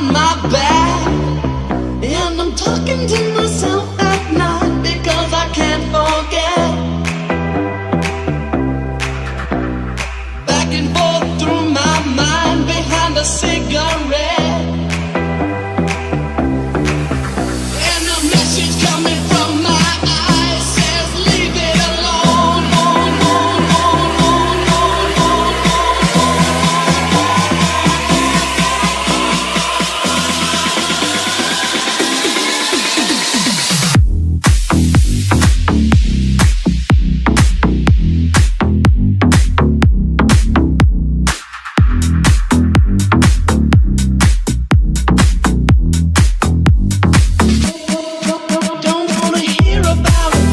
behind my back, and I'm talking to myself at night because I can't forget. Back and forth through my mind behind a cigarette, and a message coming from my eyes says, leave it alone. Don't wanna hear about it.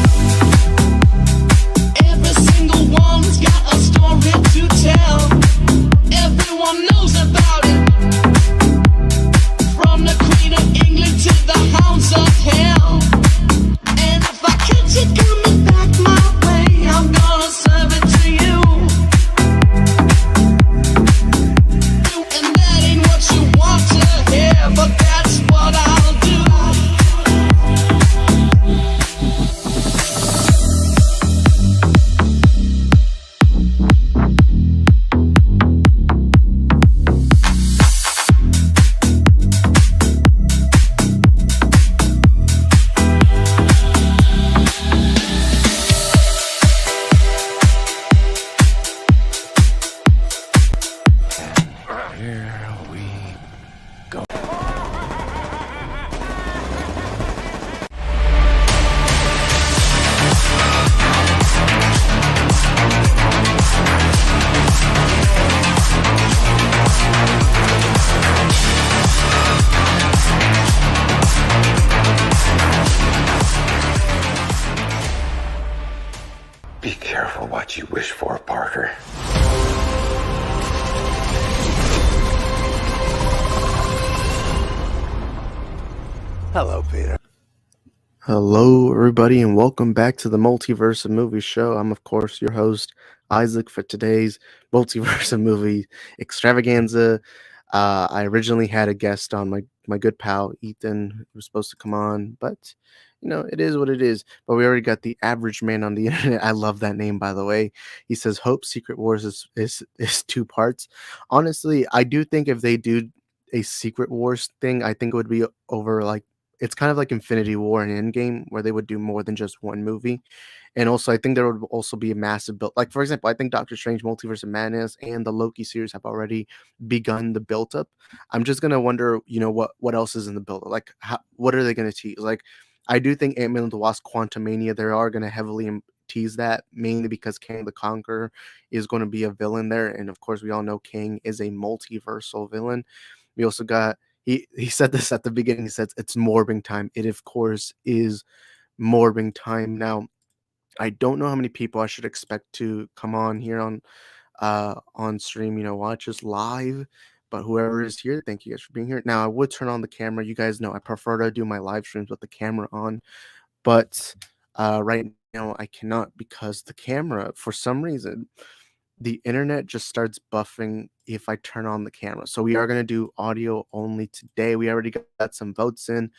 Every single one's got a story to tell. Everyone knows about it. From the Queen of England to the hounds of hell. And if I catch it coming back my way, I'm gonna serve it to you. And that ain't what you want to hear, but that's what I'll do. Here we go. Be careful what you wish for, Parker. Hello, Peter. Hello, everybody, and welcome back to the Multiverse of Movies show. I'm, of course, your host, Isaac, for today's Multiverse of Movie extravaganza. I originally had a guest on, my good pal, Ethan, who was supposed to come on, but, it is what it is. But we already got the average man on the internet. I love that name, by the way. He says, Hope Secret Wars is 2 parts. Honestly, I do think if they do a Secret Wars thing, I think it would be over, it's kind of like Infinity War and Endgame, where they would do more than just one movie. And also, I think there would also be a massive build. Like, for example, I think Doctor Strange Multiverse of Madness and the Loki series have already begun the build up. I'm just gonna wonder, what else is in the build. Like, what are they gonna tease? Like, I do think Ant-Man and the Wasp: Quantumania, they are gonna heavily tease that, mainly because Kang the Conqueror is going to be a villain there, and of course, we all know Kang is a multiversal villain. We also got he said this at the beginning. He said it's morbing time. It of course is morbing time. Now, I don't know how many people I should expect to come on here on stream, watch us live. But whoever is here, thank you guys for being here. Now, I would turn on the camera. You guys know I prefer to do my live streams with the camera on, but right now I cannot because the camera, for some reason, the internet just starts buffing if I turn on the camera. So we are going to do audio only today. We already got some votes in.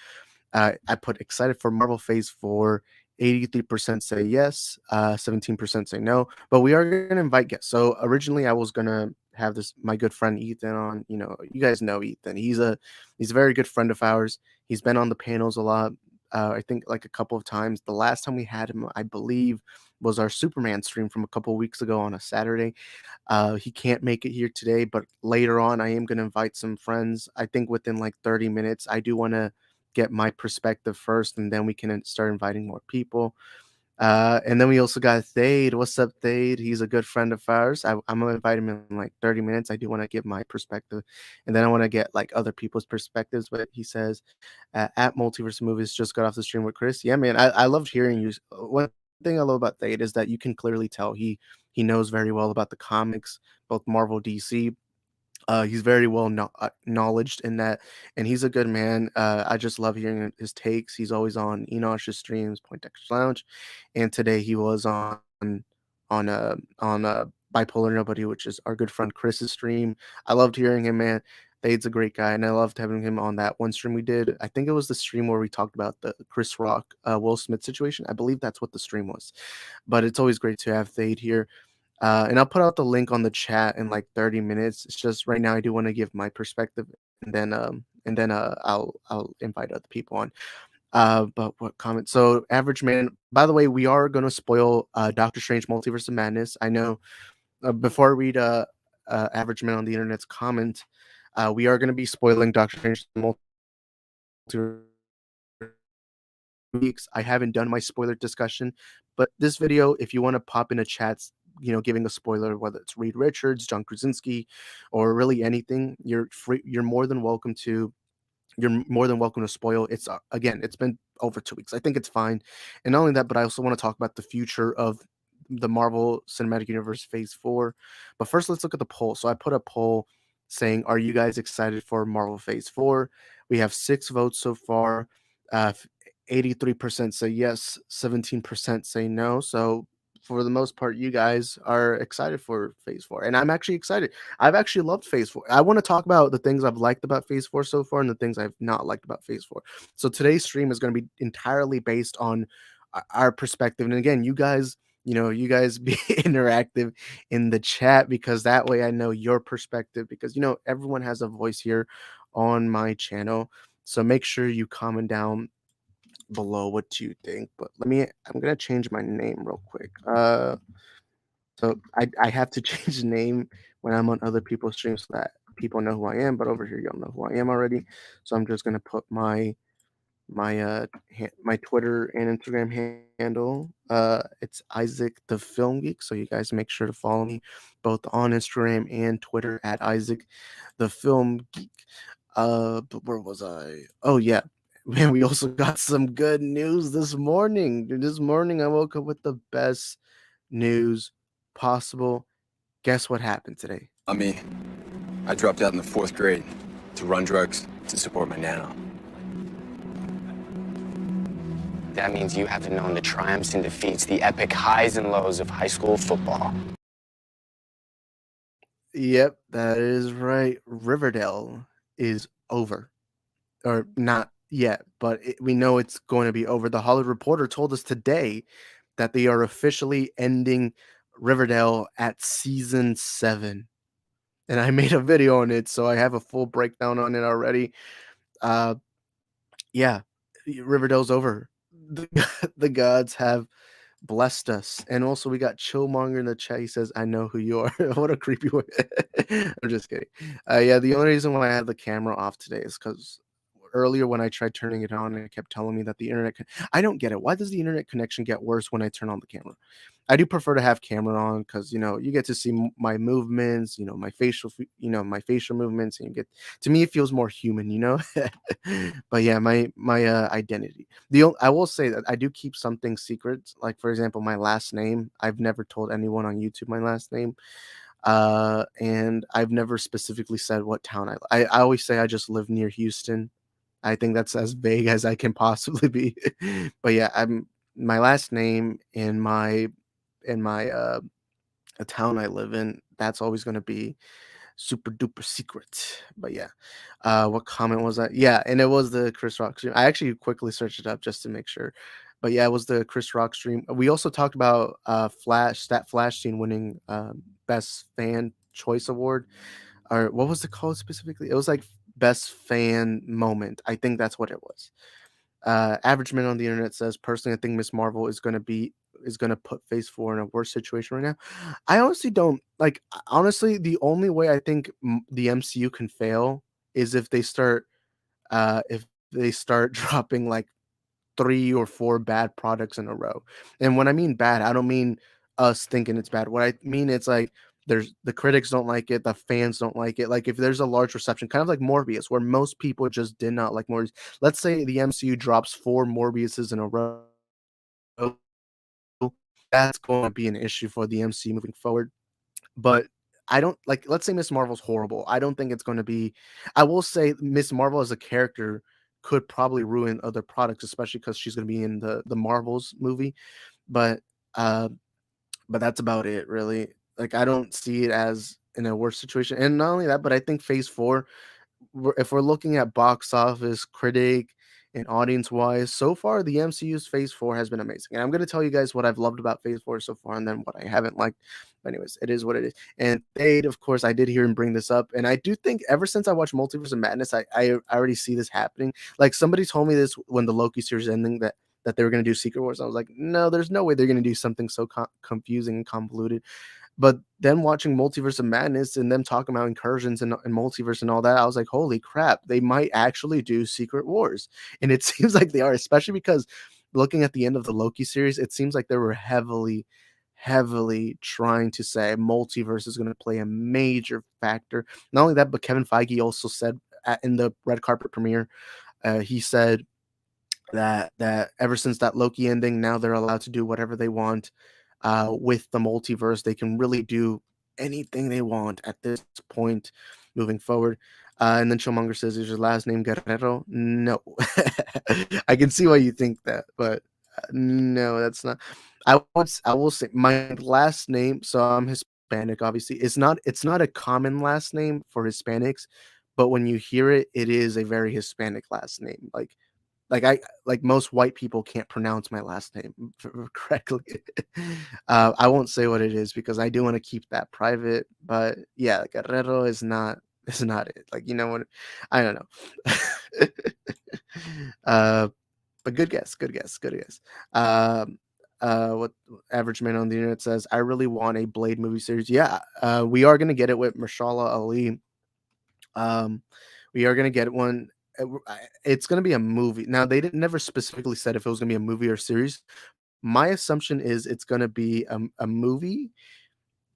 I put excited for Marvel Phase 4. 83% say yes, 17% say no. But we are going to invite guests. So originally I was going to have my good friend Ethan on. You guys know Ethan. He's a very good friend of ours. He's been on the panels a lot. I think like a couple of times. The last time we had him, I believe, was our Superman stream from a couple of weeks ago on a Saturday. He can't make it here today, but later on, I am going to invite some friends. I think within like 30 minutes, I do want to get my perspective first, and then we can start inviting more people. And then we also got Thade. What's up, Thade? He's a good friend of ours. I'm going to invite him in like 30 minutes. I do want to give my perspective, and then I want to get like other people's perspectives. But he says, at Multiverse Movies, just got off the stream with Chris. Yeah, man, I loved hearing you. One thing I love about Thade is that you can clearly tell he knows very well about the comics, both Marvel, DC. He's very well knowledged in that, and he's a good man. I just love hearing his takes. He's always on Enosh's streams, Point Deckers Lounge, and today he was on Bipolar Nobody, which is our good friend Chris's stream. I loved hearing him, man. Thade's a great guy, and I loved having him on that one stream we did. I think it was the stream where we talked about the Chris Rock, Will Smith situation. I believe that's what the stream was. But it's always great to have Thade here. And I'll put out the link on the chat in like 30 minutes. It's just right now I do want to give my perspective, and then I'll invite other people on. But what comment? So average man. By the way, we are going to spoil Doctor Strange Multiverse of Madness. I know. Before I read average man on the internet's comment, we are going to be spoiling Doctor Strange Multiverse weeks. I haven't done my spoiler discussion, but this video, if you want to pop in a chat, giving a spoiler, whether it's Reed Richards, John Krasinski, or really anything, you're free. You're more than welcome to spoil. It's again, it's been over 2 weeks. I think it's fine. And not only that, but I also want to talk about the future of the Marvel Cinematic Universe Phase 4. But first, let's look at the poll. So I put a poll saying, are you guys excited for Marvel Phase 4? We have 6 votes so far. 83% say yes, 17% say no. So for the most part, you guys are excited for Phase 4. And I'm actually excited. I've actually loved Phase 4. I want to talk about the things I've liked about Phase 4 so far and the things I've not liked about Phase 4. So today's stream is going to be entirely based on our perspective. And again, you guys be interactive in the chat, because that way I know your perspective, because everyone has a voice here on my channel. So make sure you comment down below what you think. But I'm gonna change my name real quick. So I have to change the name when I'm on other people's streams so that people know who I am, but over here y'all know who I am already. So I'm just gonna put my Twitter and Instagram handle. It's Isaac the Film Geek. So you guys make sure to follow me both on Instagram and Twitter at Isaac the Film Geek. But where was I? Oh yeah. Man, we also got some good news this morning. This morning I woke up with the best news possible. Guess what happened today? Me. I dropped out in the 4th grade to run drugs to support my nana. That means you haven't known the triumphs and defeats, the epic highs and lows of high school football. Yep, that is right. Riverdale is over. Or not yet, but we know it's going to be over. The Hollywood Reporter told us today that they are officially ending Riverdale at season 7. And I made a video on it, so I have a full breakdown on it already. Yeah, Riverdale's over. The, the gods have blessed us. And also we got Chillmonger in the chat. He says, I know who you are. What a creepy way. I'm just kidding. Yeah, the only reason why I had the camera off today is because earlier when I tried turning it on, it kept telling me that the internet I don't get it. Why does the internet connection get worse when I turn on the camera? I do prefer to have camera on because you get to see my movements, my facial movements, and you get, to me it feels more human. But yeah, my identity. I will say that I do keep some things secret. Like for example, my last name. I've never told anyone on YouTube my last name. And I've never specifically said what town I always say I just live near Houston. I think that's as vague as I can possibly be. But yeah, my last name and my a town I live in, that's always going to be super duper secret. But yeah, what comment was that? Yeah, and it was the Chris Rock stream. I actually quickly searched it up just to make sure. But yeah, it was the Chris Rock stream. We also talked about Flash scene winning best fan choice award, or what was it called specifically? It was like best fan moment. I think that's what it was. Average man on the internet says, personally, I think Miss Marvel is gonna put Phase 4 in a worse situation right now. I honestly don't like. Honestly, the only way I think the MCU can fail is if they start dropping like 3 or 4 bad products in a row. And when I mean bad, I don't mean us thinking it's bad. What I mean, it's like the critics don't like it, the fans don't like it. Like if there's a large reception, kind of like Morbius, where most people just did not like Morbius. Let's say the MCU drops 4 Morbiuses in a row. That's going to be an issue for the MCU moving forward. But I don't like, let's say Miss Marvel's horrible. I don't think it's going to be. I will say Miss Marvel as a character could probably ruin other products, especially because she's going to be in the Marvels movie. But uh, but that's about it, really. Like I don't see it as in a worse situation. And not only that, but I think Phase 4 if we're looking at box office, critic, and audience wise, so far the MCU's Phase 4 has been amazing. And I'm going to tell you guys what I've loved about Phase 4 so far and then what I haven't liked. But anyways, it is what it is. And Thade, of course, I did hear him bring this up. And I do think ever since I watched Multiverse of Madness, I already see this happening. Like somebody told me this when the Loki series ending that they were going to do Secret Wars. I was like, no, there's no way they're going to do something so confusing and convoluted. But then watching Multiverse of Madness and them talking about incursions and multiverse and all that, I was like, holy crap, they might actually do Secret Wars. And it seems like they are, especially because looking at the end of the Loki series, it seems like they were heavily trying to say multiverse is going to play a major factor. Not only that, but Kevin Feige also said in the red carpet premiere, he said that ever since that Loki ending, now they're allowed to do whatever they want with the multiverse. They can really do anything they want at this point moving forward. And then Chillmonger says, "Is your last name Guerrero?" No, I can see why you think that, but no, that's not. I will say my last name. So I'm Hispanic. Obviously, it's not a common last name for Hispanics, but when you hear it, it is a very Hispanic last name. Like most white people can't pronounce my last name correctly. I won't say what it is because I do want to keep that private. But yeah, Guerrero is not it. Like you know what? I don't know. uh, but good guess. What average man on the internet says? I really want a Blade movie series. Yeah, we are gonna get it with Marshala Ali. Um, we are gonna get one. It's gonna be a movie. Now they didn't never specifically said if it was gonna be a movie or series. My assumption is it's gonna be a movie,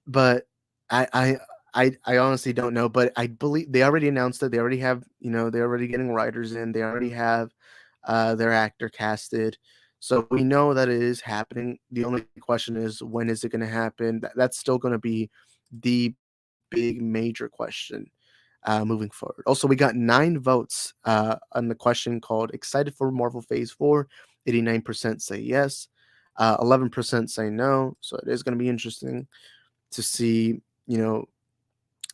but I I I honestly don't know. But I believe they already announced it. They already have they're already getting writers in. They already have their actor casted. So we know that it is happening. The only question is when is it going to happen? That's still going to be the big major question moving forward. Also, we got 9 votes on the question called "Excited for Marvel Phase 4." 89% say yes, 11% say no. So it is going to be interesting to see,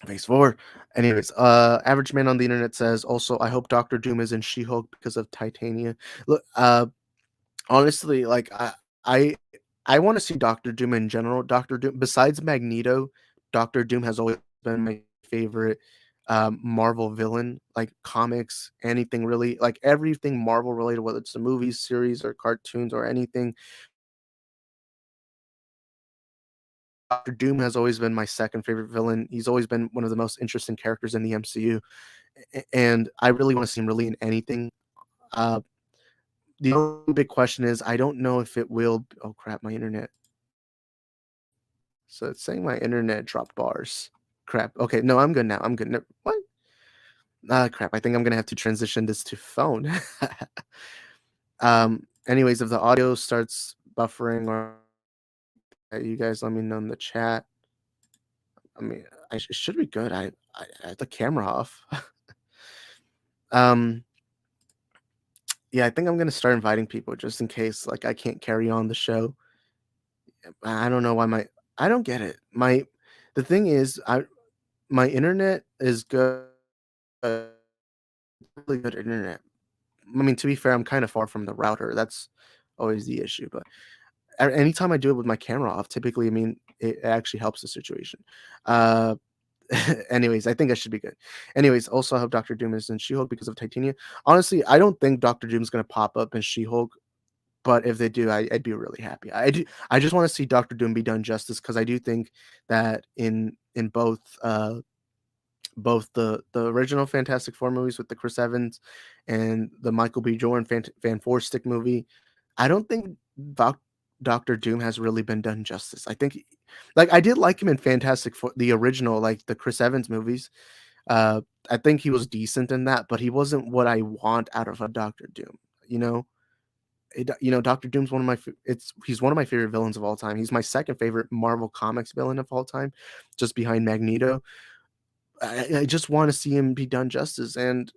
Phase 4. Anyways, average man on the internet says also, I hope Doctor Doom is in She-Hulk because of Titania. Look, honestly, like I I want to see Doctor Doom in general. Doctor Doom, besides Magneto, Doctor Doom has always been my favorite Marvel villain. Like comics, anything really, like everything Marvel related, whether it's the movies, series, or cartoons, or anything. Doctor Doom has always been my second favorite villain. He's always been one of the most interesting characters in the MCU, and I really want to see him really in anything. Uh, the only big question is I don't know if it will. Oh crap, my internet. So it's saying my internet dropped bars. Crap. Okay, no, I'm good now. I'm good. No, what? Crap. I think I'm gonna have to transition this to phone. Anyways, if the audio starts buffering or you guys let me know in the chat. I mean, it should be good. I had the camera off. um, yeah, I think I'm gonna start inviting people just in case like I can't carry on the show. I don't know why I don't get it. The thing is my internet is good, really good internet. I mean, to be fair, I'm kind of far from the router. That's always the issue. But anytime I do it with my camera off, typically, I mean, it actually helps the situation. Uh, anyways, I think I should be good. Anyways, also I hope Doctor Doom is in She-Hulk because of Titania. Honestly, I don't think Doctor Doom's gonna pop up in She-Hulk, but if they do, I'd be really happy. I just want to see Doctor Doom be done justice because I do think that in both the original Fantastic Four movies with the Chris Evans and the Michael B. Jordan Fan Four Stick movie, I don't think Doctor Doom has really been done justice. I think, like, I did like him in Fantastic Four, the original, like the Chris Evans movies. Uh, I think he was decent in that, but he wasn't what I want out of a Doctor Doom. You know, Doctor Doom's he's one of my favorite villains of all time. He's my second favorite Marvel Comics villain of all time, just behind Magneto. I just want to see him be done justice, and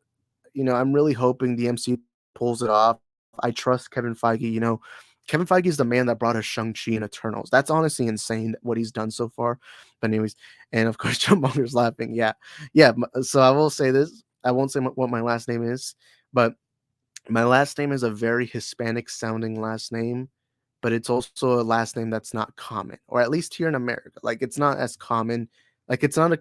I'm really hoping the MCU pulls it off. I trust Kevin Feige. Kevin Feige is the man that brought us Shangchi and Eternals. That's honestly insane what he's done so far. But anyways, and of course, John Bunger's laughing. Yeah, yeah. So I will say this: I won't say what my last name is, but my last name is a very Hispanic sounding last name, but it's also a last name that's not common, or at least here in America. Like it's not as common. Like it's not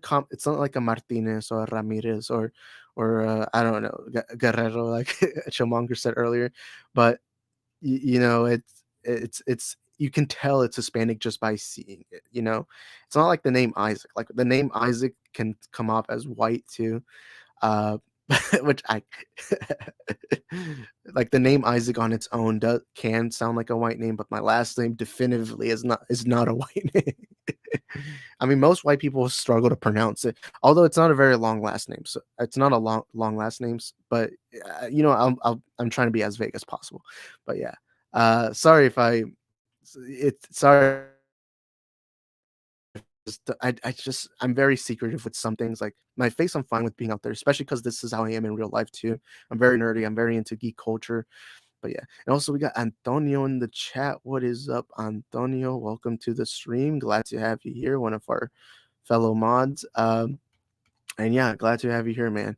like a Martinez or a Ramirez or I don't know, Guerrero, like Chillmonger said earlier. But you know, it's you can tell it's Hispanic just by seeing it. You know, it's not like the name Isaac. Like the name Isaac can come off as white too, uh, which I like the name Isaac on its own can sound like a white name, but my last name definitively is not a white name. I mean, most white people struggle to pronounce it, although it's not a very long last name. So it's not a long last names, but you know, I'm trying to be as vague as possible. But yeah, sorry if it's sorry. I'm very secretive with some things. Like my face, I'm fine with being out there, especially because this is how I am in real life too. I'm very nerdy. I'm very into geek culture. But yeah, and also we got Antonio in the chat. What is up, Antonio? Welcome to the stream. Glad to have you here, one of our fellow mods. And yeah, glad to have you here, man.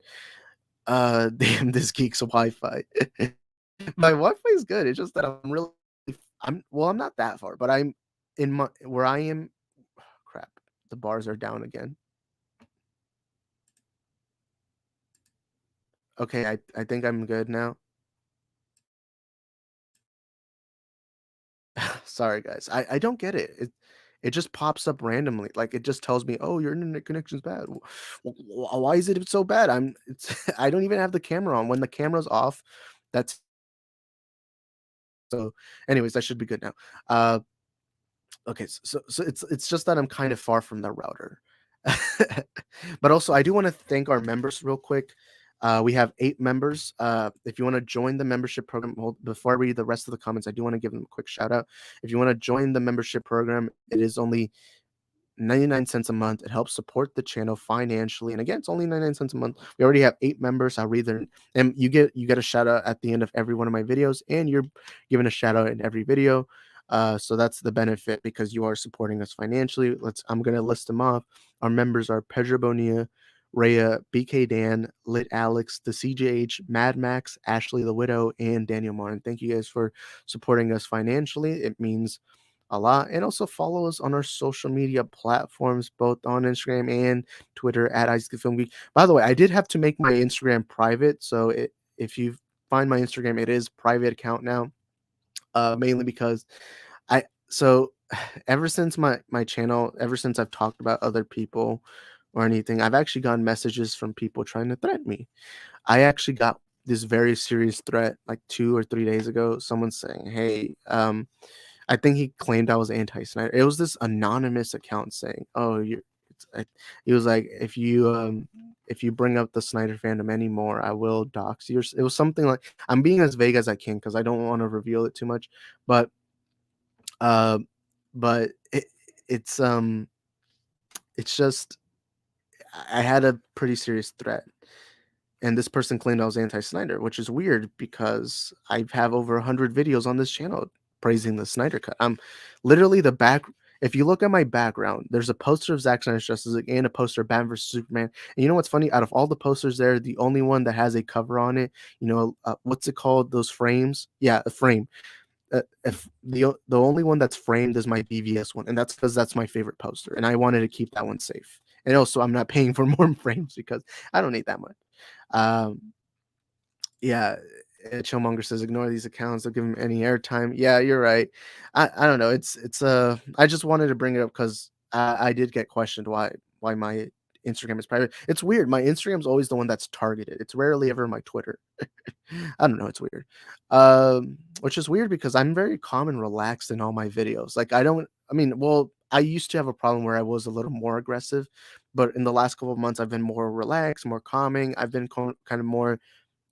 Damn, this geek's Wi-Fi. My Wi-Fi is good. It's just that I'm not that far, but I'm in my where I am. Crap, the bars are down again. Okay, I think I'm good now. Sorry, guys. I don't get it. It just pops up randomly. Like it just tells me, "Oh, your internet connection's bad." Why is it so bad? I don't even have the camera on. When the camera's off, that's so. Anyways, I should be good now. Uh, okay, so it's just that I'm kind of far from the router. But also, I do want to thank our members real quick. We have 8 members. If you want to join the membership program, well, before I read the rest of the comments, I do want to give them a quick shout out. If you want to join the membership program, it is only 99 cents a month. It helps support the channel financially. And again, it's only 99 cents a month. We already have 8 members. I'll read their and you get a shout out at the end of every one of my videos, and you're given a shout out in every video. So that's the benefit because you are supporting us financially. I'm gonna list them off. Our members are Pedro Bonilla, Rhea, BK Dan, Lit Alex, the CJH, Mad Max, Ashley the Widow, and Daniel Martin. Thank you guys for supporting us financially. It means a lot. And also follow us on our social media platforms, both on Instagram and Twitter at Isaac Film Geek. By the way, I did have to make my Instagram private. So if you find my Instagram, it is private account now. Mainly because I so ever since my channel, ever since I've talked about other people or anything, I've actually gotten messages from people trying to threaten me. I actually got this very serious threat like 2 or 3 days ago. Someone saying, "Hey, I think he claimed I was anti-Snyder." It was this anonymous account saying, "Oh, you're." He was like, if you bring up the Snyder fandom anymore, I will dox you." It was something like I'm being as vague as I can because I don't want to reveal it too much, but uh, but it's just I had a pretty serious threat, and this person claimed I was anti-Snyder, which is weird because I have over 100 videos on this channel praising the Snyder Cut. I'm literally the back. If you look at my background, there's a poster of Zack Snyder's Justice League and a poster of Batman vs Superman. And you know what's funny? Out of all the posters there, the only one that has a cover on it, what's it called? Those frames? Yeah, a frame. If the only one that's framed is my BVS one, and that's because that's my favorite poster, and I wanted to keep that one safe. And also, I'm not paying for more frames because I don't need that much. Um, yeah, Chillmonger says ignore these accounts. Don't give them any airtime. Yeah, you're right. I don't know. I just wanted to bring it up because I did get questioned why my Instagram is private. It's weird. My Instagram's always the one that's targeted. It's rarely ever my Twitter. I don't know. It's weird. Which is weird because I'm very calm and relaxed in all my videos. Like I don't. I mean, well, I used to have a problem where I was a little more aggressive, but in the last couple of months, I've been more relaxed, more calming. I've been kind of more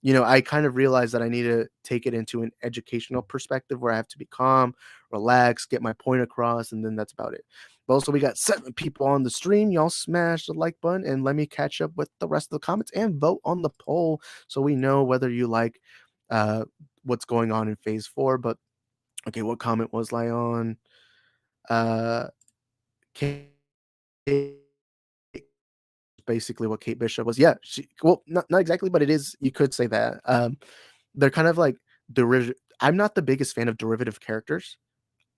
I kind of realized that I need to take it into an educational perspective where I have to be calm, relax, get my point across, and then that's about it. But also, we got 7 people on the stream. Y'all smash the like button and let me catch up with the rest of the comments and vote on the poll so we know whether you like uh, what's going on in phase 4. But okay, what comment was I on? Uh, K- basically what Kate Bishop was. Yeah, well, not exactly, but it is. You could say that. They're kind of like derivative. I'm not the biggest fan of derivative characters.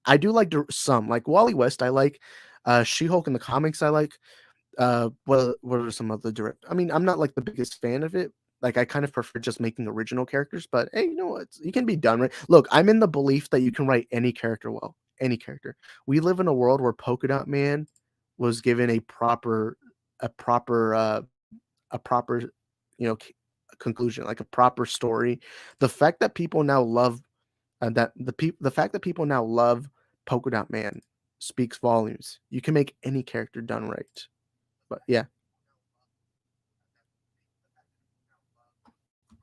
I do like some, like Wally West. I like She-Hulk in the comics. I like. What are some other direct? I mean, I'm not like the biggest fan of it. Like, I kind of prefer just making original characters. But hey, you know what? You can be done right. Look, I'm in the belief that you can write any character well, any character. We live in a world where Polka Dot Man was given a proper, a proper, you know, conclusion, like a proper story. The fact that people now love the fact that people now love Polka Dot Man speaks volumes. You can make any character done right. But yeah,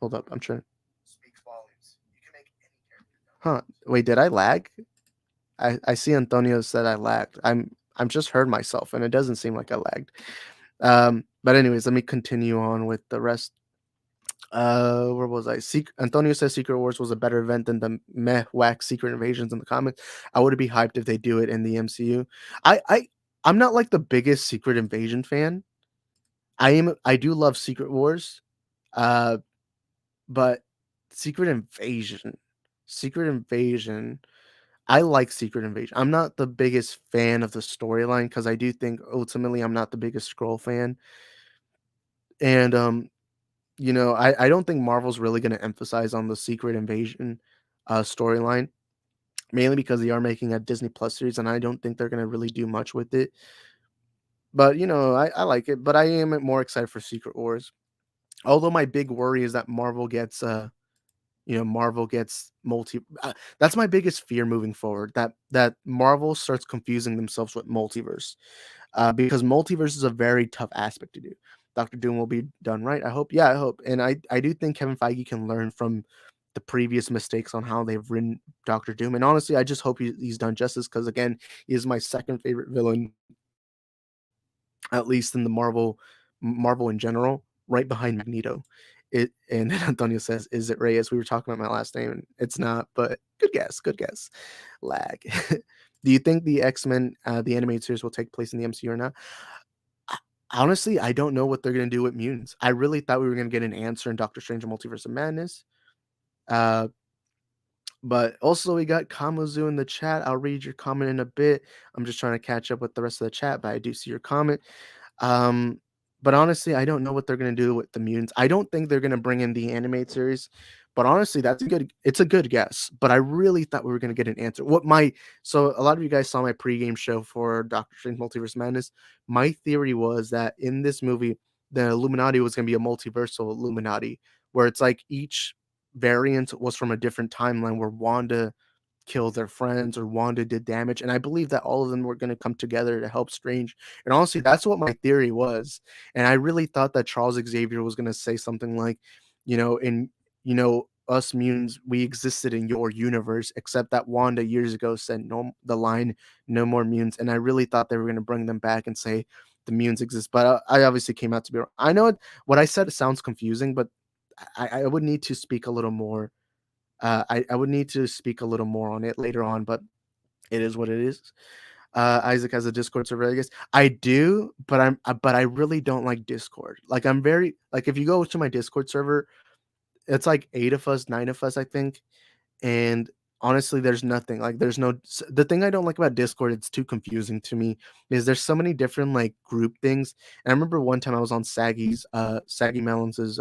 hold up. I'm trying. Speaks volumes. You can make any character done. Huh. Wait, did I lag? I see Antonio said I lagged. I'm just heard myself and it doesn't seem like I lagged. But anyways, let me continue on with the rest. Where was I? Antonio says Secret Wars was a better event than the meh whack Secret Invasions in the comics. I would be hyped if they do it in the MCU. I I I'm not like the biggest Secret Invasion fan. I do love Secret Wars. Uh but Secret Invasion, I like Secret Invasion. I'm not the biggest fan of the storyline because I do think ultimately I'm not the biggest Scroll fan. And I don't think Marvel's really gonna emphasize on the Secret Invasion storyline, mainly because they are making a Disney Plus series, and I don't think they're gonna really do much with it. But I like it, but I am more excited for Secret Wars. Although my big worry is that Marvel gets that's my biggest fear moving forward, that Marvel starts confusing themselves with multiverse, because multiverse is a very tough aspect to do. Doctor Doom will be done right, I hope. Yeah, I hope, and I do think Kevin Feige can learn from the previous mistakes on how they've written Doctor Doom, and honestly, I just hope he's done justice because again, he is my second favorite villain, at least in the Marvel in general, right behind Magneto. It and then Antonio says, "Is it Reyes?" We were talking about my last name, and it's not, but good guess, good guess. Lag. Do you think the X-Men, the animated series, will take place in the MCU or not? I- Honestly, I don't know what they're gonna do with mutants. I really thought we were gonna get an answer in Doctor Strange: and Multiverse of Madness. Uh, but also we got Kamuzu in the chat. I'll read your comment in a bit. I'm just trying to catch up with the rest of the chat, but I do see your comment. Um, but honestly, I don't know what they're gonna do with the mutants. I don't think they're gonna bring in the animated series. But honestly, it's a good guess. But I really thought we were gonna get an answer. So a lot of you guys saw my pregame show for Doctor Strange Multiverse Madness. My theory was that in this movie, the Illuminati was gonna be a multiversal Illuminati, where it's like each variant was from a different timeline where Wanda killed their friends or Wanda did damage. And I believe that all of them were going to come together to help Strange. And honestly, that's what my theory was. And I really thought that Charles Xavier was going to say something like, in, us mutants, we existed in your universe, except that Wanda years ago said no, the line, no more mutants. And I really thought they were going to bring them back and say the mutants exist. But I obviously came out to be wrong. I know what I said sounds confusing, but I would need to speak a little more. I would need to speak a little more on it later on, but it is what it is. Isaac has a Discord server, I guess. I do, but I really don't like Discord. Like I'm very like if you go to my Discord server, it's like 8 of us, 9 of us, I think. And honestly, there's nothing. Like there's no the thing I don't like about Discord, it's too confusing to me, is there's so many different like group things. And I remember one time I was on Saggy Melons's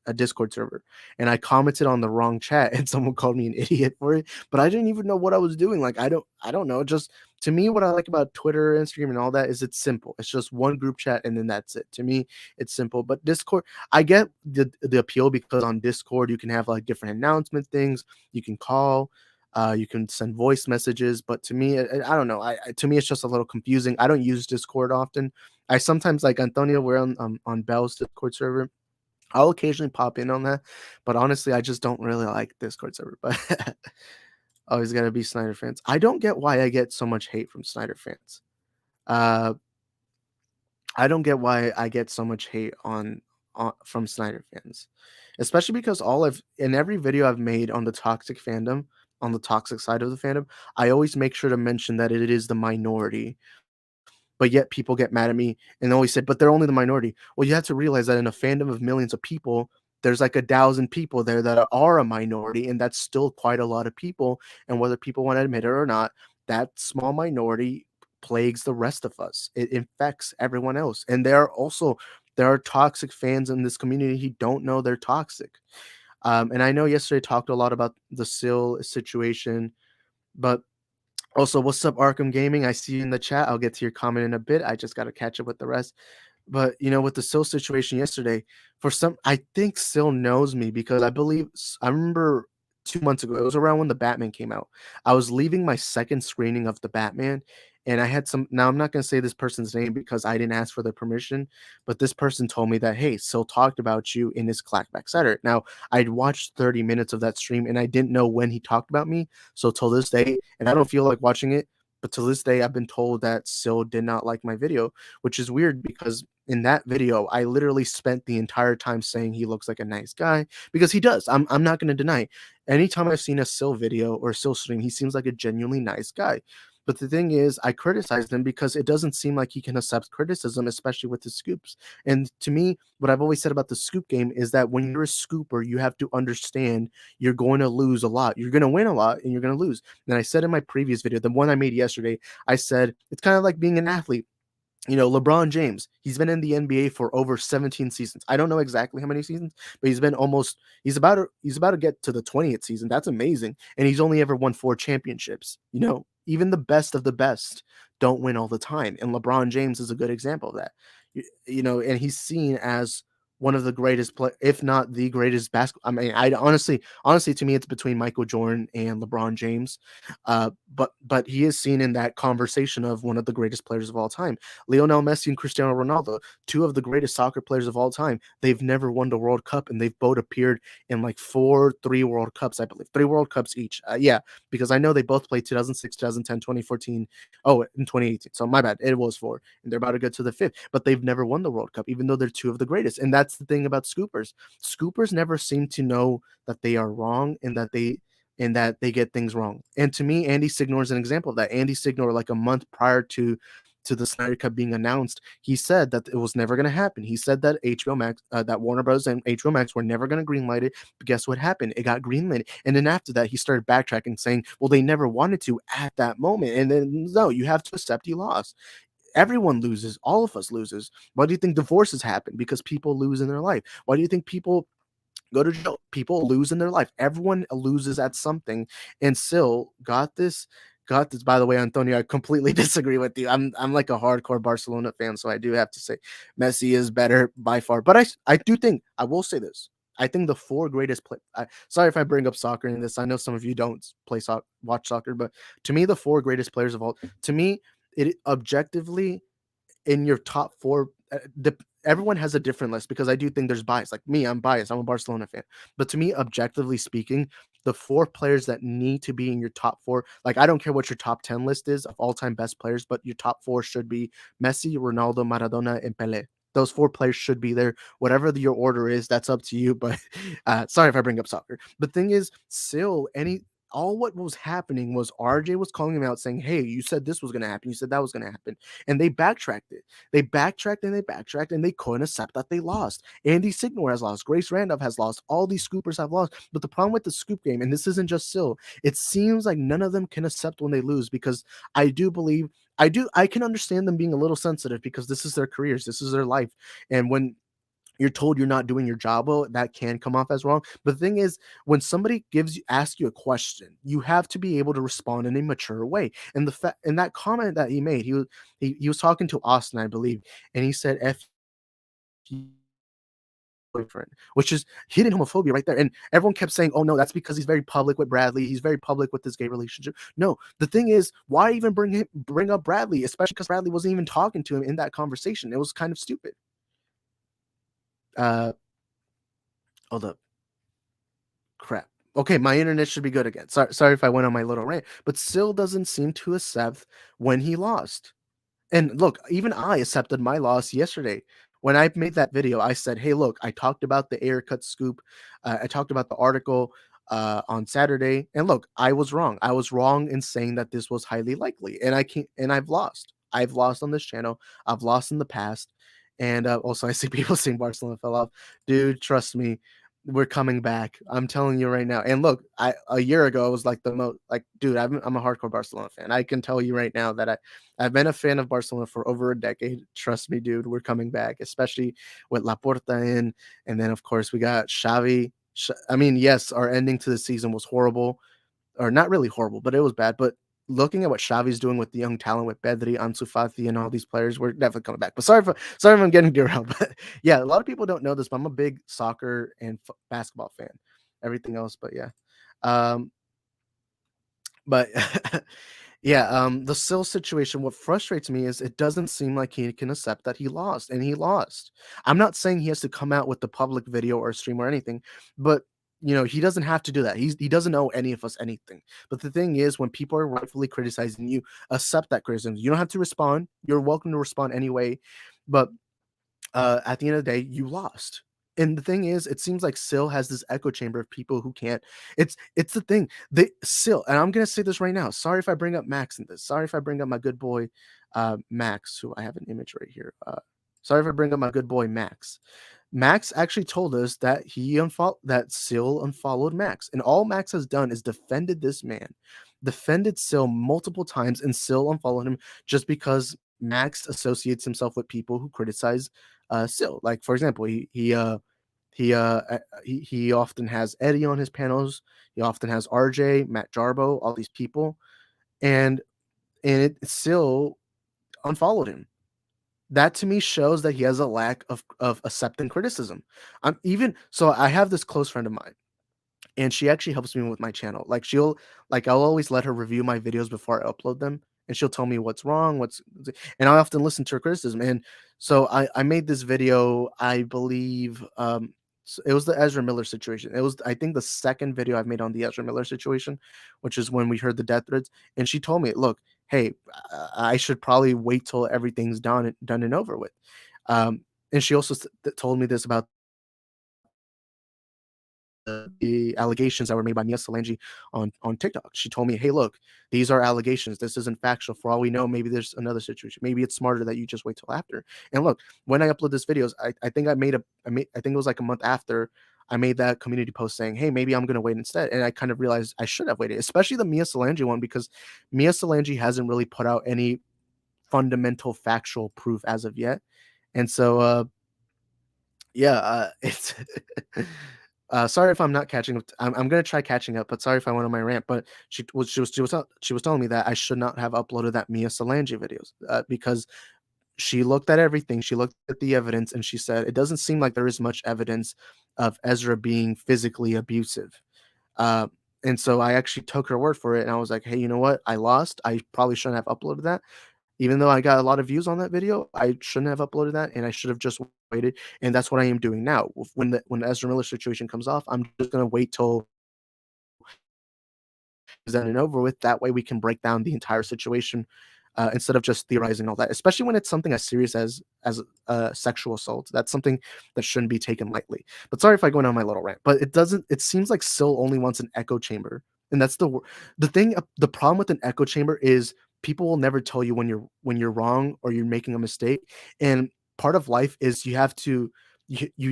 a Discord server, and I commented on the wrong chat, and someone called me an idiot for it. But I didn't even know what I was doing. Like I don't know. Just to me, what I like about Twitter, Instagram, and all that is it's simple. It's just one group chat, and then that's it. To me, it's simple. But Discord, I get the appeal because on Discord you can have like different announcement things. You can call. You can send voice messages, but to me, I don't know. To me, it's just a little confusing. I don't use Discord often. I sometimes like Antonio. We're on Bell's Discord server. I'll occasionally pop in on that, but honestly, I just don't really like Discord server. But always gotta be Snyder fans. I don't get why I get so much hate from Snyder fans. Uh, I don't get why I get so much hate on from Snyder fans, especially because all I've in every video I've made on the toxic fandom, on the toxic side of the fandom, I always make sure to mention that it is the minority. but yet people get mad at me and always said, but they're only the minority. Well, you have to realize that in a fandom of millions of people, there's like 1,000 people there that are a minority, and that's still quite a lot of people. And whether people want to admit it or not, that small minority plagues the rest of us. It infects everyone else. And there are toxic fans in this community who don't know they're toxic. And I know yesterday talked a lot about the Sill situation, but also, what's up, Arkham Gaming? I see you in the chat. I'll get to your comment in a bit. I just got to catch up with the rest. But with the Sil situation yesterday, I think Sil knows me because I remember 2 months ago, it was around when the Batman came out. I was leaving my second screening of the Batman, and I had now I'm not going to say this person's name because I didn't ask for their permission, but this person told me that, hey, Sil talked about you in his Clackback Saturday. Now, I'd watched 30 minutes of that stream, and I didn't know when he talked about me. So till this day, and I don't feel like watching it, but to this day, I've been told that Sil did not like my video, which is weird because in that video, I literally spent the entire time saying he looks like a nice guy because he does. I'm not going to deny. Anytime I've seen a Sil video or Sil stream, he seems like a genuinely nice guy. But the thing is, I criticized him because it doesn't seem like he can accept criticism, especially with the scoops. And to me, what I've always said about the scoop game is that when you're a scooper, you have to understand you're going to lose a lot. You're going to win a lot and you're going to lose. And I said in my previous video, the one I made yesterday, I said it's kind of like being an athlete. LeBron James, he's been in the NBA for over 17 seasons. I don't know exactly how many seasons, but he's about to get to the 20th season. That's amazing. And he's only ever won 4 championships. Even the best of the best don't win all the time. And LeBron James is a good example of that. And he's seen as one of the greatest if not the greatest basketball. I mean, I honestly, to me, it's between Michael Jordan and LeBron James. But he is seen in that conversation of one of the greatest players of all time. Lionel Messi and Cristiano Ronaldo, 2 of the greatest soccer players of all time. They've never won the World Cup, and they've both appeared in like 3 World Cups, I believe. 3 World Cups each. Yeah, because I know they both played 2006, 2010, 2014. Oh, in 2018. So my bad. It was 4. And they're about to get to the 5th. But they've never won the World Cup, even though they're 2 of the greatest. And that's the thing about scoopers. Scoopers never seem to know that they are wrong and that they get things wrong. And to me, Andy Signor is an example of that. Andy Signor, like a month prior to the Snyder Cut being announced, he said that it was never going to happen. He said that HBO Max, that Warner Bros. And HBO Max were never going to greenlight it. But guess what happened? It got greenlit. And then after that, he started backtracking, saying, well, they never wanted to at that moment. And then, no, you have to accept you lost. Everyone loses. All of us loses. Why do you think divorces happen? Because people lose in their life. Why do you think people go to jail? People lose in their life. Everyone loses at something. And Sil got this. By the way, Antonio, I completely disagree with you. I'm like a hardcore Barcelona fan, so I do have to say Messi is better by far. But I do think, I will say this. I think the 4 greatest sorry if I bring up soccer in this. I know some of you don't watch soccer, but to me, the 4 greatest players of all, to me, it objectively in your top 4, everyone has a different list because I do think there's bias. Like me, I'm biased. I'm a Barcelona fan. But to me, objectively speaking, the 4 players that need to be in your top 4, like I don't care what your top 10 list is of all-time best players, but your top 4 should be Messi, Ronaldo, Maradona, and Pelé. Those 4 players should be there. Whatever your order is, that's up to you. But sorry if I bring up soccer. But thing is, still, all what was happening was RJ was calling him out saying, hey, you said this was going to happen. You said that was going to happen. And they backtracked it. They backtracked and they backtracked and they couldn't accept that they lost. Andy Signor has lost. Grace Randolph has lost. All these scoopers have lost. But the problem with the scoop game, and this isn't just Sil, it seems like none of them can accept when they lose because I can understand them being a little sensitive because this is their careers. This is their life. And when you're told you're not doing your job well, that can come off as wrong. But the thing is, when somebody asks you a question, you have to be able to respond in a mature way. And that comment that he made, he was talking to Austin, I believe, and he said, "F you, boyfriend," which is hidden homophobia right there. And everyone kept saying, "Oh no, that's because he's very public with Bradley. He's very public with this gay relationship." No, the thing is, why even bring up Bradley, especially because Bradley wasn't even talking to him in that conversation. It was kind of stupid. Hold up. Crap. Okay, my internet should be good again. Sorry if I went on my little rant, but still doesn't seem to accept when he lost. And look, even I accepted my loss yesterday. When I made that video, I said, hey, look, I talked about the air cut scoop. I talked about the article on Saturday. And look, I was wrong. I was wrong in saying that this was highly likely. And I've lost. I've lost on this channel. I've lost in the past, and also I see people saying Barcelona fell off. Dude, trust me, we're coming back. I'm telling you right now. And look, a year ago I was like the most like, dude, I'm a hardcore Barcelona fan. I can tell you right now that I've been a fan of Barcelona for over a decade. Trust me, dude, we're coming back, especially with Laporta in, and then of course we got Xavi. I mean, yes, our ending to the season was horrible, or not really horrible, but it was bad. But looking at what Xavi's doing with the young talent with Pedri, Ansu Fati, and all these players, we're definitely coming back. But sorry if I'm getting derailed. But yeah, a lot of people don't know this, but I'm a big soccer and basketball fan. Everything else, but yeah. Um, but yeah, the Sill situation, what frustrates me is it doesn't seem like he can accept that he lost, and he lost. I'm not saying he has to come out with the public video or stream or anything, but he doesn't have to do that. He doesn't owe any of us anything. But the thing is, when people are rightfully criticizing you, accept that criticism. You don't have to respond. You're welcome to respond anyway. But at the end of the day, you lost. And the thing is, it seems like Sill has this echo chamber of people who can't. It's the thing. They Sill, and I'm gonna say this right now. Sorry if I bring up Max in this. Sorry if I bring up my good boy, Max, who I have an image right here. Sorry if I bring up my good boy Max. Max actually told us that that Sill unfollowed Max, and all Max has done is defended this man, defended Sill multiple times, and Sill unfollowed him just because Max associates himself with people who criticize Sill. Like for example, he often has Eddie on his panels. He often has RJ, Matt Jarbo, all these people, and it Sill unfollowed him. That to me shows that he has a lack of accepting criticism. I have this close friend of mine, and she actually helps me with my channel. I'll always let her review my videos before I upload them, and she'll tell me what's wrong, and I often listen to her criticism. And so I made this video, I believe, it was the Ezra Miller situation. It was, I think, the second video I've made on the Ezra Miller situation, which is when we heard the death threats. And she told me, look, hey, I should probably wait till everything's done and over with. And she also told me this about the allegations that were made by Mia Solange on TikTok. She told me, "Hey, look, these are allegations. This isn't factual. For all we know, maybe there's another situation. Maybe it's smarter that you just wait till after." And look, when I upload this videos, I think I think it was like a month after I made that community post saying, "Hey, maybe I'm gonna wait instead." And I kind of realized I should have waited, especially the Mia Solange one, because Mia Solange hasn't really put out any fundamental factual proof as of yet. And so yeah, it's sorry if I'm not catching up. I'm gonna try catching up, but sorry if I went on my rant. But she was telling me that I should not have uploaded that Mia Solange videos because she looked at everything. She looked at the evidence, and she said it doesn't seem like there is much evidence of Ezra being physically abusive. Uh, and so I actually took her word for it, and I was like, hey, you know what? I lost. I probably shouldn't have uploaded that. Even though I got a lot of views on that video, I shouldn't have uploaded that, and I should have just waited. And that's what I am doing now. When the Ezra Miller situation comes off, I'm just gonna wait till it's done and over with. That way, we can break down the entire situation instead of just theorizing all that. Especially when it's something as serious as sexual assault. That's something that shouldn't be taken lightly. But sorry if I go on my little rant. But it doesn't. It seems like Syl only wants an echo chamber, and that's the thing. The problem with an echo chamber is people will never tell you when you're wrong or you're making a mistake. And part of life is you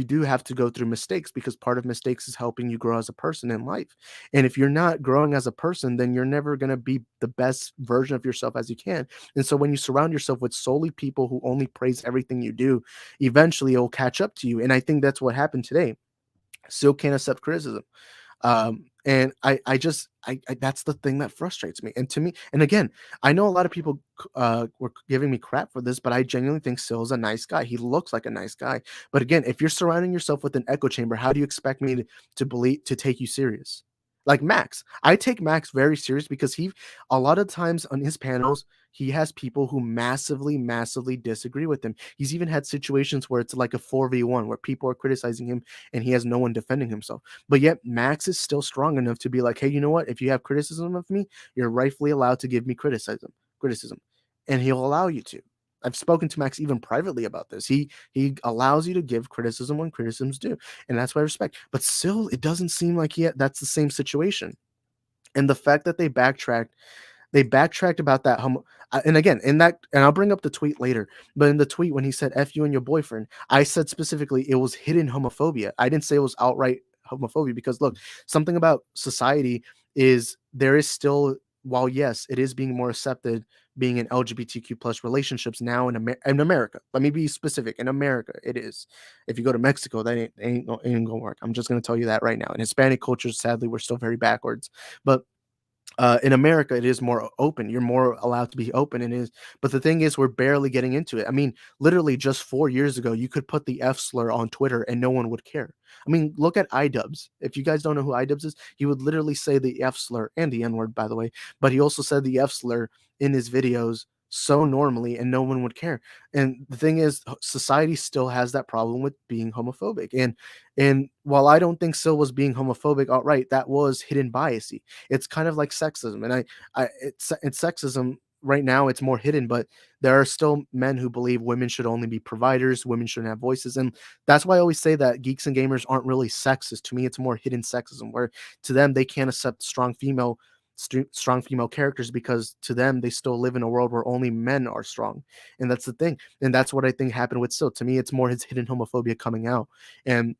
do have to go through mistakes, because part of mistakes is helping you grow as a person in life. And if you're not growing as a person, then you're never going to be the best version of yourself as you can. And so when you surround yourself with solely people who only praise everything you do, eventually it will catch up to you. And I think that's what happened today. Still can't accept criticism. And I that's the thing that frustrates me. And to me, and again, I know a lot of people were giving me crap for this, but I genuinely think Sill's a nice guy. He looks like a nice guy. But again, if you're surrounding yourself with an echo chamber, how do you expect me to take you serious? Like Max, I take Max very serious because a lot of times on his panels, he has people who massively, massively disagree with him. He's even had situations where it's like a 4v1 where people are criticizing him and he has no one defending himself. But yet Max is still strong enough to be like, hey, you know what? If you have criticism of me, you're rightfully allowed to give me criticism, and he'll allow you to. I've spoken to Max even privately about this. He allows you to give criticism when criticism's due, and that's what I respect. But still, it doesn't seem like that's the same situation. And the fact that they backtracked about that And again, in that, and I'll bring up the tweet later, but in the tweet when he said "F you and your boyfriend," I said specifically it was hidden homophobia. I didn't say it was outright homophobia because look, something about society is there is still, while yes, it is being more accepted being in LGBTQ plus relationships now in America. Let me be specific. In America, it is. If you go to Mexico, that ain't gonna work. I'm just gonna tell you that right now. In Hispanic cultures, sadly, we're still very backwards. But in America, it is more open. You're more allowed to be open, and is. But the thing is, we're barely getting into it. I mean, literally, just 4 years ago, you could put the F slur on Twitter, and no one would care. I mean, look at iDubbbz. If you guys don't know who iDubbbz is, he would literally say the F slur and the N word, by the way. But he also said the F slur in his videos so normally, and no one would care. And the thing is, society still has that problem with being homophobic. And while I don't think Sil was being homophobic outright, that was hidden biasy. It's kind of like sexism, and it's sexism right now. It's more hidden, but there are still men who believe women should only be providers, women shouldn't have voices, and that's why I always say that geeks and gamers aren't really sexist. To me, it's more hidden sexism, where to them they can't accept strong female characters because to them they still live in a world where only men are strong, and that's the thing. And that's what I think happened with Sil. To me, it's more his hidden homophobia coming out, and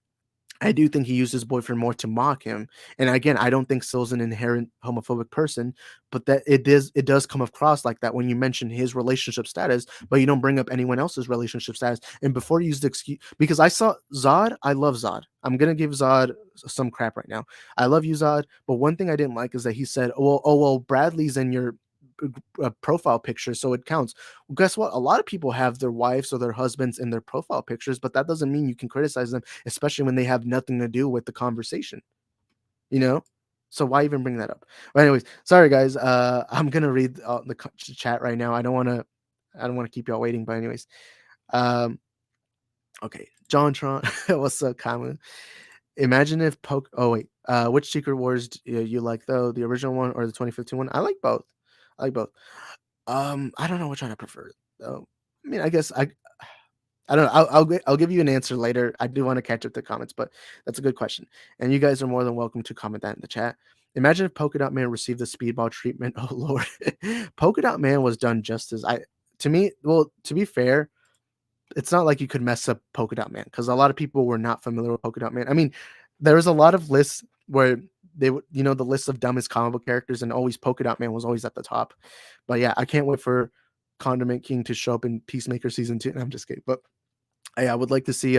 I do think he used his boyfriend more to mock him. And again, I don't think Sil's an inherent homophobic person, but that it does come across like that when you mention his relationship status, but you don't bring up anyone else's relationship status. And before you use the excuse, because I saw Zod, I love Zod. I'm gonna give Zod some crap right now. I love you, Zod, but one thing I didn't like is that he said, "Oh well, Bradley's in your profile picture, so it counts." Well, guess what? A lot of people have their wives or their husbands in their profile pictures, but that doesn't mean you can criticize them, especially when they have nothing to do with the conversation, you know? So why even bring that up? But anyways, sorry guys. I'm gonna read the chat right now. I don't want to keep y'all waiting. But anyways, um, okay, John Tron, what's up, Kamu? Imagine if poke. Oh wait, which Secret Wars you like though? The original one or the 2015 one? I like both. I like both. I don't know which one I prefer though. I mean, I guess I don't know. I'll give you an answer later. I do want to catch up the comments, but that's a good question. And you guys are more than welcome to comment that in the chat. Imagine if Polka Dot Man received the speedball treatment. Oh Lord, Polka Dot Man was done justice. To me, well, to be fair, it's not like you could mess up Polka Dot Man because a lot of people were not familiar with Polka Dot Man. I mean, there was a lot of lists where they would, the list of dumbest comic book characters, and always Polka Dot Man was always at the top. But yeah, I can't wait for Condiment King to show up in Peacemaker season 2. I'm just kidding, but I would like to see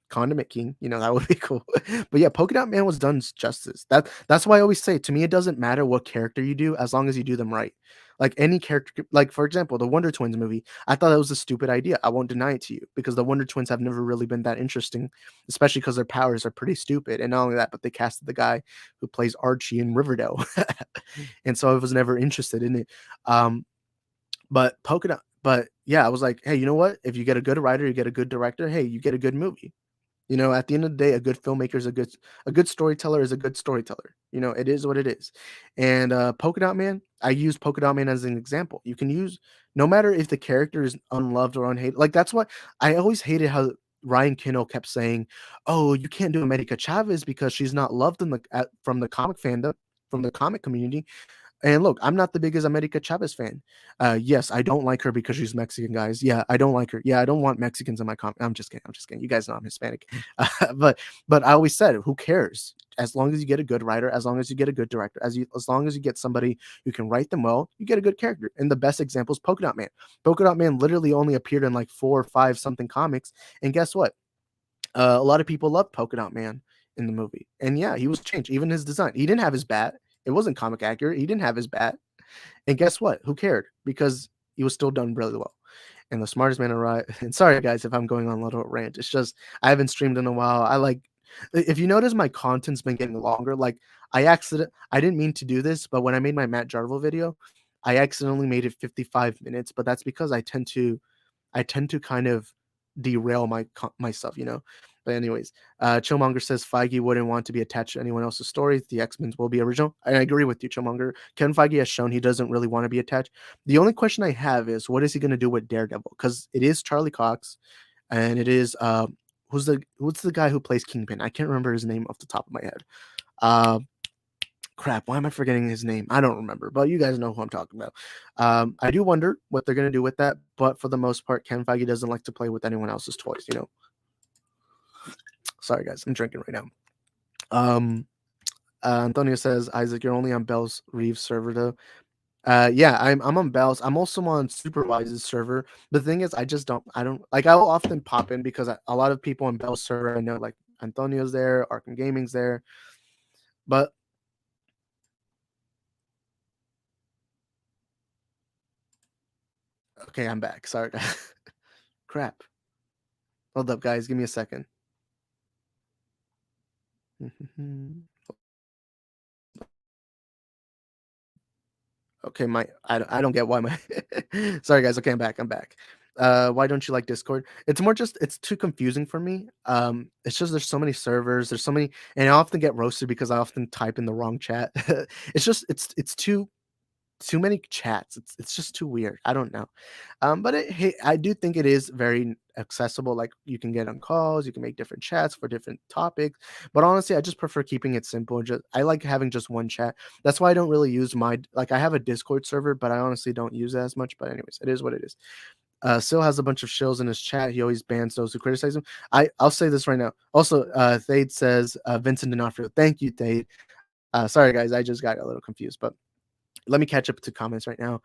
Condiment King. That would be cool. But yeah, Polka Dot Man was done justice. That's why I always say, to me, it doesn't matter what character you do as long as you do them right. Like any character, like for example, the Wonder Twins movie, I thought that was a stupid idea. I won't deny it to you because the Wonder Twins have never really been that interesting, especially because their powers are pretty stupid. And not only that, but they casted the guy who plays Archie in Riverdale, and so I was never interested in it. Um, but Polka Dot, but yeah, I was like, hey, you know what? If you get a good writer, you get a good director. Hey, you get a good movie. At the end of the day, a good filmmaker is a good storyteller is a good storyteller. It is what it is. And Polka Dot Man, I use Polka Dot Man as an example. You can use, no matter if the character is unloved or unhated. Like that's what I always hated, how Ryan Kinno kept saying, "Oh, you can't do America Chavez because she's not loved from the comic fandom, from the comic community." And look, I'm not the biggest America Chavez fan. Yes, I don't like her because she's Mexican, guys. Yeah, I don't like her. Yeah, I don't want Mexicans in my comic. I'm just kidding. I'm just kidding. You guys know I'm Hispanic. But I always said, who cares? As long as you get a good writer, as long as you get a good director, as long as you get somebody who can write them well, you get a good character. And the best example is Polka Dot Man. Polka Dot Man literally only appeared in like 4 or 5 something comics. And guess what? A lot of people loved Polka Dot Man in the movie. And yeah, he was changed. Even his design. He didn't have his bat. It wasn't comic accurate. He didn't have his bat. And guess what? Who cared? Because he was still done really well. And the smartest man arrived. And sorry, guys, if I'm going on a little rant. It's just I haven't streamed in a while. If you notice, my content's been getting longer. Like I didn't mean to do this, but when I made my Matt Jarvel video, I accidentally made it 55 minutes. But that's because I tend to kind of derail myself. But anyways, Chillmonger says Feige wouldn't want to be attached to anyone else's story. The X-Men will be original. I agree with you, Chillmonger. Kevin Feige has shown he doesn't really want to be attached. The only question I have is, what is he going to do with Daredevil? Because it is Charlie Cox, and it is what's the guy who plays Kingpin? I can't remember his name off the top of my head. crap, why am I forgetting his name? I don't remember, but you guys know who I'm talking about. I do wonder what they're gonna do with that, but for the most part, Ken Feige doesn't like to play with anyone else's toys. Sorry guys, I'm drinking right now. Um, Antonio says, Isaac, you're only on Bell's Reeves server though. Yeah, I'm on Bell's. I'm also on Superwise's server. The thing is, I don't like. I'll often pop in because a lot of people on Bell's server I know, like Antonio's there, Arkham Gaming's there, but okay, I'm back. Sorry, guys. Crap. Hold up, guys. Give me a second. Okay, I don't get why my sorry guys. Okay, I'm back. I'm back. Why don't you like Discord? It's more just it's too confusing for me. It's just there's so many servers, there's so many, and I often get roasted because I often type in the wrong chat. It's just it's too many chats. It's just too weird. I don't know. But hey, I do think it is very accessible. Like you can get on calls, you can make different chats for different topics. But honestly, I just prefer keeping it simple. And just I like having just one chat. That's why I don't really use I have a Discord server, but I honestly don't use it as much. But anyways, it is what it is. Sil has a bunch of shills in his chat. He always bans those who criticize him. I'll say this right now. Also, Thade says Vincent D'Onofrio. Thank you, Thade. Sorry guys, I just got a little confused, but let me catch up to comments right now.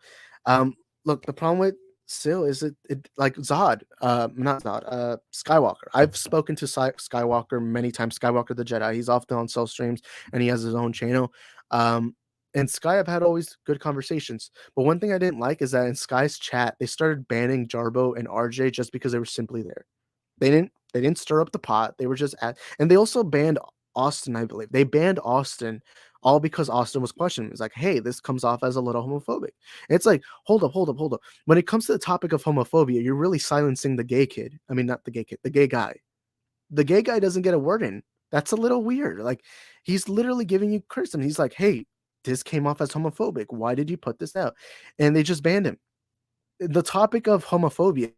Look, the problem with Sil is it like Zod, not Zod, Skywalker. I've spoken to Skywalker many times. Skywalker the Jedi. He's often on Cell streams and he has his own channel. And Sky, I've had always good conversations. But one thing I didn't like is that in Sky's chat, they started banning Jarbo and RJ just because they were simply there. They didn't stir up the pot. They were just and they also banned Austin, I believe. They banned Austin all because Austin was questioning. It's like, hey, this comes off as a little homophobic. And it's like, hold up, hold up, hold up. When it comes to the topic of homophobia, you're really silencing the gay kid. I mean, not the gay kid, the gay guy. The gay guy doesn't get a word in. That's a little weird. Like, he's literally giving you criticism. He's like, hey, this came off as homophobic. Why did you put this out? And they just banned him. The topic of homophobia,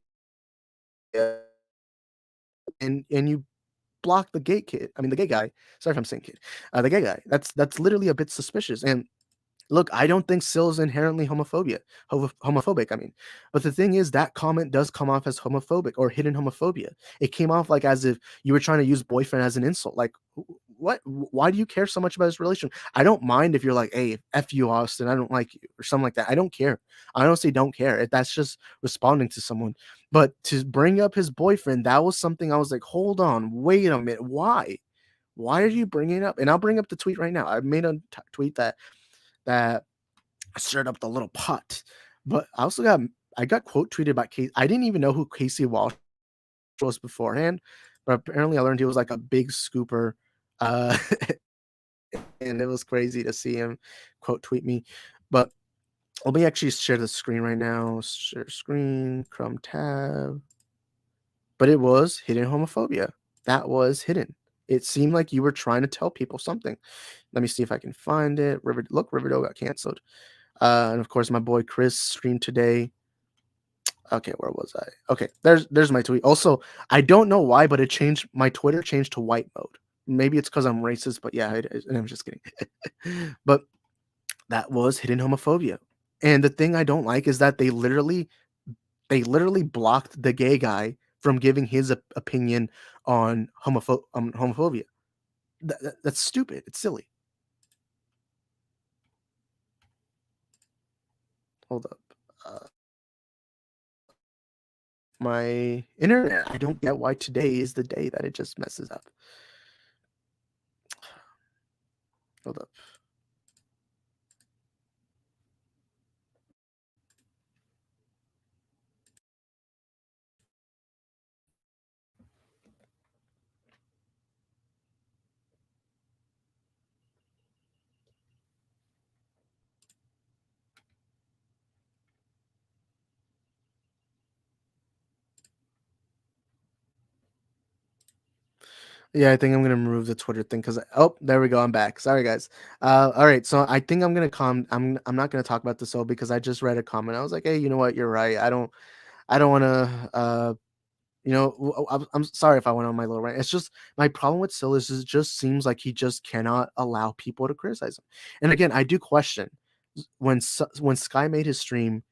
and you block the gay kid. I mean, the gay guy. Sorry if I'm saying kid. The gay guy. That's literally a bit suspicious. And look, I don't think Sil is inherently homophobic. I mean, but the thing is, that comment does come off as homophobic or hidden homophobia. It came off like as if you were trying to use boyfriend as an insult. Like, what? Why do you care so much about this relation? I don't mind if you're like, hey, f you, Austin. I don't like you or something like that. I don't care. I honestly don't care. That's just responding to someone. But to bring up his boyfriend, that was something I was like, hold on, wait a minute, why? Why are you bringing it up? And I'll bring up the tweet right now. I made a tweet that stirred up the little pot. But I got quote tweeted by Casey. I didn't even know who Casey Walsh was beforehand, but apparently I learned he was like a big scooper. Uh, and it was crazy to see him quote tweet me. But let me actually share the screen right now. Share screen, Chrome tab. But it was hidden homophobia. That was hidden. It seemed like you were trying to tell people something. Let me see if I can find it. Riverdale got canceled. And of course, my boy Chris streamed today. Okay, where was I? Okay, there's my tweet. Also, I don't know why, but my Twitter changed to white mode. Maybe it's because I'm racist, but yeah, it is. And I'm just kidding. But that was hidden homophobia. And the thing I don't like is that they literally blocked the gay guy from giving his opinion on homophobia. That's stupid. It's silly. Hold up. My internet. I don't get why today is the day that it just messes up. Hold up. Yeah, I think I'm gonna remove the Twitter thing because there we go. I'm back. Sorry, guys. All right. So I think I'm gonna I'm not gonna talk about this all because I just read a comment. I was like, hey, you know what? You're right. I don't want to You know, I'm sorry if I went on my little rant. It's just my problem with Syl is it just seems like he just cannot allow people to criticize him. And again, I do question when Sky made his stream,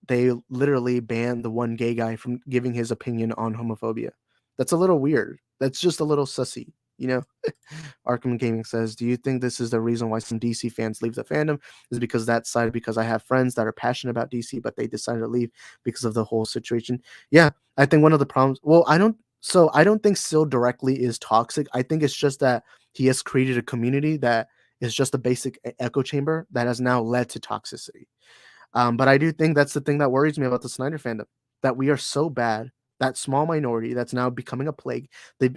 they literally banned the one gay guy from giving his opinion on homophobia. That's a little weird. That's just a little sussy, you know? Arkham Gaming says, "Do you think this is the reason why some DC fans leave the fandom? Is it because that side? Because I have friends that are passionate about DC, but they decided to leave because of the whole situation." Yeah, I think one of the problems. Well, I don't. So I don't think Syl directly is toxic. I think it's just that he has created a community that is just a basic echo chamber that has now led to toxicity. But I do think that's the thing that worries me about the Snyder fandom, that we are so bad, that small minority that's now becoming a plague.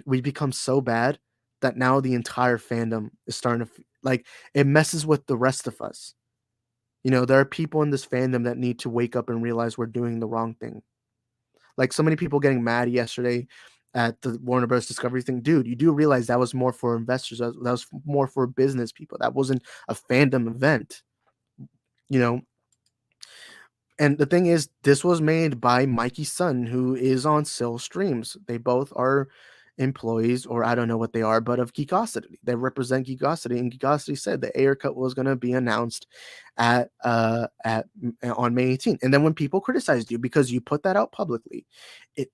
We become so bad that now the entire fandom is starting to like it messes with the rest of us. You know, there are people in this fandom that need to wake up and realize we're doing the wrong thing. Like so many people getting mad yesterday at the Warner Bros. Discovery thing. Dude, you do realize that was more for investors. That was more for business people. That wasn't a fandom event. You know, and the thing is, this was made by Mikey's son, who is on Sill Streams. They both are employees, or I don't know what they are, but of Geekosity. They represent Geekosity, and Geekosity said the Air Cut was going to be announced on May 18th. And then when people criticized you because you put that out publicly, it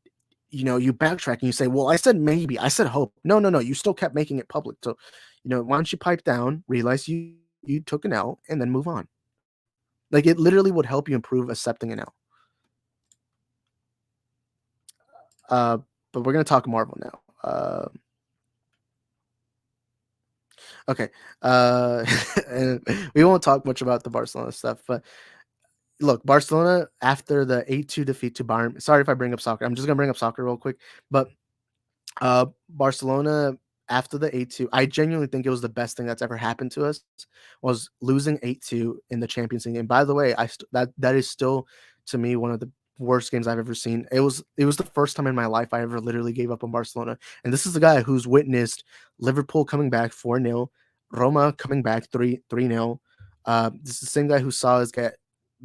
you backtrack and you say, "Well, I said maybe, I said hope." No, no, no. You still kept making it public. So, why don't you pipe down, realize you took an L, and then move on. Like, it literally would help you improve accepting an L. Uh, but we're gonna talk Marvel now. Okay. And we won't talk much about the Barcelona stuff, but look, Barcelona after the 8-2 defeat to Bayern. Sorry if I bring up soccer. I'm just gonna bring up soccer real quick. But Barcelona after the 8-2, I genuinely think it was the best thing that's ever happened to us was losing 8-2 in the Champions League. And by the way, that is still to me one of the worst games I've ever seen. It was the first time in my life I ever literally gave up on Barcelona. And this is the guy who's witnessed Liverpool coming back 4-0, Roma coming back 3-0. This is the same guy who saw us get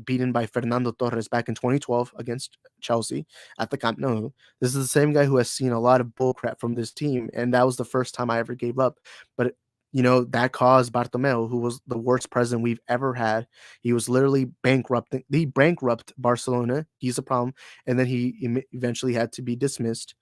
beaten by Fernando Torres back in 2012 against Chelsea at the Camp Nou. This is the same guy who has seen a lot of bullcrap from this team, and that was the first time I ever gave up. But that caused Bartomeu, who was the worst president we've ever had. He was literally bankrupting. He bankrupt Barcelona. He's a problem, and then he eventually had to be dismissed.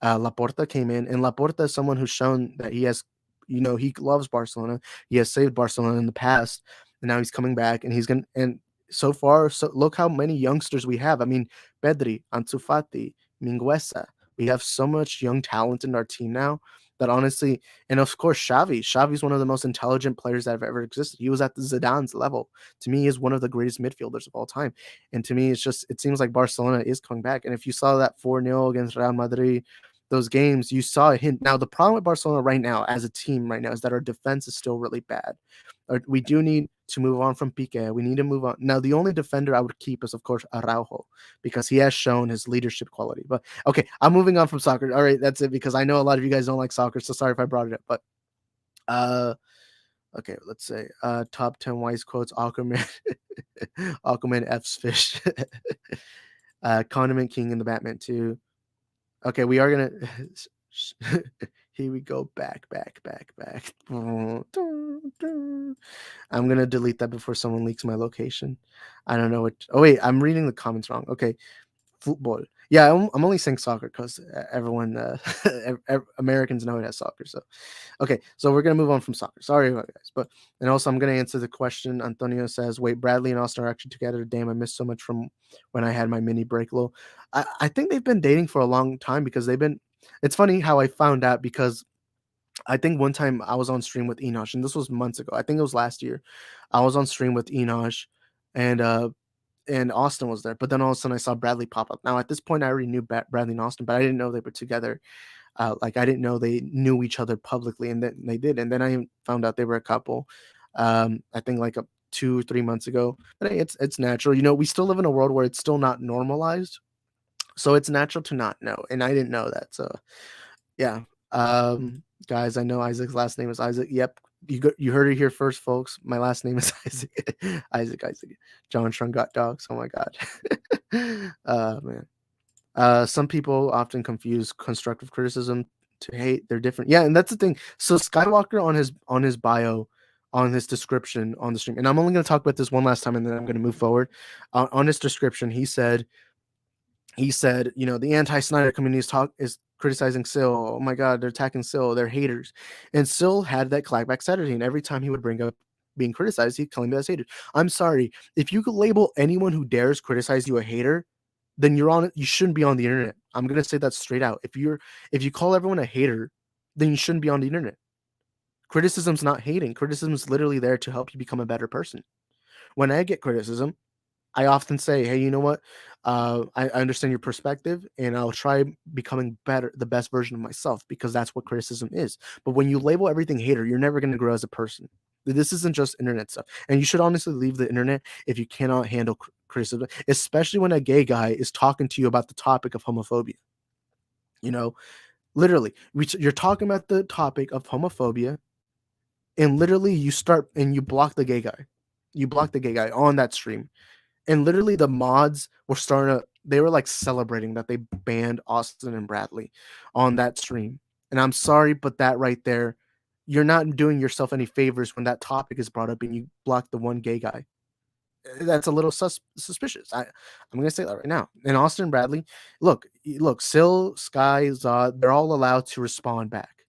Laporta came in, and Laporta is someone who's shown that he has, he loves Barcelona. He has saved Barcelona in the past, and now he's coming back, and he's gonna. And so far, so look how many youngsters we have. I mean, Pedri, Ansu Fati, Mingueza. We have so much young talent in our team now that honestly, and of course, Xavi. Xavi's one of the most intelligent players that have ever existed. He was at the Zidane's level. To me, he is one of the greatest midfielders of all time. And to me, it seems like Barcelona is coming back. And if you saw that 4-0 against Real Madrid, those games, you saw a hint. Now, the problem with Barcelona right now, as a team right now, is that our defense is still really bad. We do need to move on from Piqué. We need to move on. Now, the only defender I would keep is, of course, Araujo, because he has shown his leadership quality. But, okay, I'm moving on from soccer. All right, that's it, because I know a lot of you guys don't like soccer, so sorry if I brought it up. But, okay, let's say top 10 wise quotes, Aquaman, Aquaman F's fish, Condiment King in the Batman 2. Okay, we are going to... Here we go. Back. I'm going to delete that before someone leaks my location. I don't know what... Oh, wait. I'm reading the comments wrong. Okay. Football. Yeah, I'm only saying soccer because everyone... Americans know it as soccer. So, okay. So we're going to move on from soccer. Sorry about it, guys. And also, I'm going to answer the question. Antonio says, wait, Bradley and Austin are actually together. Damn, I missed so much from when I had my mini break low. I think they've been dating for a long time because they've been... It's funny how I found out because I think one time I was on stream with Enosh, and this was months ago. I think it was last year. I was on stream with Enosh, and Austin was there. But then all of a sudden I saw Bradley pop up. Now at this point I already knew Bradley and Austin, but I didn't know they were together. Like I didn't know they knew each other publicly, and then they did. And then I found out they were a couple. I think like 2 or 3 months ago. But hey, it's natural. We still live in a world where it's still not normalized. So it's natural to not know, and I didn't know that. So, yeah, guys, I know Isaac's last name is Isaac. Yep, you heard it here first, folks. My last name is Isaac. Isaac. John Strong got dogs. Oh my god. Man. Some people often confuse constructive criticism to hate. They're different. Yeah, and that's the thing. So Skywalker on his bio, on his description on the stream, and I'm only going to talk about this one last time, and then I'm going to move forward. On his description, he said, you know, the anti-Snyder community is criticizing Syl. Oh my God, they're attacking Syl. They're haters. And Syl had that clapback Saturday, and every time he would bring up being criticized, he'd claim me as hated. I'm sorry, if you could label anyone who dares criticize you a hater, then you shouldn't be on the internet. I'm gonna say that straight out. If you call everyone a hater, then you shouldn't be on the internet. Criticism's not hating. Criticism's literally there to help you become a better person. When I get criticism, I often say, "Hey, you know what? I understand your perspective, and I'll try becoming better, the best version of myself, because that's what criticism is." But when you label everything hater, you're never going to grow as a person. This isn't just internet stuff, and you should honestly leave the internet if you cannot handle criticism, especially when a gay guy is talking to you about the topic of homophobia. You know, literally, you're talking about the topic of homophobia, and literally you start and you block the gay guy. You block the gay guy on that stream. And literally the mods were they were like celebrating that they banned Austin and Bradley on that stream. And I'm sorry, but that right there, you're not doing yourself any favors when that topic is brought up and you block the one gay guy. That's a little suspicious. I'm gonna say that right now. And Austin and Bradley, look, Sil, Sky, Zod, they're all allowed to respond back.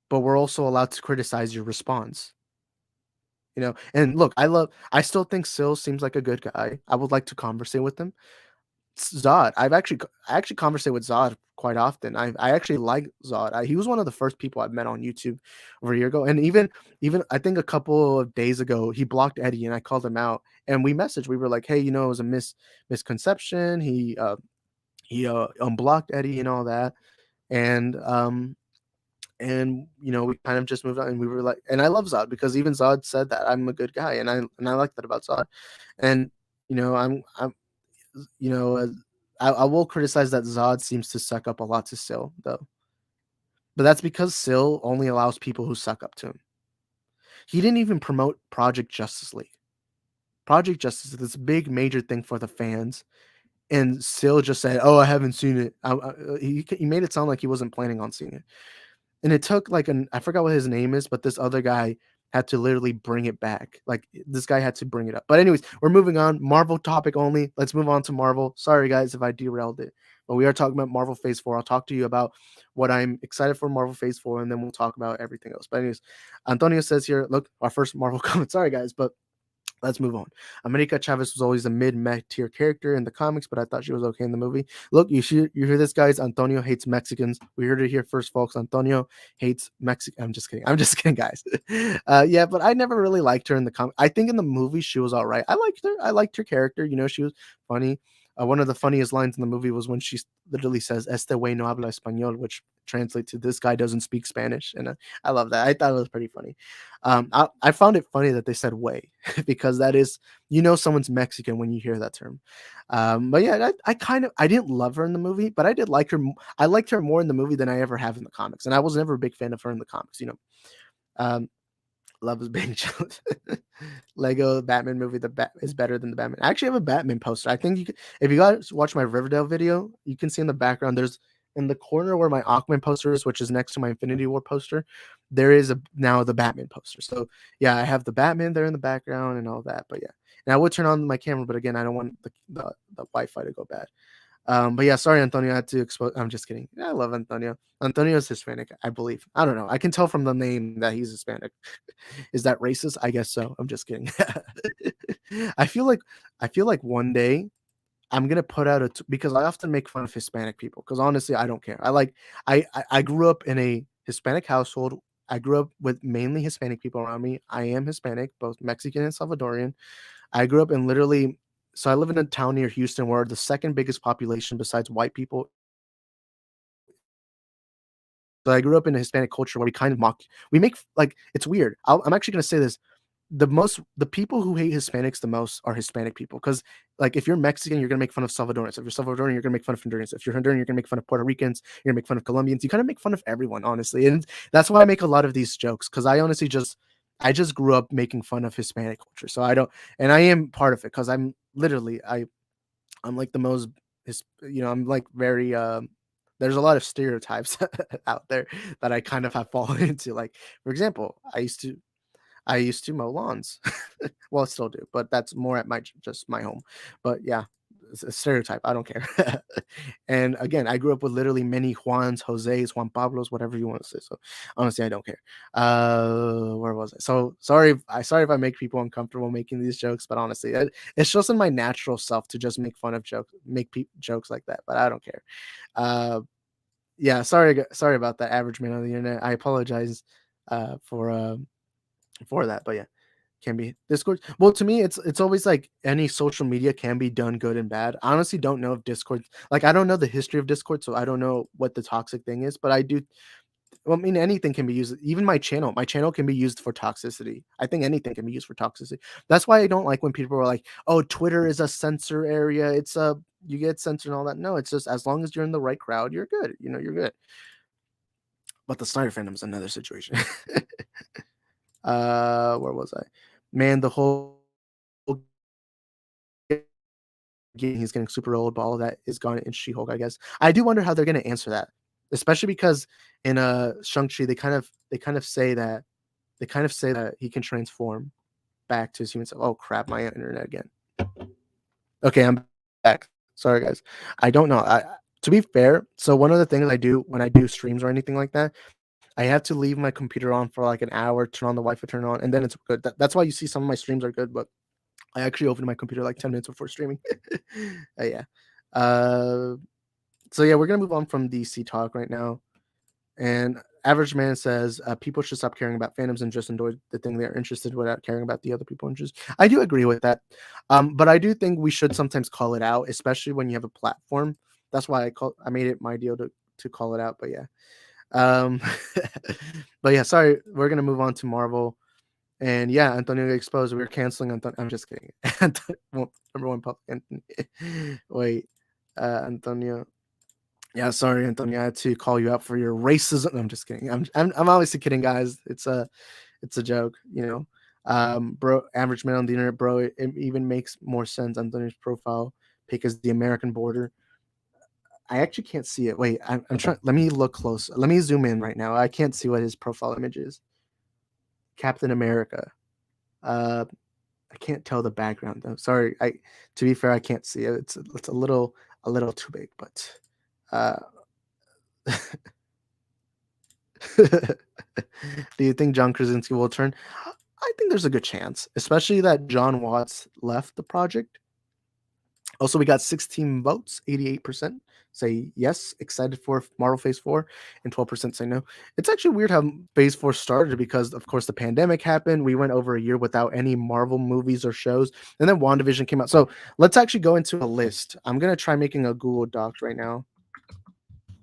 But we're also allowed to criticize your response. You know, and look, I still think Sil seems like a good guy. I would like to conversate with him. Zod, I actually conversate with Zod quite often. I actually like Zod. He was one of the first people I've met on YouTube over a year ago, and even I think a couple of days ago he blocked Eddie, and I called him out, and we messaged. We were like, hey, you know, it was a misconception. He unblocked Eddie and all that, and you know, we kind of just moved on, and we were like, and I love Zod because even Zod said that I'm a good guy, and I like that about Zod. And you know, I'm you know, I will criticize that Zod seems to suck up a lot to Sil though, but that's because Sil only allows people who suck up to him. He didn't even promote Project Justice League. Project Justice is this big major thing for the fans, and Sil just said, "Oh, I haven't seen it." He made it sound like he wasn't planning on seeing it. And it took like I forgot what his name is, but this other guy had to literally bring it back. Like this guy had to bring it up. But anyways, we're moving on. Marvel topic only. Let's move on to Marvel. Sorry guys if I derailed it. But we are talking about Marvel Phase 4. I'll talk to you about what I'm excited for Marvel Phase 4, and then we'll talk about everything else. But anyways, Antonio says here, look, our first Marvel comment. Sorry guys, but let's move on. America Chavez was always a mid-mech tier character in the comics, but I thought she was okay in the movie. Look, you hear this, guys? Antonio hates Mexicans. We heard it here first, folks. Antonio hates Mexican. I'm just kidding. I'm just kidding, guys. Yeah, but I never really liked her in the comic. I think in the movie she was all right. I liked her. I liked her character. You know, she was funny. One of the funniest lines in the movie was when she literally says, "Este güey no habla español," which translates to "this guy doesn't speak Spanish," and I love that. I thought it was pretty funny. I found it funny that they said "way" because that is, you know, someone's Mexican when you hear that term. But yeah, I didn't love her in the movie, but I did like her. I liked her more in the movie than I ever have in the comics, and I was never a big fan of her in the comics. You know, um, love is being jealous. Lego Batman movie is better than the Batman. I actually have a Batman poster. I think you could, if you guys watch my Riverdale video, you can see in the background there's in the corner where my Aquaman poster is, which is next to my Infinity War poster, there is now the Batman poster. So yeah, I have the Batman there in the background and all that. But yeah, and I would turn on my camera, but again, I don't want the Wi-Fi to go bad. But yeah, sorry, Antonio, I had to expose. I'm just kidding. I love Antonio. Antonio is Hispanic, I believe. I don't know. I can tell from the name that he's Hispanic. Is that racist? I guess so. I'm just kidding. I feel like one day I'm gonna put out because I often make fun of Hispanic people because honestly I don't care. I grew up in a Hispanic household. I grew up with mainly Hispanic people around me. I am Hispanic, both Mexican and Salvadorian. I grew up in literally so I live in a town near Houston where the second biggest population besides white people. So I grew up in a Hispanic culture where we kind of we make like it's weird. I'm actually gonna say this. The people who hate Hispanics the most are Hispanic people because like if you're Mexican, you're gonna make fun of Salvadorans. If you're Salvadorian, you're gonna make fun of Hondurans. If you're Honduran, you're gonna make fun of Puerto Ricans. You're gonna make fun of Colombians. You kind of make fun of everyone, honestly, and that's why I make a lot of these jokes because I honestly I just grew up making fun of Hispanic culture. So I don't, and I am part of it because I'm literally I'm like the most I'm like very there's a lot of stereotypes out there that I kind of have fallen into. Like, for example, I used to mow lawns. Well, I still do, but that's more at just my home. But yeah, it's a stereotype. I don't care. And again, I grew up with literally many Juans, Jose's, Juan Pablos, whatever you want to say. So honestly, I don't care. Where was I? So sorry if I make people uncomfortable making these jokes, but honestly, it's just in my natural self to just make fun of jokes, jokes like that. But I don't care. Uh, yeah, sorry about that, average man on the internet. I apologize uh, for uh, for that. But yeah, can be Discord. Well, to me, it's always like any social media can be done good and bad. I honestly don't know if Discord, like, I don't know the history of Discord, so I don't know what the toxic thing is. But I do. Well, I mean, anything can be used. Even my channel. My channel can be used for toxicity. I think anything can be used for toxicity. That's why I don't like when people are like, "Oh, Twitter is a censor area. It's a you get censored and all that." No, it's just as long as you're in the right crowd, you're good. You're good. But the Snyder fandom is another situation. Where was I? Man, the whole he's getting super old, but all of that is gone in She-Hulk, I guess. I do wonder how they're gonna answer that, especially because in Shang-Chi they kind of say that he can transform back to his human self. Oh crap, my internet again. Okay, I'm back. Sorry guys. I don't know. To be fair, so one of the things I do when I do streams or anything like that, I have to leave my computer on for like an hour, turn on the Wi-Fi, turn it on, and then it's good. That's why you see some of my streams are good, but I actually opened my computer like 10 minutes before streaming. Yeah. Uh, so yeah, we're gonna move on from DC talk right now. And Average Man says people should stop caring about fandoms and just enjoy the thing they're interested in without caring about the other people interested. I do agree with that, but I do think we should sometimes call it out, especially when you have a platform. That's why I made it my deal to call it out. But yeah, um, but yeah, sorry, we're gonna move on to Marvel. And yeah, Antonio got exposed. We were canceling Antonio. I'm just kidding. Number one public Anthony. Wait, Antonio. Yeah, sorry, Antonio. I had to call you out for your racism. No, I'm just kidding. I'm obviously kidding, guys. It's a joke, you know. Bro, average man on the internet, bro. It even makes more sense. Antonio's profile pic is the American border. I actually can't see it. Wait, I'm trying. Let me look close. Let me zoom in right now. I can't see what his profile image is. Captain America. Uh, I can't tell the background though. Sorry. To be fair, I can't see it. It's a little too big, but uh do you think John Krasinski will return? I think there's a good chance, especially that John Watts left the project. Also, we got 16 votes, 88% say yes, excited for Marvel Phase 4, and 12% say no. It's actually weird how Phase 4 started because, of course, the pandemic happened. We went over a year without any Marvel movies or shows, and then WandaVision came out. So let's actually go into a list. I'm going to try making a Google Docs right now.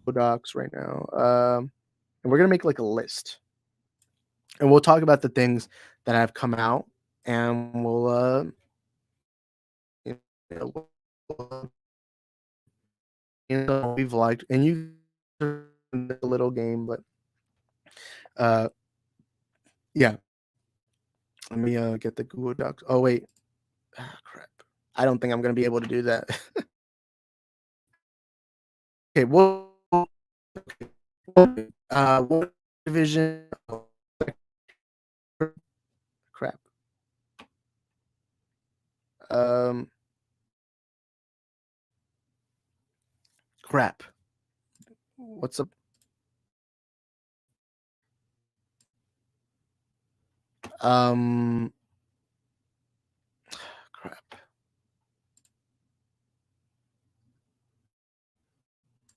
And we're going to make like a list. And we'll talk about the things that have come out, and you we'll we've liked, and you a little game, but uh yeah, let me get the Google Docs. Oh wait, crap, I don't think I'm gonna be able to do that. Okay, well, what division? Oh, crap. um Crap, what's up? um Crap,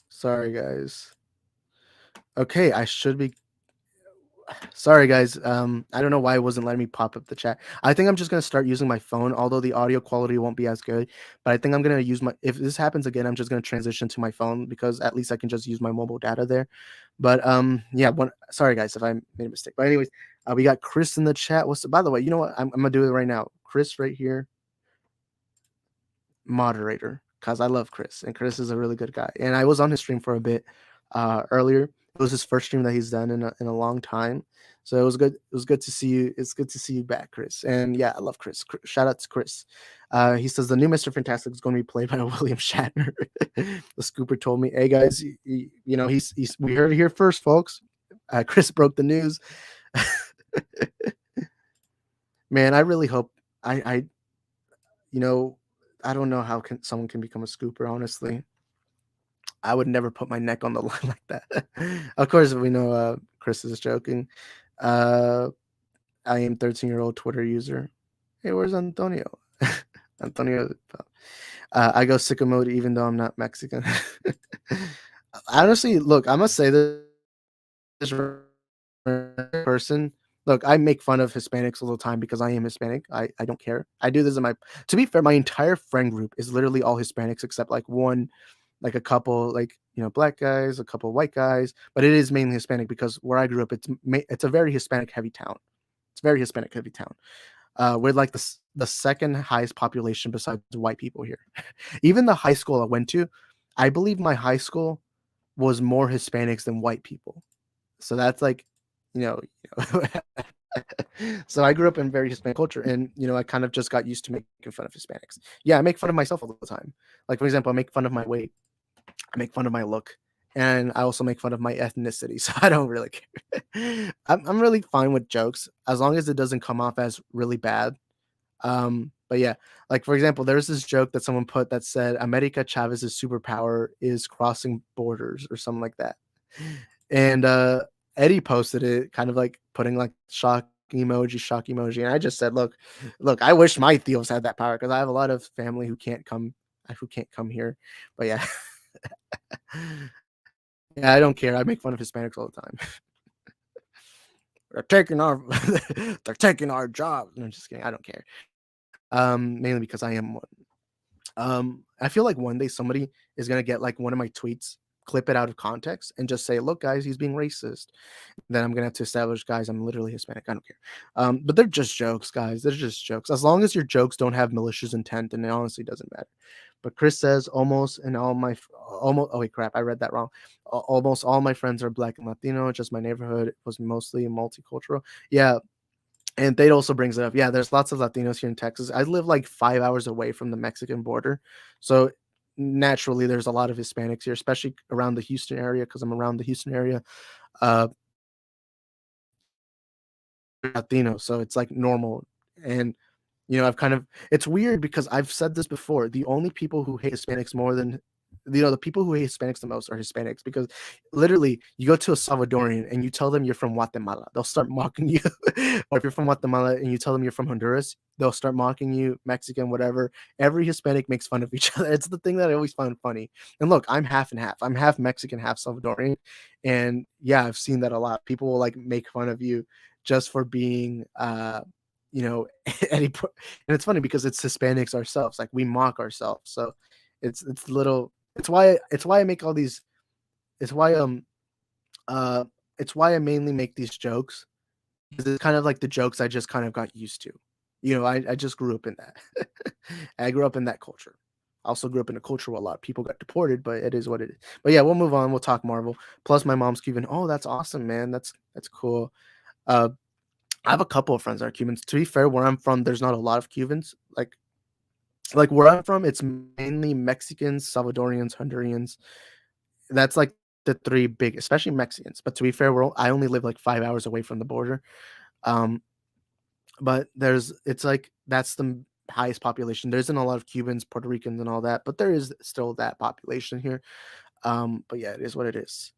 sorry guys. Okay, I should be. Sorry, guys. I don't know why it wasn't letting me pop up the chat. I think I'm just gonna start using my phone, although the audio quality won't be as good. But I think I'm gonna use my. If this happens again, I'm just gonna transition to my phone because at least I can just use my mobile data there. But yeah. Sorry, guys, if I made a mistake. But anyways, we got Chris in the chat. By the way? You know what? I'm gonna do it right now. Chris, right here, moderator, because I love Chris, and Chris is a really good guy. And I was on his stream for a bit earlier, It was his first stream that he's done in a long time. So it was good. It was good to see you. It's good to see you back, Chris. And yeah, I love Chris. Shout out to Chris. He says the new Mr. Fantastic is going to be played by William Shatner. The Scooper told me, "Hey guys, he's we heard it here first, folks." Chris broke the news. Man, I really hope I you know I don't know how someone can become a Scooper. Honestly, I would never put my neck on the line like that. Of course, we know Chris is joking. Uh, I am 13-year-old Twitter user. Hey, where's Antonio? Antonio, I go sicko mode even though I'm not Mexican. Honestly, look, I must say this person. Look, I make fun of Hispanics all the time because I am Hispanic. I don't care. I do this in my. To be fair, my entire friend group is literally all Hispanics except like one, like a couple, like black guys, a couple white guys. But it is mainly Hispanic because where I grew up, it's a very Hispanic heavy town. It's a very Hispanic heavy town. We're like the second highest population besides white people here. Even the high school I went to, I believe my high school was more Hispanics than white people. So that's like, you know, so I grew up in very Hispanic culture, and I kind of just got used to making fun of Hispanics. Yeah, I make fun of myself all the time. Like for example, I make fun of my weight, I make fun of my look, and I also make fun of my ethnicity. So I don't really care. I'm really fine with jokes as long as it doesn't come off as really bad. But yeah, like for example, there's this joke that someone put that said America Chavez's superpower is crossing borders or something like that. And Eddie posted it, kind of like putting like shock emoji. And I just said, look, I wish my Theos had that power because I have a lot of family who can't come here. But yeah. Yeah, I don't care. I make fun of Hispanics all the time. they're taking our they're taking our jobs. No, I'm just kidding. I don't care. Mainly because I am one. I feel like one day somebody is gonna get like one of my tweets, clip it out of context, and just say, "Look, guys, he's being racist." Then I'm gonna have to establish, guys, I'm literally Hispanic. I don't care. But they're just jokes, guys. They're just jokes. As long as your jokes don't have malicious intent, and it honestly doesn't matter. But Chris says almost and all my almost. Oh wait, crap! I read that wrong. Almost all my friends are black and Latino. Just my neighborhood was mostly multicultural. Yeah, and Thade also brings it up. Yeah, there's lots of Latinos here in Texas. I live like 5 hours away from the Mexican border. So naturally, there's a lot of Hispanics here, especially around the Houston area because I'm around the Houston area. Uh, Latino, so it's like normal. And I've kind of it's weird because I've said this before. The only people who hate Hispanics more than the people who hate Hispanics the most are Hispanics because literally you go to a Salvadorian and you tell them you're from Guatemala, they'll start mocking you. Or if you're from Guatemala and you tell them you're from Honduras, they'll start mocking you, Mexican, whatever. Every Hispanic makes fun of each other. It's the thing that I always find funny. And look, I'm half and half. I'm half Mexican, half Salvadorian. And yeah, I've seen that a lot. People will like make fun of you just for being you know any and it's funny because it's Hispanics ourselves, like we mock ourselves. So it's little it's why I make all these it's why uh it's why I mainly make these jokes because it's kind of like the jokes I just kind of got used to. I just grew up in that. I grew up in that culture. I also grew up in a culture where a lot of people got deported, but it is what it is. But yeah, we'll move on. We'll talk Marvel. Plus, my mom's Cuban. Oh, that's awesome, man. That's cool. Uh, I have a couple of friends that are Cubans. To be fair, where I'm from, there's not a lot of Cubans. Like where I'm from, it's mainly Mexicans, Salvadorians, Hondurans. That's like the three big, especially Mexicans. But to be fair, I only live like 5 hours away from the border. Um, but it's like that's the highest population. There isn't a lot of Cubans, Puerto Ricans, and all that, but there is still that population here. But yeah, it is what it is.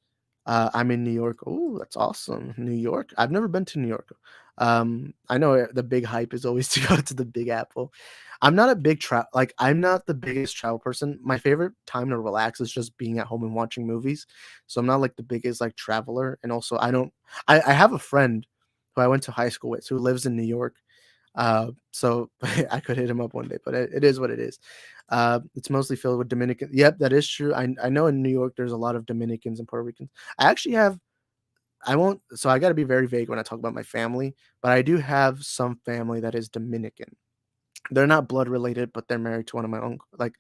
I'm in New York. Oh, that's awesome. New York. I've never been to New York. I know the big hype is always to go to the Big Apple. I'm not the biggest travel person. My favorite time to relax is just being at home and watching movies. So I'm not like the biggest like traveler. And also I have a friend who I went to high school with who lives in New York. So I could hit him up one day, but it is what it is. It's mostly filled with Dominican. Yep, that is true. I know in New York there's a lot of Dominicans and Puerto Ricans. I actually have. I won't. So I got to be very vague when I talk about my family, but I do have some family that is Dominican. They're not blood related, but they're married to one of my own. Like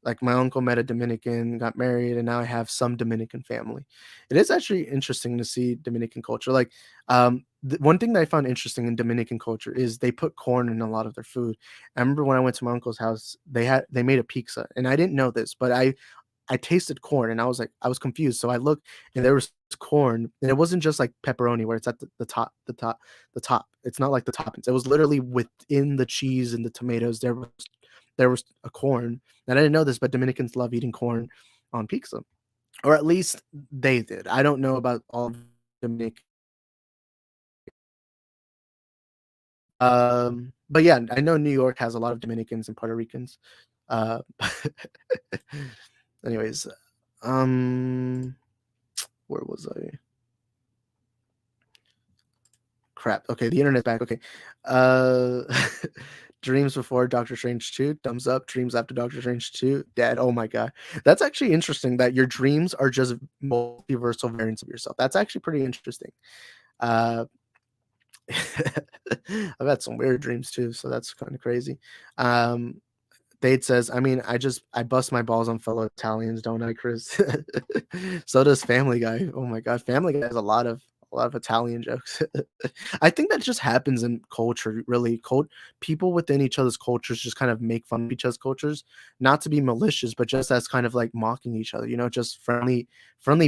Like my uncle met a Dominican, got married, and now I have some Dominican family. It is actually interesting to see Dominican culture. Like, one thing that I found interesting in Dominican culture is they put corn in a lot of their food. I remember when I went to my uncle's house, they made a pizza, and I didn't know this, but I tasted corn and I was like, I was confused. So I looked and there was corn, and it wasn't just like pepperoni where it's at the top, the top. It's not like the toppings. It was literally within the cheese and the tomatoes. There was a corn, and I didn't know this, but Dominicans love eating corn on pizza, or at least they did. I don't know about all of Dominican. But yeah, I know New York has a lot of Dominicans and Puerto Ricans. Uh, anyways, um, where was I? Crap. Okay, the internet's back. Okay. Uh Dreams before Doctor Strange 2, thumbs up. Dreams after Doctor Strange 2, dead. Oh my god. That's actually interesting that your dreams are just multiversal variants of yourself. That's actually pretty interesting. Uh I've had some weird dreams too, so that's kind of crazy. Um Dade says, I mean, I bust my balls on fellow Italians, don't I, Chris? So does Family Guy. Oh my god, Family Guy has a lot of Italian jokes. I think that just happens in culture, really. People within each other's cultures just kind of make fun of each other's cultures, not to be malicious, but just as kind of like mocking each other, just friendly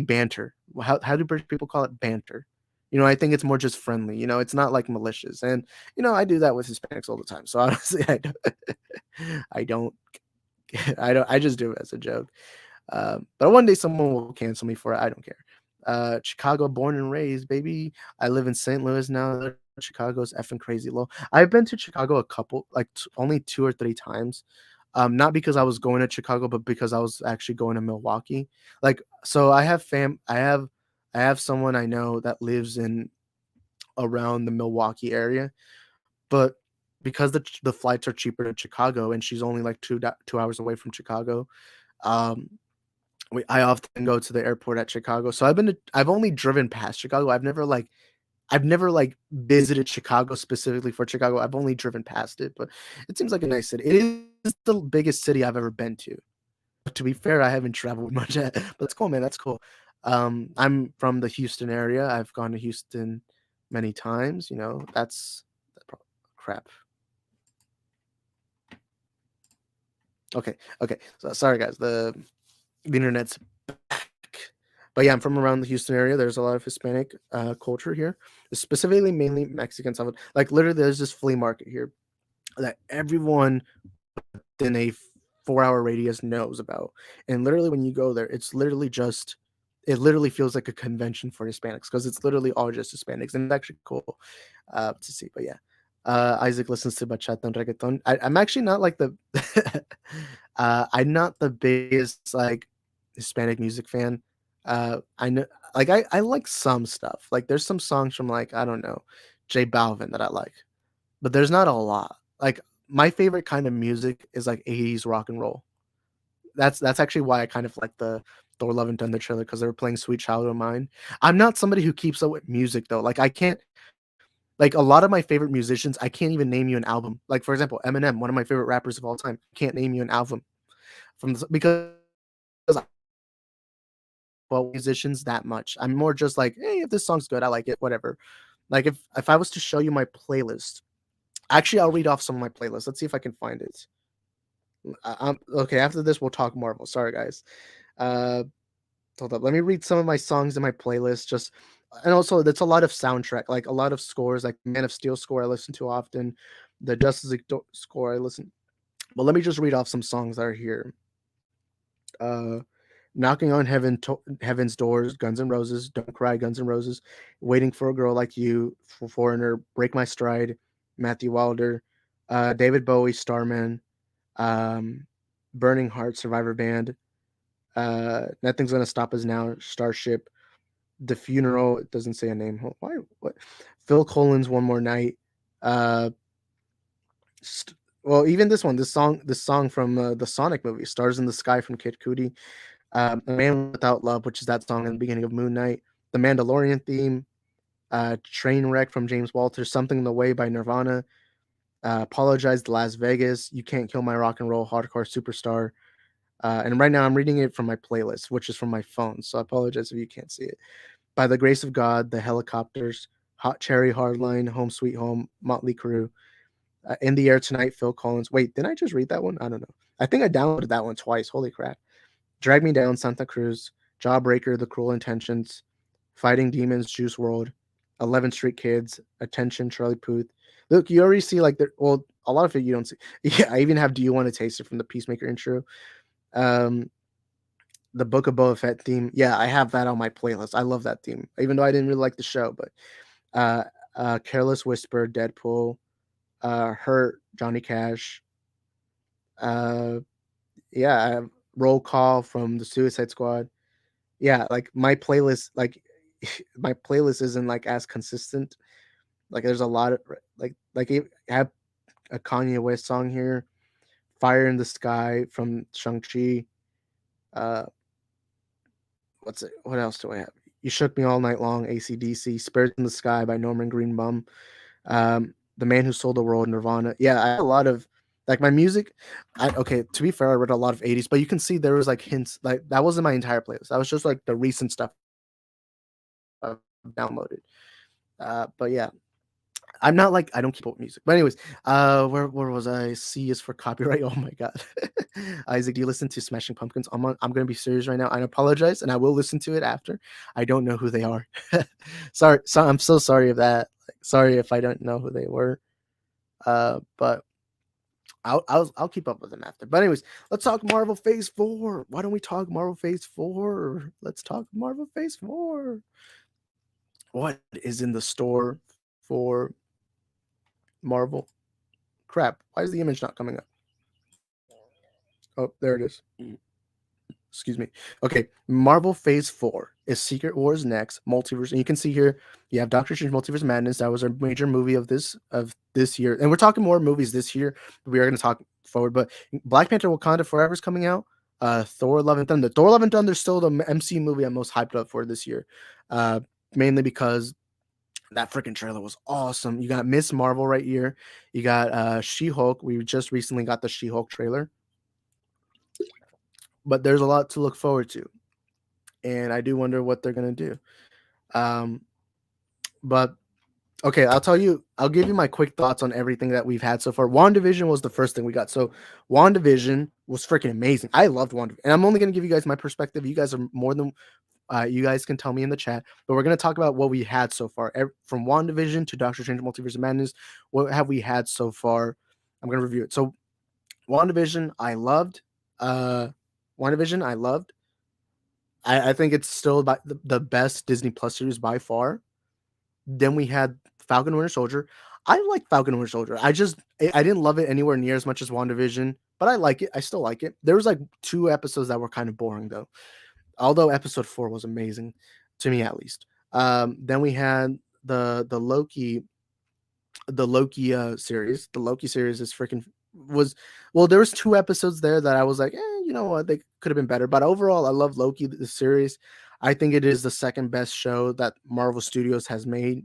banter. How do British people call it? Banter. I think it's more just friendly. It's not like malicious. And I do that with Hispanics all the time. So honestly, I don't I just do it as a joke. But one day someone will cancel me for it. I don't care. Chicago born and raised, baby. I live in St. Louis now. Chicago's effing crazy low. I've been to Chicago a couple, like only 2 or 3 times. Not because I was going to Chicago, but because I was actually going to Milwaukee. Like, so I have someone I know that lives in around the Milwaukee area, but because the flights are cheaper to Chicago, and she's only like 2 hours away from Chicago, um, I often go to the airport at Chicago. So I've only driven past Chicago. I've never visited Chicago specifically for Chicago. I've only driven past it, but it seems like a nice city. It is the biggest city I've ever been to. But to be fair, I haven't traveled much, but that's cool, man. That's cool. I'm from the Houston area. I've gone to Houston many times. Crap. Okay. So sorry, guys. The internet's back. But yeah, I'm from around the Houston area. There's a lot of Hispanic culture here, specifically mainly Mexican stuff. Like literally, there's this flea market here that everyone in a 4-hour radius knows about. And literally, when you go there, it literally feels like a convention for Hispanics because it's literally all just Hispanics, and it's actually cool to see. But yeah, Isaac listens to bachata and reggaeton. I'm actually not like the I'm not the biggest like Hispanic music fan. I know, like I like some stuff. Like there's some songs from like I don't know, J Balvin that I like, but there's not a lot. Like my favorite kind of music is like 80s rock and roll. That's actually why I kind of like the Thor Love and Thunder trailer because they were playing Sweet Child of Mine. I'm not somebody who keeps up with music though. Like I can't like a lot of my favorite musicians, I can't even name you an album. Like for example, Eminem, one of my favorite rappers of all time, can't name you an album because well musicians that much. I'm more just like, hey, if this song's good, I like it, whatever. Like if I was to show you my playlist, actually I'll read off some of my playlists. Let's see if I can find it. Okay. After this, we'll talk Marvel. Sorry, guys. Uh, Hold up. Let me read some of my songs in my playlist. And also that's a lot of soundtrack, like a lot of scores, like Man of Steel score I listen to often, the Justice League score I listen. But let me just read off some songs that are here. Uh, Knocking on Heaven's Doors, Guns N' Roses, Don't Cry, Guns N' Roses, Waiting for a Girl Like You, for Foreigner, Break My Stride, Matthew Wilder, David Bowie, Starman, um, Burning Heart, Survivor Band, Nothing's Gonna Stop Us Now, Starship, The Funeral. It doesn't say a name. Why? What? Phil Collins, One More Night. Uh, well, even this song from the Sonic movie, Stars in the Sky from Kid Cudi. A Man Without Love, which is that song in the beginning of Moon Knight. The Mandalorian theme. Trainwreck from James Walters. Something in the Way by Nirvana. Apologize to Las Vegas. You Can't Kill My Rock and Roll Hardcore Superstar. And right now I'm reading it from my playlist, which is from my phone. So I apologize if you can't see it. By the Grace of God, The Helicopters, Hot Cherry Hardline, Home Sweet Home, Motley Crue, In the Air Tonight, Phil Collins. Wait, didn't I just read that one? I don't know. I think I downloaded that one twice. Holy crap. Drag Me Down, Santa Cruz, Jawbreaker, The Cruel Intentions, Fighting Demons, Juice World, 11th Street Kids, Attention, Charlie Puth. Look, you already see like well, a lot of it you don't see. Yeah, I even have Do You Want to Taste It from the Peacemaker intro. Um, the Book of Boba Fett theme. Yeah, I have that on my playlist. I love that theme, even though I didn't really like the show. But uh, Careless Whisper, Deadpool, Hurt, Johnny Cash. Uh, yeah, Roll Call from the Suicide Squad. Yeah, like my playlist, like my playlist isn't like as consistent. Like there's a lot of I have a Kanye West song here, Fire in the Sky from Shangchi. Uh, what's it? What else do I have? You Shook Me All Night Long, AC/DC, Spirits in the Sky by Norman Greenbaum, The Man Who Sold the World, Nirvana. Yeah, I have a lot of like my music. Okay, to be fair, I read a lot of 80s, but you can see there was like hints. Like that wasn't my entire playlist. That was just like the recent stuff I've downloaded. But yeah, I'm not like I don't keep up with music. But anyways, where was I? C is for copyright. Oh my god. Isaac, do you listen to Smashing Pumpkins? I'm gonna be serious right now. I apologize, and I will listen to it after. I don't know who they are. Sorry, I'm so sorry of that. Sorry if I don't know who they were. But I'll keep up with them after. But anyways, let's talk Marvel Phase 4. Why don't we talk Marvel Phase 4? Let's talk Marvel Phase 4. What is in the store for Marvel? Crap, why is the image not coming up? Oh, there it is. Excuse me. Okay, Marvel Phase 4 is Secret Wars next, Multiverse. And you can see here, you have Doctor Strange Multiverse Madness. That was a major movie of this year. And we're talking more movies this year. We are going to talk forward. But Black Panther Wakanda Forever is coming out. Thor Love and Thunder. Thor Love and Thunder is still the MCU movie I'm most hyped up for this year. Mainly because that freaking trailer was awesome. You got Miss Marvel right here. You got She-Hulk. We just recently got the She-Hulk trailer. But there's a lot to look forward to. And I do wonder what they're going to do. But okay, I'll give you my quick thoughts on everything that we've had so far. WandaVision was the first thing we got. So WandaVision was freaking amazing. I loved WandaVision. And I'm only going to give you guys my perspective. You guys are more than you guys can tell me in the chat, but we're going to talk about what we had so far from WandaVision to Doctor Strange Multiverse of Madness. What have we had so far? I'm going to review it. So WandaVision, I loved. WandaVision, I loved. I think it's still the best Disney Plus series by far. Then we had Falcon and Winter Soldier. I like Falcon and Winter Soldier. I didn't love it anywhere near as much as WandaVision, but I like it. I still like it. There was like 2 episodes that were kind of boring though. Although episode 4 was amazing, to me at least. Then we had the Loki series. The Loki series is freaking there was 2 episodes there that I was like, you know what, they could have been better. But overall, I love Loki, the series. I think it is the second best show that Marvel Studios has made.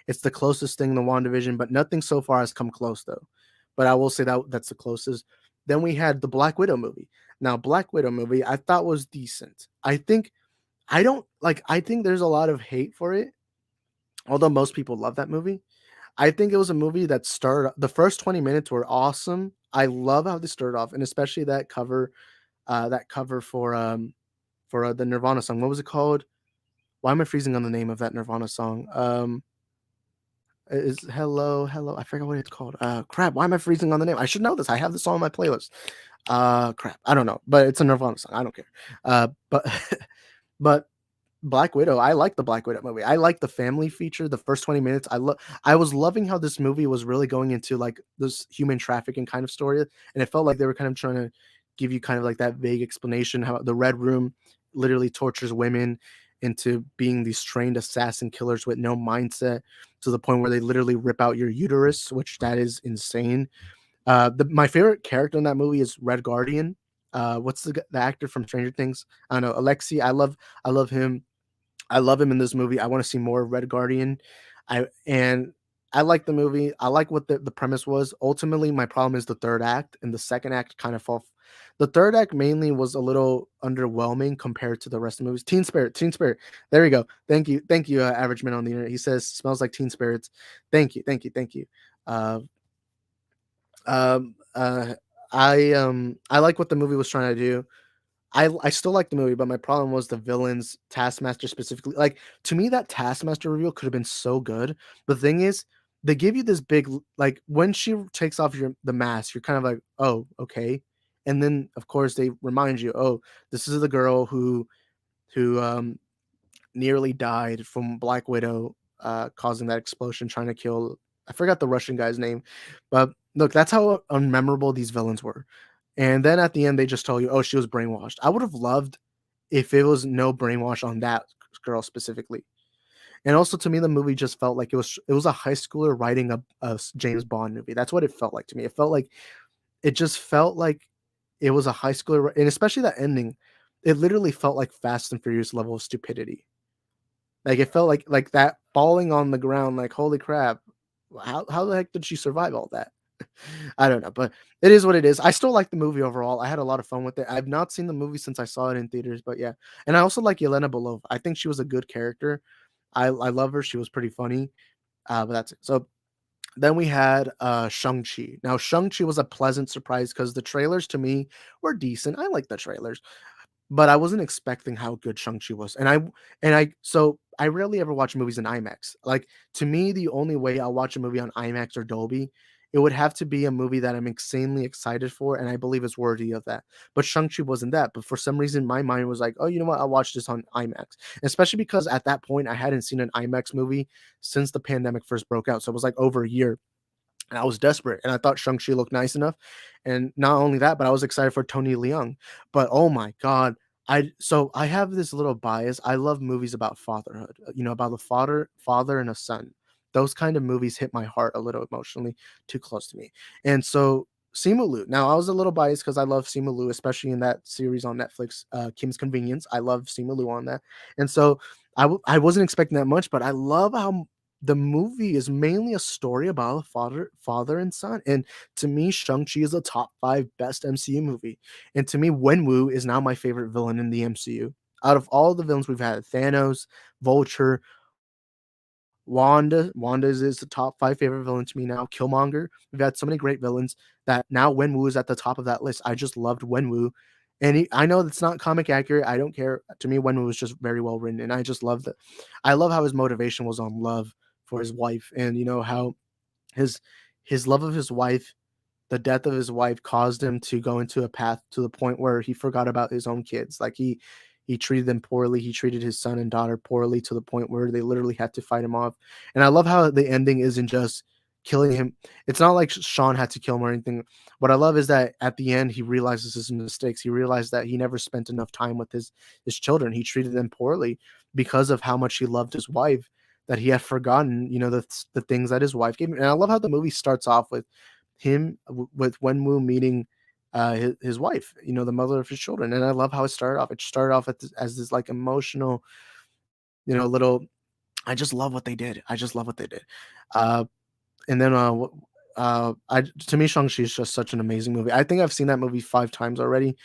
It's the closest thing to WandaVision, but nothing so far has come close though. But I will say that's the closest. Then we had the Black Widow movie. Now, Black Widow movie I thought was decent. I think there's a lot of hate for it, although most people love that movie. I think it was a movie that the first 20 minutes were awesome. I love how they started off, and especially that cover for the Nirvana song. What was it called? Why am I freezing on the name of that Nirvana song? Is Hello. I forgot what it's called. Crap. Why am I freezing on the name? I should know this. I have this song on my playlist. Crap. I don't know, but it's a Nirvana song. I don't care. But but Black Widow, I like the Black Widow movie. I like the family feature. The first 20 minutes, I was loving how this movie was really going into like this human trafficking kind of story, and it felt like they were kind of trying to give you kind of like that vague explanation how the Red Room literally tortures women into being these trained assassin killers with no mindset, to the point where they literally rip out your uterus, which that is insane. My favorite character in that movie is Red Guardian. What's the actor from Stranger Things? I don't know, Alexei. I love him. I love him in this movie. I want to see more of Red Guardian. I like the movie. I like what the premise was. Ultimately, my problem is the third act, and the second act kind of fall. The third act mainly was a little underwhelming compared to the rest of the movies. Teen Spirit, Teen Spirit. There we go. Thank you, Average Man on the internet. He says smells like Teen Spirits. Thank you, thank you, thank you. Uh, um, uh, I like what the movie was trying to do. I still like the movie, but my problem was the villains, Taskmaster specifically. Like to me, that Taskmaster reveal could have been so good. The thing is, they give you this big like when she takes off the mask, you're kind of like, oh, okay. And then of course they remind you, oh, this is the girl who nearly died from Black Widow causing that explosion, trying to kill. I forgot the Russian guy's name, but look, that's how unmemorable these villains were. And then at the end, they just tell you, "Oh, she was brainwashed." I would have loved if it was no brainwash on that girl specifically. And also, to me, the movie just felt like it was a high schooler writing a James Bond movie. That's what it felt like to me. It just felt like it was a high schooler, and especially that ending. It literally felt like Fast and Furious level of stupidity. Like it felt like that falling on the ground, like holy crap, how the heck did she survive all that? I don't know, but it is what it is. I still like the movie overall. I had a lot of fun with it. I've not seen the movie since I saw it in theaters, but yeah. And I also like Yelena Belova. I think she was a good character. I love her. She was pretty funny. But that's it. So then we had Shang-Chi. Now Shang-Chi was a pleasant surprise because the trailers to me were decent. I like the trailers. But I wasn't expecting how good Shang-Chi was, so I rarely ever watch movies in IMAX. Like, to me, the only way I'll watch a movie on IMAX or Dolby, it would have to be a movie that I'm insanely excited for, and I believe is worthy of that. But Shang-Chi wasn't that, but for some reason, my mind was like, "Oh, you know what? I'll watch this on IMAX." Especially because at that point, I hadn't seen an IMAX movie since the pandemic first broke out, so it was, like, over a year. And I was desperate, and I thought Shang-Chi looked nice enough, and not only that, but I was excited for Tony Leung. But, oh my god, I have this little bias. I love movies about fatherhood, about the father and a son. Those kind of movies hit my heart a little emotionally, too close to me. And so, Simu Liu. Now, I was a little biased because I love Simu Liu, especially in that series on Netflix, Kim's Convenience. I love Simu Liu on that. And so, I wasn't expecting that much, but I love how the movie is mainly a story about a father and son. And to me, Shang-Chi is a top 5 best MCU movie. And to me, Wenwu is now my favorite villain in the MCU. Out of all the villains we've had, Thanos, Vulture, Wanda is the top 5 favorite villain to me now. Killmonger. We've had so many great villains that now Wenwu is at the top of that list. I just loved Wenwu. And I know that's not comic accurate. I don't care. To me, Wenwu was just very well written. And I just love that. I love how his motivation was on love for his wife. And how his his love of his wife, the death of his wife caused him to go into a path to the point where he forgot about his own kids. Like he treated them poorly. He treated his son and daughter poorly to the point where they literally had to fight him off. And I love how the ending isn't just killing him. It's not like Sean had to kill him or anything. What I love is that at the end he realizes his mistakes. He realized that he never spent enough time with his children. He treated them poorly because of how much he loved his wife, that he had forgotten, the things that his wife gave him. And I love how the movie starts off with with Wenwu meeting his wife, the mother of his children. And I love how it started off. It started off as this like emotional, little. I just love what they did. I just love what they did. Uh, and then I to me, Shang-Chi is just such an amazing movie. I think I've seen that movie 5 times already,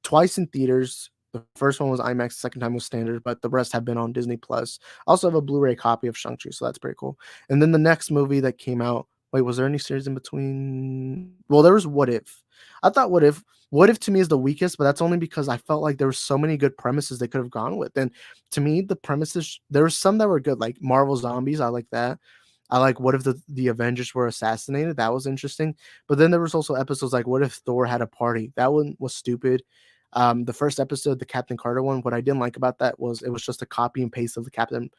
twice in theaters. The first one was IMAX, the second time was standard, but the rest have been on Disney Plus. I also have a Blu-ray copy of Shang-Chi, so that's pretty cool. And then the next movie that came out, wait, was there any series in between? Well, there was What If. I thought What If to me is the weakest, but that's only because I felt like there were so many good premises they could have gone with. And to me, the premises, there were some that were good, like Marvel Zombies. I like that. I like what if the Avengers were assassinated? That was interesting. But then there was also episodes like what if Thor had a party? That one was stupid. The first episode, the Captain Carter one, what I didn't like about that was it was just a copy and paste of the Captain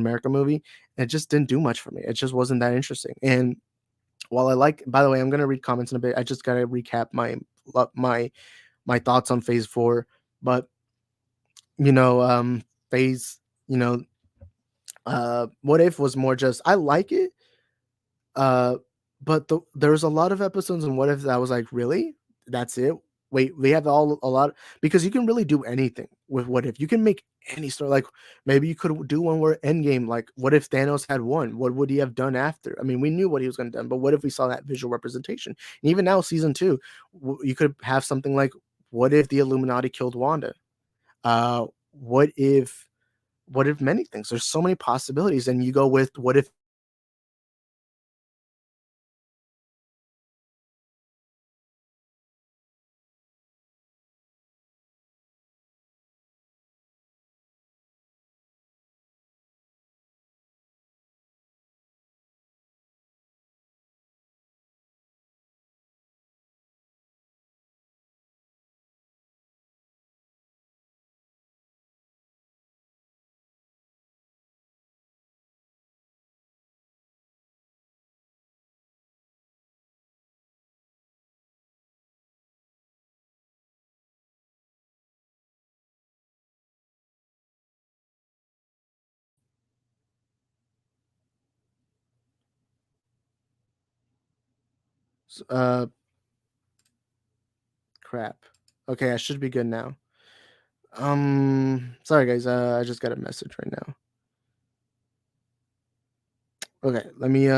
America movie. And it just didn't do much for me. It just wasn't that interesting. And while I like, by the way, I'm gonna read comments in a bit. I just gotta recap my thoughts on Phase 4. But Phase, you know, What If was more just I like it, uh, but there's a lot of episodes in What If that was like, really? That's it? wait, we have all a lot because you can really do anything with what if. You can make any story. Like maybe you could do one where Endgame, like what if Thanos had won? What would he have done after? I mean, we knew what he was going to do, but what if we saw that visual representation? And even now, season two, you could have something like, what if the Illuminati killed Wanda? Uh, what if many things? There's so many possibilities, and you go with what if. Uh, Crap. Okay, I should be good now. Sorry guys, I just got a message right now. Okay, let me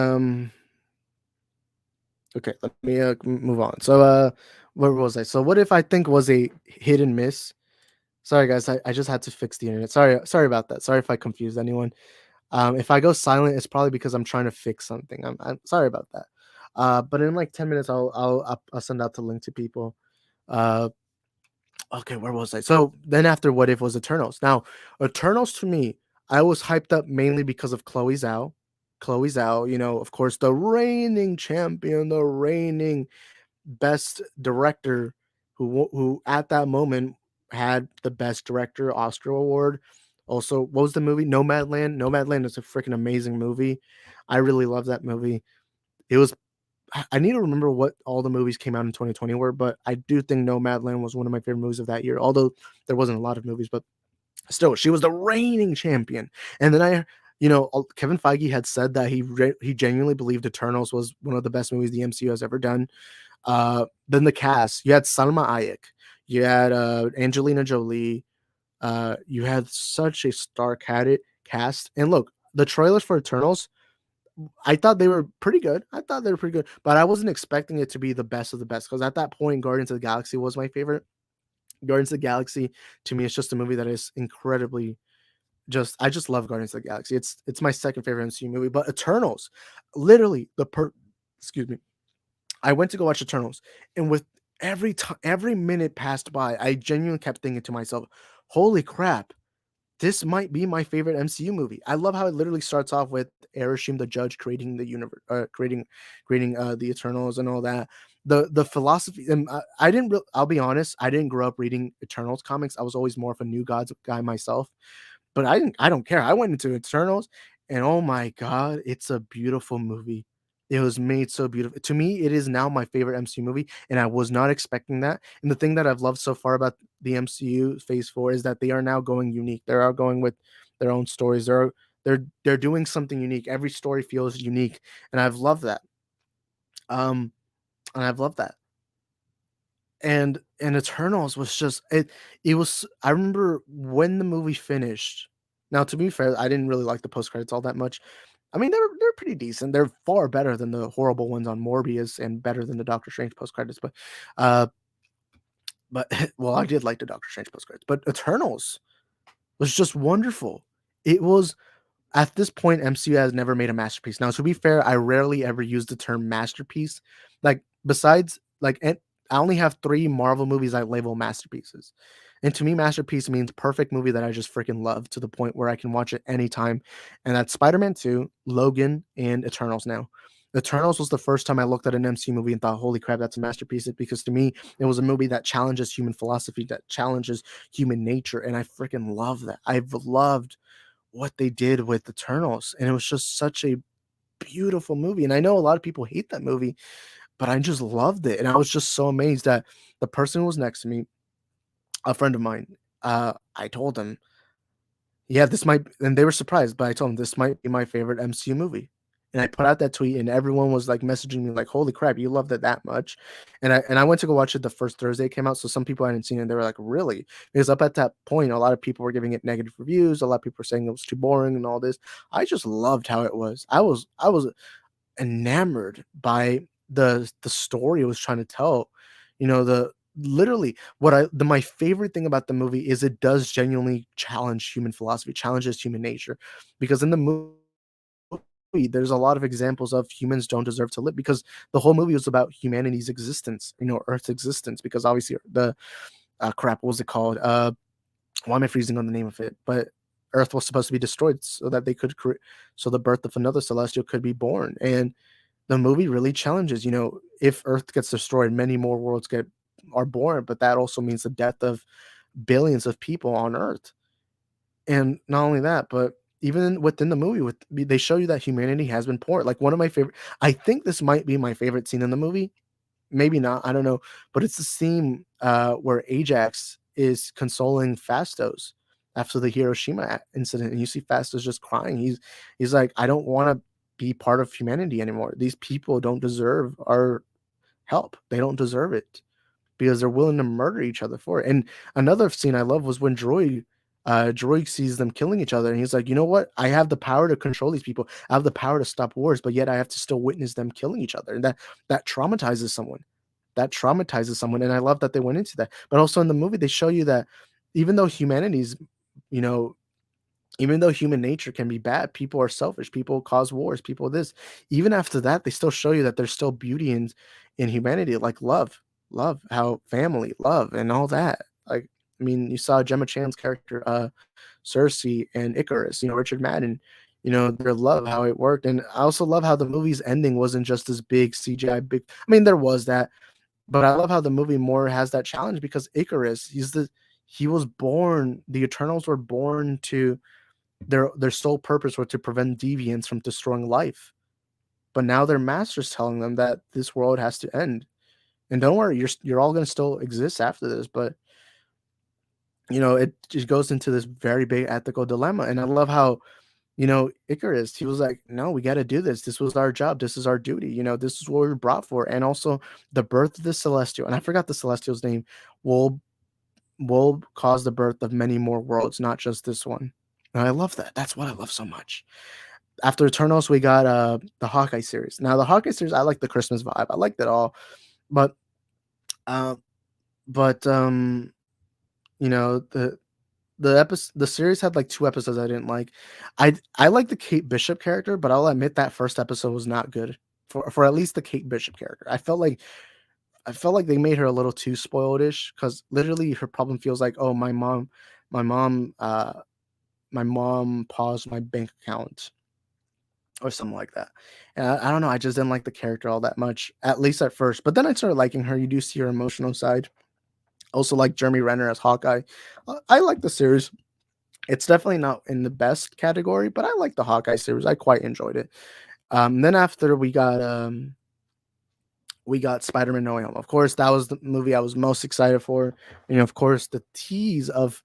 move on. So where was I? So what if I think was a hit and miss? Sorry guys, I just had to fix the internet. Sorry about that. Sorry if I confused anyone. If I go silent, it's probably because I'm trying to fix something. I'm sorry about that. But in like 10 minutes, I'll send out the link to people. Uh, okay, where was I? So then after What If was Eternals. Now, Eternals to me, I was hyped up mainly because of Chloe Zhao. Chloe Zhao, of course, the reigning champion, the reigning best director, who at that moment had the best director Oscar award. Also, what was the movie? Nomadland. Nomadland is a freaking amazing movie. I really love that movie. It was I need to remember what all the movies came out in 2020 were, but I do think Nomadland was one of my favorite movies of that year. Although there wasn't a lot of movies, but still, she was the reigning champion. And then Kevin Feige had said that he genuinely believed Eternals was one of the best movies the MCU has ever done. Then the cast, you had Salma Hayek, you had Angelina Jolie, you had such a star-cast cast. And look, the trailers for Eternals, I thought they were pretty good. But I wasn't expecting it to be the best of the best because at that point, Guardians of the Galaxy was my favorite. Guardians of the Galaxy to me is just a movie that is incredibly I just love Guardians of the Galaxy. It's my second favorite MCU movie. But Eternals, literally excuse me. I went to go watch Eternals, and with every minute passed by, I genuinely kept thinking to myself, "Holy crap! This might be my favorite MCU movie." I love how it literally starts off with Erishim the Judge creating the universe, creating the Eternals and all that. The philosophy, and I didn't. I'll be honest, I didn't grow up reading Eternals comics. I was always more of a New Gods guy myself. But I don't care. I went into Eternals, and oh my god, it's a beautiful movie. It was made so beautiful. To me, it is now my favorite MCU movie, and I was not expecting that. And the thing that I've loved so far about the MCU Phase 4 is that they are now going unique. They are going with their own stories. They're doing something unique. Every story feels unique, and I've loved that. Um, and I've loved that. And Eternals was just it was I remember when the movie finished. Now, to be fair, I didn't really like the post credits all that much. I mean, they're pretty decent. They're far better than the horrible ones on Morbius and better than the Doctor Strange post credits. Uh, but well, I did like the Doctor Strange post credits. But Eternals was just wonderful. It was At this point, MCU has never made a masterpiece. Now, to be fair, I rarely ever use the term masterpiece. Like, besides, like, I only have 3 Marvel movies I label masterpieces. And to me, masterpiece means perfect movie that I just freaking love to the point where I can watch it anytime. And that's Spider-Man 2, Logan, and Eternals now. Eternals was the first time I looked at an MCU movie and thought, holy crap, that's a masterpiece. Because to me, it was a movie that challenges human philosophy, that challenges human nature. And I freaking love that. I've loved what they did with Eternals, and it was just such a beautiful movie. And I know a lot of people hate that movie, but I just loved it. And I was just so amazed that the person who was next to me, a friend of mine, I told them, yeah, this might, and they were surprised, but I told them this might be my favorite MCU movie. And I put out that tweet, and everyone was like messaging me like, "Holy crap, you loved it that much!" And I went to go watch it the first Thursday it came out. So some people hadn't seen it, and they were like, "Really?" Because up at that point, a lot of people were giving it negative reviews. A lot of people were saying it was too boring and all this. I just loved how it was. I was enamored by the story it was trying to tell. The literally my favorite thing about the movie is it does genuinely challenge human philosophy, challenges human nature, because in the movie there's a lot of examples of humans don't deserve to live, because the whole movie was about humanity's existence, Earth's existence, because obviously the crap, what was it called? Why am I freezing on the name of it? But Earth was supposed to be destroyed so that they could create, so the birth of another celestial could be born. And the movie really challenges, if Earth gets destroyed, many more worlds are born, but that also means the death of billions of people on Earth. And not only that, but even within the movie, they show you that humanity has been poor. Like one of my favorite, I think this might be my favorite scene in the movie. Maybe not, I don't know, but it's the scene where Ajax is consoling Fastos after the Hiroshima incident, and you see Fastos just crying. He's like, I don't want to be part of humanity anymore. These people don't deserve our help. They don't deserve it, because they're willing to murder each other for it. And another scene I love was when Droid sees them killing each other, and he's like, you know what? I have the power to control these people. I have the power to stop wars, but yet I have to still witness them killing each other. And that traumatizes someone. That traumatizes someone. And I love that they went into that. But also in the movie, they show you that even though humanity's, you know, even though human nature can be bad, people are selfish, people cause wars, people this. Even after that, they still show you that there's still beauty in humanity, like love, how family, love, and all that. Like, I mean, you saw Gemma Chan's character, Cersei and Icarus, Richard Madden, their love, how it worked. And I also love how the movie's ending wasn't just this big CGI big. I mean, there was that, but I love how the movie more has that challenge, because Icarus, he was born, the Eternals were born to their sole purpose was to prevent deviants from destroying life. But now their master's telling them that this world has to end. And don't worry, you're all gonna still exist after this, but it just goes into this very big ethical dilemma. And I love how, Icarus, he was like, no, we gotta do this. This was our job, this is our duty, this is what we were brought for. And also the birth of the Celestial, and I forgot the Celestial's name, will cause the birth of many more worlds, not just this one. And I love that. That's what I love so much. After Eternals, we got the Hawkeye series. Now the Hawkeye series, I like the Christmas vibe. I liked it all, but uh, but the series had like two episodes I didn't like. I like the Kate Bishop character, but I'll admit that first episode was not good for at least the Kate Bishop character. I felt like they made her a little too spoiledish, because literally her problem feels like, oh, my mom my mom paused my bank account or something like that. And I don't know, I just didn't like the character all that much, at least at first. But then I started liking her. You do see her emotional side. Also like Jeremy Renner as Hawkeye. I like the series. It's definitely not in the best category, but I like the Hawkeye series. I quite enjoyed it. Then after we got Spider-Man No Way Home. Of course, that was the movie I was most excited for. Of course, the tease of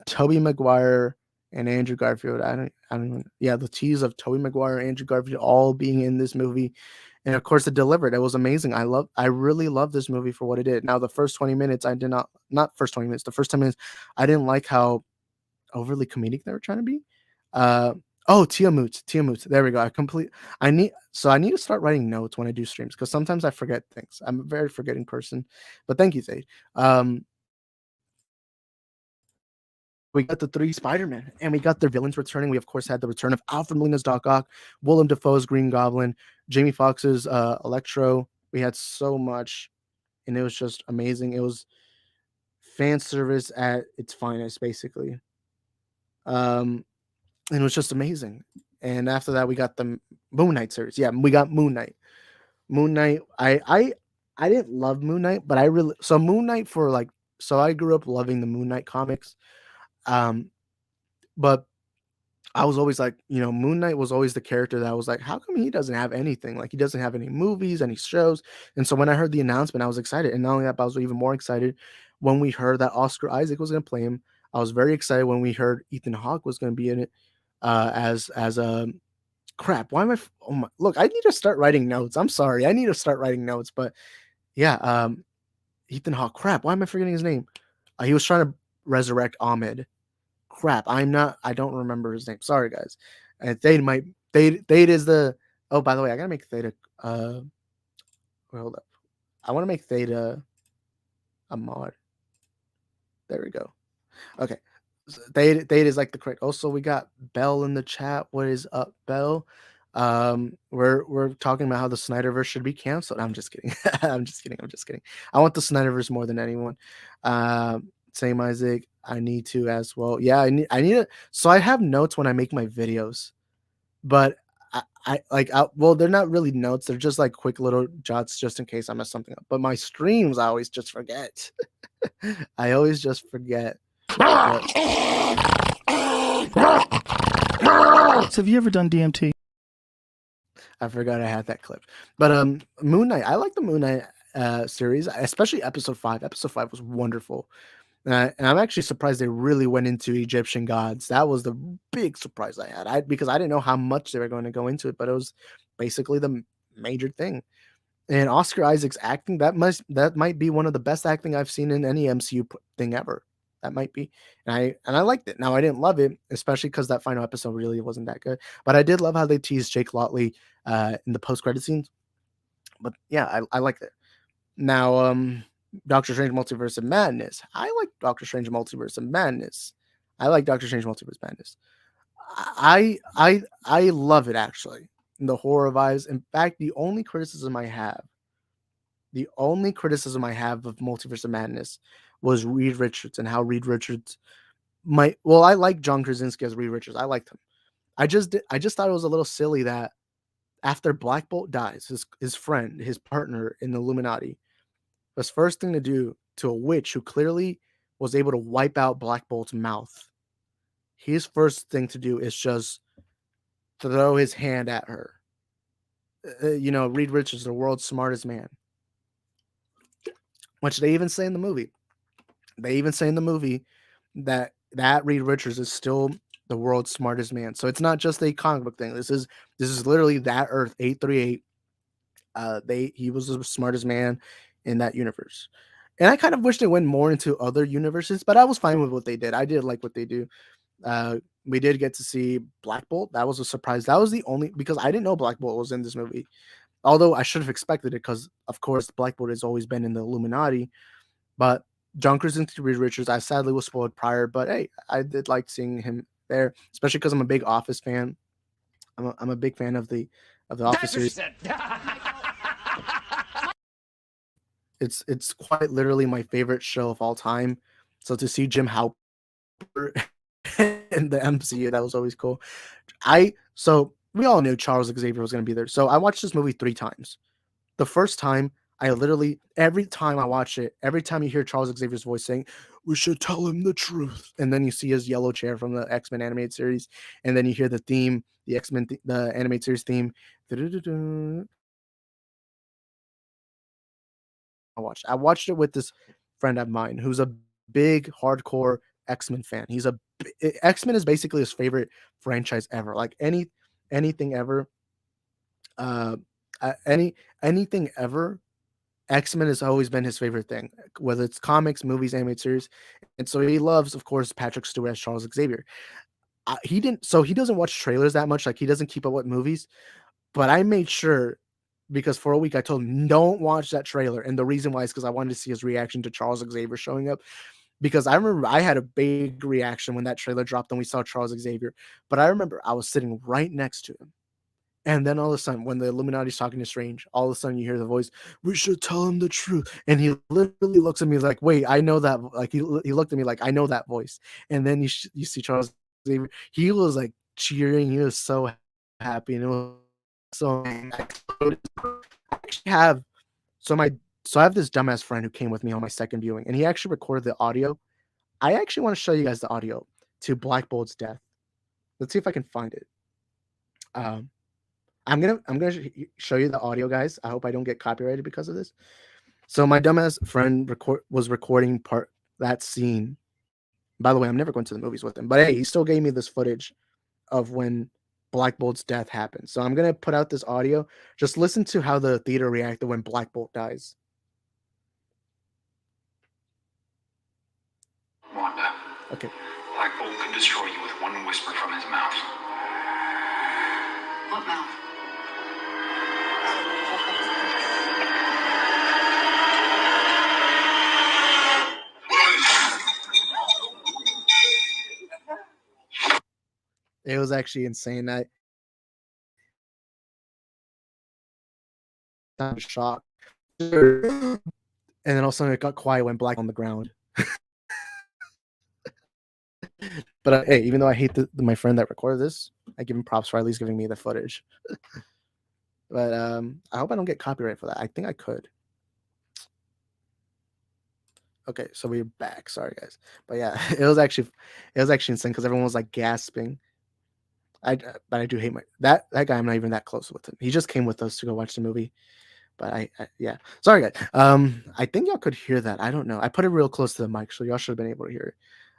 Tobey Maguire and Andrew Garfield. The tease of Tobey Maguire and Andrew Garfield all being in this movie. And of course it delivered. It was amazing. I really love this movie for what it did. Now the first 20 minutes I did not first 20 minutes, the first 10 minutes, I didn't like how overly comedic they were trying to be. Tiamat. There we go. I need to start writing notes when I do streams, because sometimes I forget things. I'm a very forgetting person. But thank you, Zaid. We got the three Spider-Man, and we got their villains returning. We, of course, had the return of Alfred Molina's Doc Ock, Willem Dafoe's Green Goblin, Jamie Foxx's Electro. We had so much, and it was just amazing. It was fan service at its finest, basically. And it was just amazing. And after that, we got the Moon Knight series. Yeah, we got Moon Knight. Moon Knight. I didn't love Moon Knight, but Moon Knight I grew up loving the Moon Knight comics. But I was always like, Moon Knight was always the character that I was like, how come he doesn't have anything? Like, he doesn't have any movies, any shows. And so when I heard the announcement, I was excited. And not only that, but I was even more excited when we heard that Oscar Isaac was going to play him. I was very excited when we heard Ethan Hawke was going to be in it as crap. Why am I? Oh my! Look, I need to start writing notes. I'm sorry. I need to start writing notes. But yeah, Ethan Hawke. Crap. Why am I forgetting his name? He was trying to resurrect Ahmed. Crap. I'm not. I don't remember his name. Sorry, guys. Thade is the. Oh, by the way, I gotta make Thade. Wait, hold up. I want to make Thade a mod. There we go. Okay. Thade is like the correct. Also, we got Bell in the chat. What is up, Bell? We're talking about how the Snyderverse should be canceled. I'm just kidding. I'm just kidding. I want the Snyderverse more than anyone. Same Isaac. I need to as well. Yeah, I need it. So I have notes when I make my videos, but well, they're not really notes. They're just like quick little jots just in case I mess something up. But my streams, I always just forget. I always just forget. But So have you ever done DMT? I forgot I had that clip. But Moon Knight, I like the Moon Knight series, especially episode 5. Episode 5 was wonderful. And I'm actually surprised they really went into Egyptian gods. That was the big surprise I had. Because I didn't know how much they were going to go into it, but it was basically the major thing. And Oscar Isaac's acting, that might be one of the best acting I've seen in any MCU thing ever. That might be. And I liked it. Now, I didn't love it, especially because that final episode really wasn't that good. But I did love how they teased Jake Lotley in the post-credit scenes. But yeah, I liked it. Now, Doctor Strange Multiverse of Madness. I like Doctor Strange Multiverse of Madness. I like Doctor Strange Multiverse of Madness. I love it, actually. The horror vibes. In fact, the only criticism I have of Multiverse of Madness was Reed Richards and how Reed Richards I like John Krasinski as Reed Richards. I liked him. I just thought it was a little silly that after Black Bolt dies, his friend, his partner in the Illuminati, his first thing to do to a witch who clearly was able to wipe out Black Bolt's mouth, his first thing to do is just throw his hand at her. Reed Richards, the world's smartest man. Which they even say in the movie. They even say in the movie that Reed Richards is still the world's smartest man. So it's not just a comic book thing. This is literally that Earth 838. He was the smartest man in that universe. And I kind of wished it went more into other universes, but I was fine with what they did. I did like what they do. We did get to see Black Bolt. That was a surprise. That was the only, because I didn't know Black Bolt was in this movie. Although I should have expected it because, of course, Black Bolt has always been in the Illuminati. But John Krasinski, Reed Richards, I sadly was spoiled prior. But hey, I did like seeing him there, especially because I'm a big Office fan. I'm a big fan of the Office series. It's quite literally my favorite show of all time. So to see Jim Halpert in the MCU, that was always cool. So we all knew Charles Xavier was going to be there. So I watched this movie 3 times. The first time, I literally, every time I watch it, every time you hear Charles Xavier's voice saying, "We should tell him the truth," and then you see his yellow chair from the X-Men animated series, and then you hear the theme, the X-Men, the animated series theme. I watched it with this friend of mine who's a big hardcore X-Men fan. X-Men is basically his favorite franchise ever. Like anything ever, anything ever, X-Men has always been his favorite thing, whether it's comics, movies, animated series. And so he loves, of course, Patrick Stewart as Charles Xavier. He doesn't watch trailers that much. Like, he doesn't keep up with movies, but I made sure, because for a week I told him, don't watch that trailer. And the reason why is because I wanted to see his reaction to Charles Xavier showing up. Because I remember I had a big reaction when that trailer dropped and we saw Charles Xavier. But I remember I was sitting right next to him. And then all of a sudden, when the Illuminati's talking to Strange, all of a sudden you hear the voice, "We should tell him the truth." And he literally looks at me like, "Wait, I know that." Like he looked at me like, "I know that voice." And then you see Charles Xavier. He was like cheering. He was so happy, and it was so. I actually have I have this dumbass friend who came with me on my second viewing, and he actually recorded the audio. I actually want to show you guys the audio to Black Bolt's death. Let's see if I can find it. I'm gonna show you the audio, guys. I hope I don't get copyrighted because of this. So my dumbass friend was recording that scene. By the way, I'm never going to the movies with him, but hey, he still gave me this footage of when Black Bolt's death happens. So I'm gonna put out this audio. Just listen to how the theater reacted when Black Bolt dies. Wanda, Okay. Black Bolt could destroy you with one whisper from his mouth. What mouth? It was actually insane. I'm shocked. And then all of a sudden it got quiet when Black on the ground. But hey, even though I hate my friend that recorded this, I give him props for at least giving me the footage. But I hope I don't get copyright for that. I think I could. Okay, so we're back. Sorry guys, but yeah, it was actually insane because everyone was like gasping. But I do hate that guy. I'm not even that close with him. He just came with us to go watch the movie. But yeah, sorry guys. I think y'all could hear that. I don't know. I put it real close to the mic, so y'all should have been able to hear it.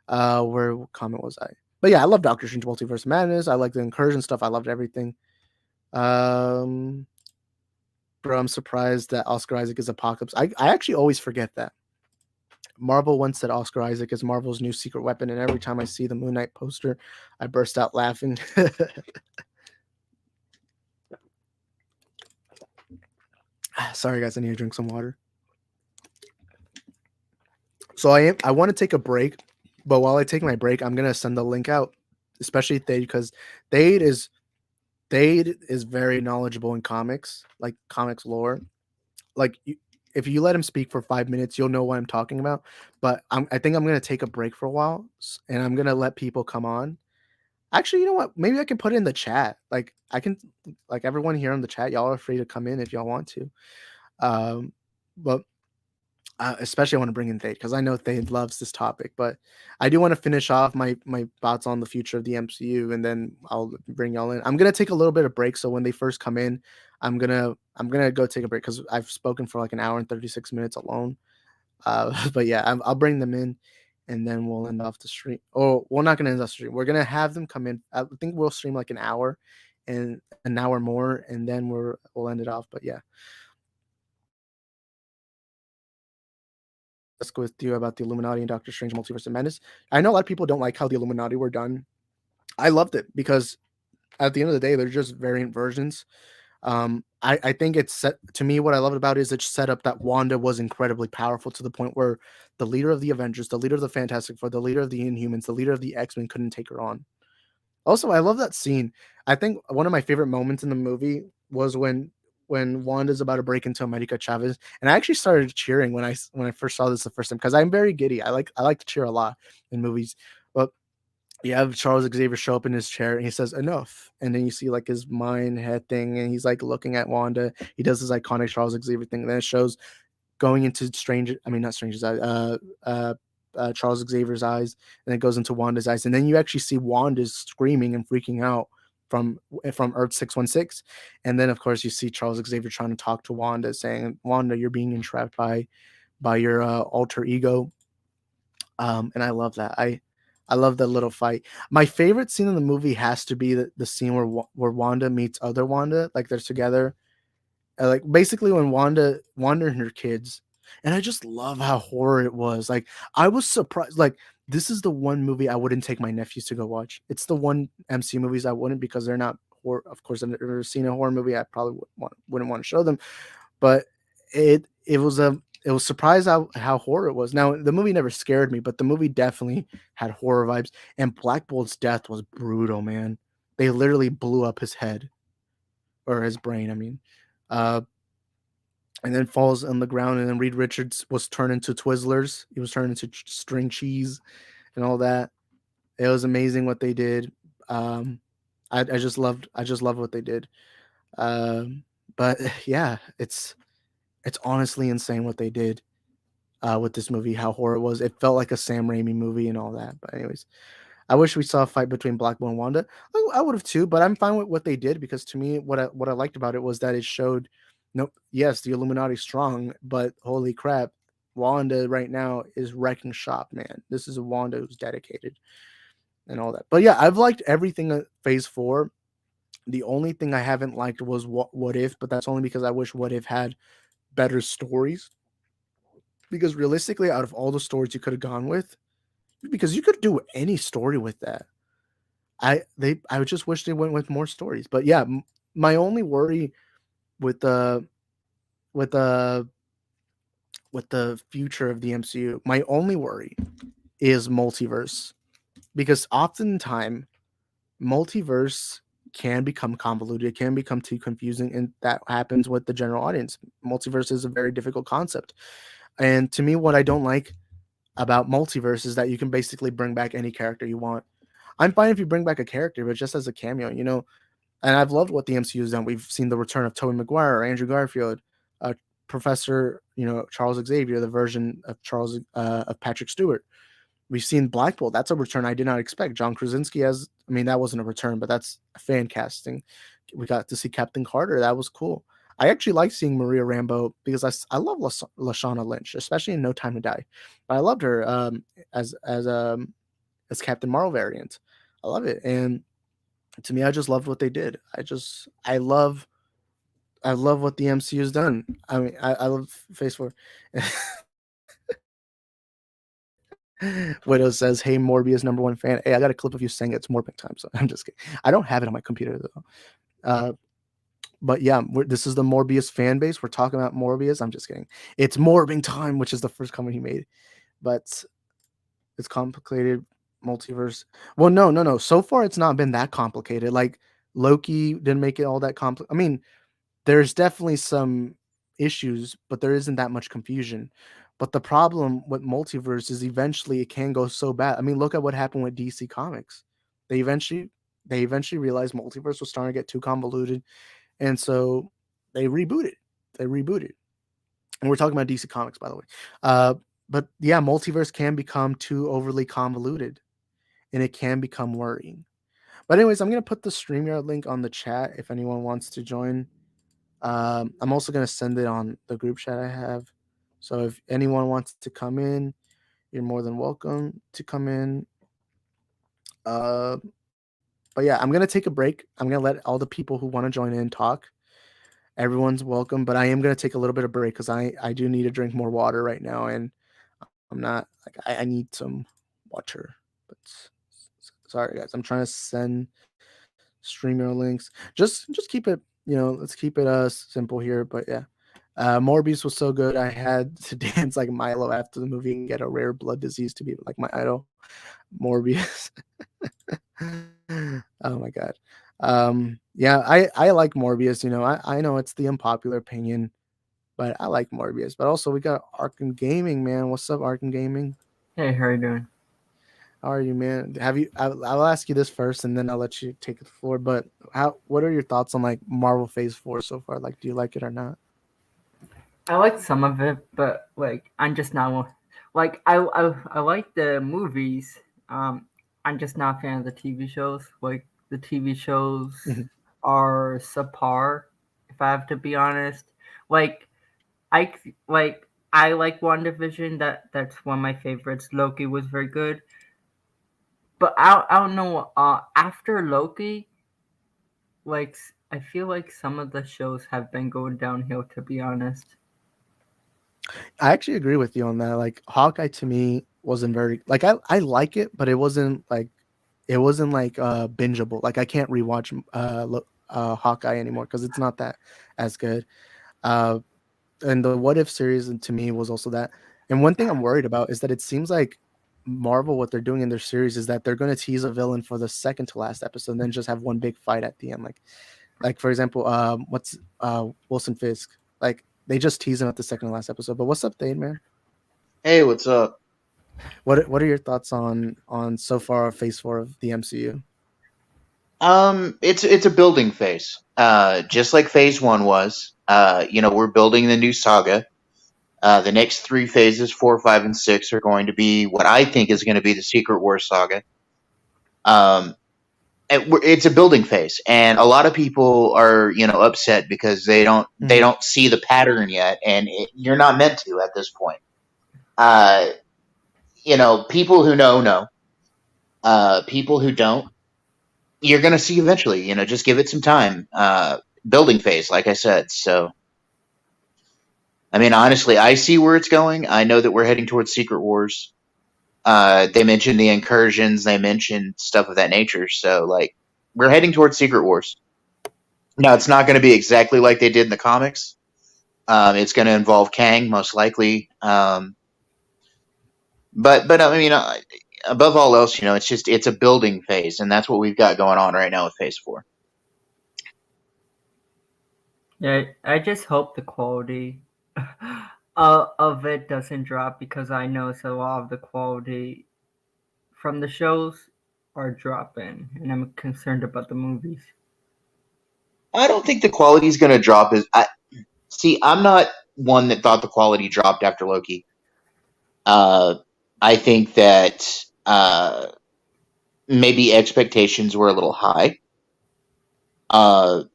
What comment was I? But yeah, I love Doctor Strange Multiverse of Madness. I like the incursion stuff. I loved everything. Bro, I'm surprised that Oscar Isaac is Apocalypse. I actually always forget that. Marvel once said Oscar Isaac is Marvel's new secret weapon, and every time I see the Moon Knight poster, I burst out laughing. Sorry guys, I need to drink some water. So I want to take a break, but while I take my break, I'm gonna send the link out, especially Thade, because Thade is very knowledgeable in comics, like comics lore. Like if you let him speak for 5 minutes, you'll know what I'm talking about. But I think I'm gonna take a break for a while, and I'm gonna let people come on. Actually, you know what? Maybe I can put it in the chat. Like I can, like everyone here on the chat, y'all are free to come in if y'all want to. But especially I want to bring in Thade because I know Thade loves this topic. But I do want to finish off my thoughts on the future of the MCU, and then I'll bring y'all in. I'm gonna take a little bit of break, so when they first come in, I'm gonna go take a break because I've spoken for like an hour and 36 minutes alone. But yeah, I'll bring them in, and then we'll end off the stream. Oh, we're not gonna end off the stream. We're gonna have them come in. I think we'll stream like an hour, and an hour more, and then we'll end it off. But yeah. Let's go with you about the Illuminati and Doctor Strange Multiverse of Madness. I know a lot of people don't like how the Illuminati were done. I loved it because at the end of the day, they're just variant versions. I think it's set to me. What I loved about it is it set up that Wanda was incredibly powerful to the point where the leader of the Avengers, the leader of the Fantastic Four, the leader of the Inhumans, the leader of the X-Men couldn't take her on. Also, I love that scene. I think one of my favorite moments in the movie was when Wanda's about to break into America Chavez, and I actually started cheering when I first saw this the first time because I'm very giddy. I like to cheer a lot in movies. But you have Charles Xavier show up in his chair and he says enough, and then you see like his mind head thing, and he's like looking at Wanda. He does his iconic Charles Xavier thing, and then it shows going into not Strange's eyes, Charles Xavier's eyes, and it goes into Wanda's eyes, and then you actually see Wanda screaming and freaking out from Earth 616, and then of course you see Charles Xavier trying to talk to Wanda, saying, "Wanda, you're being entrapped by your alter ego," and I love that. I love that little fight. My favorite scene in the movie has to be the scene where Wanda meets other Wanda, like they're together. Like basically when Wanda and her kids, and I just love how horror it was. Like I was surprised. Like this is the one movie I wouldn't take my nephews to go watch. It's the one MC movies I wouldn't because they're not horror. Of course, I've never seen a horror movie. I probably wouldn't want to show them. But it was surprised how horror it was. Now the movie never scared me, but the movie definitely had horror vibes. And Black Bolt's death was brutal, man. They literally blew up his head or his brain. I mean. And then falls on the ground, and then Reed Richards was turned into Twizzlers. He was turned into string cheese and all that. It was amazing what they did. I just loved what they did. But yeah, it's honestly insane what they did with this movie, how horror it was. It felt like a Sam Raimi movie and all that. But anyways, I wish we saw a fight between Black Bolt and Wanda. I would have too, but I'm fine with what they did because to me, what I liked about it was that it showed, no, yes, the Illuminati's strong, but holy crap, Wanda right now is wrecking shop, man. This is a Wanda who's dedicated and all that. But yeah, I've liked everything at Phase 4. The only thing I haven't liked was What If, but that's only because I wish What If had better stories. Because realistically, out of all the stories you could have gone with, because you could do any story with that. I just wish they went with more stories. But yeah, my only worry with the with the with the future of the MCU, my only worry is multiverse, because oftentimes multiverse can become convoluted, it can become too confusing, and that happens with the general audience. Multiverse is a very difficult concept, and to me, what I don't like about multiverse is that you can basically bring back any character you want. I'm fine if you bring back a character, but just as a cameo, And I've loved what the MCU has done. We've seen the return of Tobey Maguire, Andrew Garfield, Professor, Charles Xavier, the version of of Patrick Stewart. We've seen Black Bolt. That's a return I did not expect. John Krasinski that wasn't a return, but that's a fan casting. We got to see Captain Carter. That was cool. I actually like seeing Maria Rambeau because I love Lashana Lynch, especially in No Time to Die. But I loved her as Captain Marvel variant. I love it, and to me, I just loved what they did. I love what the MCU's done. I mean, I love Phase 4. Widow says, "Hey, Morbius, #1 fan." Hey, I got a clip of you saying it's Morbing time, so I'm just kidding. I don't have it on my computer though. But yeah, this is the Morbius fan base. We're talking about Morbius. I'm just kidding. It's Morbing time, which is the first comment he made. But it's complicated multiverse. Well, no. So far, it's not been that complicated. Like Loki didn't make it all that complicated. I mean, there's definitely some issues, but there isn't that much confusion. But the problem with multiverse is eventually it can go so bad. I mean, look at what happened with DC Comics. They eventually realized multiverse was starting to get too convoluted, and so they rebooted. And we're talking about DC Comics, by the way. But yeah, multiverse can become too overly convoluted, and it can become worrying. But anyways, I'm gonna put the StreamYard link on the chat if anyone wants to join. I'm also gonna send it on the group chat I have. So if anyone wants to come in, you're more than welcome to come in. But yeah, I'm gonna take a break. I'm gonna let all the people who want to join in talk. Everyone's welcome, but I am gonna take a little bit of break because I do need to drink more water right now, and I'm not like I need some water. But sorry guys, I'm trying to send streamer links. Just keep it, let's keep it simple here. But yeah. Morbius was so good. I had to dance like Milo after the movie and get a rare blood disease to be like my idol. Morbius. Oh my god. Yeah, I like Morbius. I know it's the unpopular opinion, but I like Morbius. But also we got Arkham Gaming, man. What's up, Arkham Gaming? Hey, how are you doing? How are you, man? I'll ask you this first, and then I'll let you take the floor. But what are your thoughts on like Marvel Phase 4 so far? Like, do you like it or not? I like some of it, but like I'm just not like I like the movies. I'm just not a fan of the TV shows. Like the TV shows are subpar, if I have to be honest. Like I like WandaVision. That's one of my favorites. Loki was very good, but I don't know. After Loki, like I feel like some of the shows have been going downhill. To be honest. I actually agree with you on that. Like Hawkeye to me wasn't very like I like it, but it wasn't like bingeable. Like I can't rewatch Hawkeye anymore because it's not that as good. And the What If series to me was also that. And one thing I'm worried about is that it seems like Marvel, what they're doing in their series is that they're going to tease a villain for the second to last episode and then just have one big fight at the end. Like for example, what's Wilson Fisk? Like they just tease him at the second to last episode. But what's up, Dane, man? Hey, what's up? What are your thoughts on so far Phase 4 of the MCU? It's a building phase. Just like Phase 1 was. We're building the new saga. The next 3 phases, 4, 5, and 6, are going to be what I think is going to be the Secret Wars saga. It's a building phase, and a lot of people are upset because they don't see the pattern yet, and you're not meant to at this point. People who know. People who don't, you're going to see eventually. Just give it some time. Building phase, like I said. So, I mean, honestly, I see where it's going. I know that we're heading towards Secret Wars. They mentioned the incursions. They mentioned stuff of that nature. So, like, we're heading towards Secret Wars. Now, it's not going to be exactly like they did in the comics. It's going to involve Kang, most likely. But I mean, above all else, it's a building phase, and that's what we've got going on right now with Phase 4. Yeah, I just hope the quality of it doesn't drop, because I notice a lot of the quality from the shows are dropping, and I'm concerned about the movies. I don't think the quality is going to drop. I'm not one that thought the quality dropped after Loki. I think that maybe expectations were a little high. I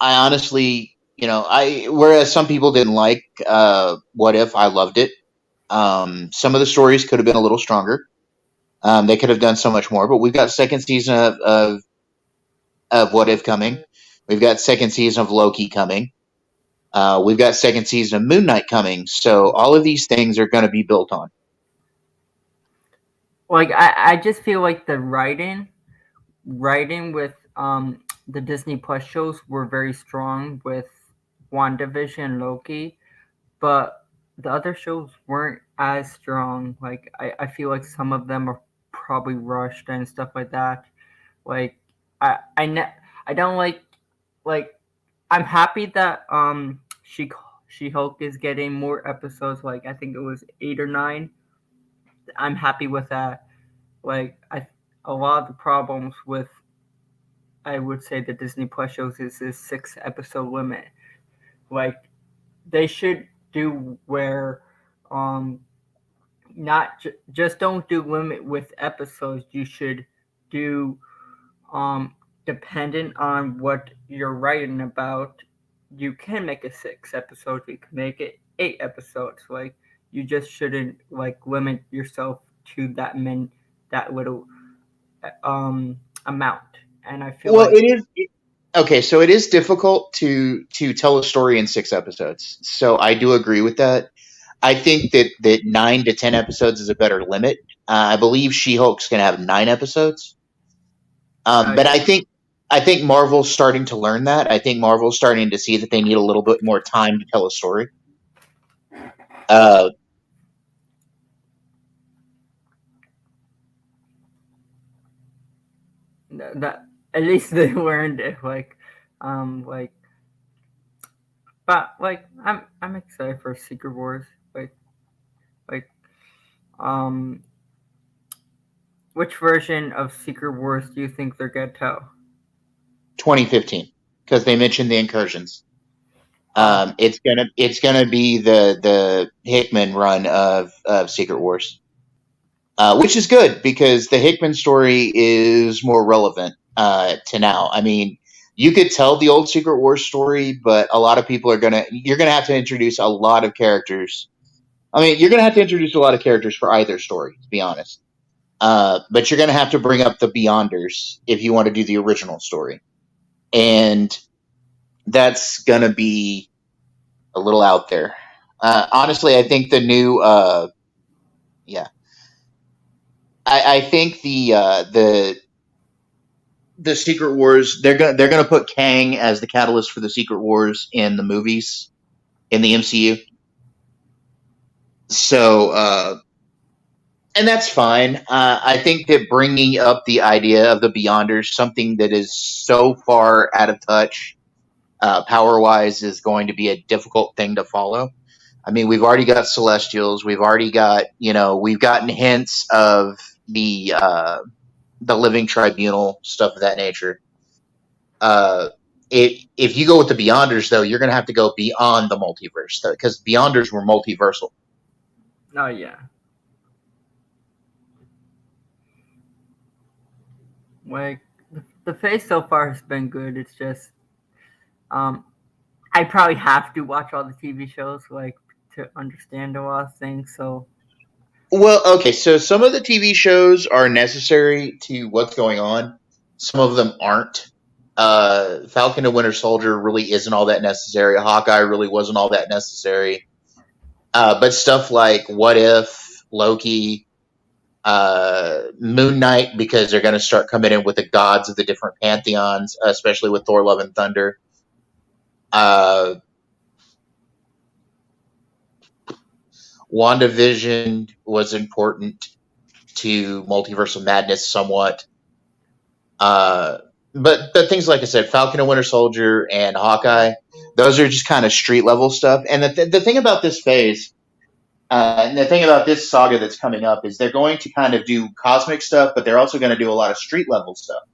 honestly, whereas some people didn't like What If, I loved it. Some of the stories could have been a little stronger. They could have done so much more, but we've got second season of What If coming. We've got second season of Loki coming. We've got second season of Moon Knight coming. So all of these things are going to be built on. Like, I just feel like the writing with the Disney Plus shows were very strong with WandaVision and Loki, but the other shows weren't as strong. Like, I feel like some of them are probably rushed and stuff like that. Like, I don't like I'm happy that She-Hulk is getting more episodes. Like, I think it was 8 or 9. I'm happy with that. Like, a lot of the problems with, I would say, the Disney Plus shows is this 6-episode limit. Like, they should do where not just don't do limit with episodes. You should do dependent on what you're writing about. You can make it 6 episodes. You can make it 8 episodes. Like, you just shouldn't limit yourself to that little amount. And I feel Well, it is okay. So it is difficult to tell a story in 6 episodes. So I do agree with that. I think that 9 to 10 episodes is a better limit. I believe She-Hulk's going to have 9 episodes. But I think Marvel's starting to learn that. I think Marvel's starting to see that they need a little bit more time to tell a story. That at least they learned it. But I'm excited for Secret Wars. Like which version of Secret Wars do you think they're gonna tell? 2015, because they mentioned the incursions. It's gonna be the Hickman run of Secret Wars, which is good because the Hickman story is more relevant to now. I mean, you could tell the old Secret Wars story, but a lot of people you're gonna have to introduce a lot of characters. I mean, you're gonna have to introduce a lot of characters for either story, to be honest. But you're gonna have to bring up the Beyonders if you want to do the original story, and that's gonna be a little out there. Honestly, I think the new, I think the Secret Wars, they're gonna put Kang as the catalyst for the Secret Wars in the movies in the MCU. So, and that's fine. I think that bringing up the idea of the Beyonders, something that is so far out of touch, power-wise, is going to be a difficult thing to follow. I mean, we've already got Celestials. We've already got, we've gotten hints of the Living Tribunal, stuff of that nature. If you go with the Beyonders, though, you're going to have to go beyond the multiverse, though, because Beyonders were multiversal. Oh yeah. Like, the phase so far has been good. It's just, I probably have to watch all the TV shows to understand a lot of things. So, well, okay, so some of the TV shows are necessary to what's going on. Some of them aren't. Falcon and Winter Soldier really isn't all that necessary. Hawkeye really wasn't all that necessary. But stuff like What If, Loki, Moon Knight, because they're going to start coming in with the gods of the different pantheons, especially with Thor: Love and Thunder. WandaVision was important to Multiverse of Madness somewhat. But things like I said, Falcon and Winter Soldier and Hawkeye, those are just kind of street level stuff. And the thing about this phase, and the thing about this saga that's coming up is they're going to kind of do cosmic stuff, but they're also going to do a lot of street level stuff.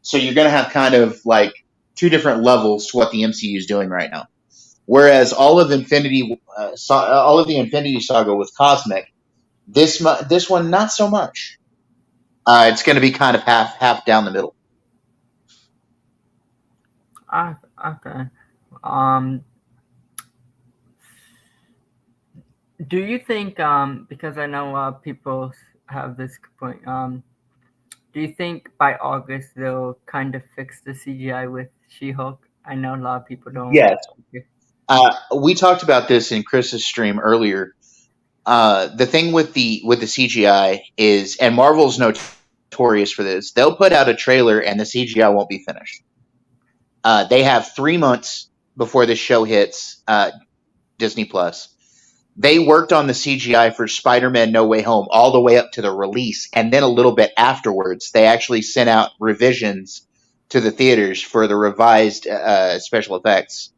So you're going to have kind of like two different levels to what the MCU is doing right now. Whereas all of the Infinity Saga was cosmic, this one not so much. It's going to be kind of half down the middle. Okay. Do you think, because I know a lot of people have this point, do you think by August they'll kind of fix the CGI with She-Hulk? I know a lot of people don't. Yes. We talked about this in Chris's stream earlier. The thing with the CGI is, and Marvel's notorious for this, they'll put out a trailer and the CGI won't be finished. They have 3 months before the show hits Disney Plus. They worked on the CGI for Spider-Man No Way Home all the way up to the release, and then a little bit afterwards, they actually sent out revisions to the theaters for the revised special effects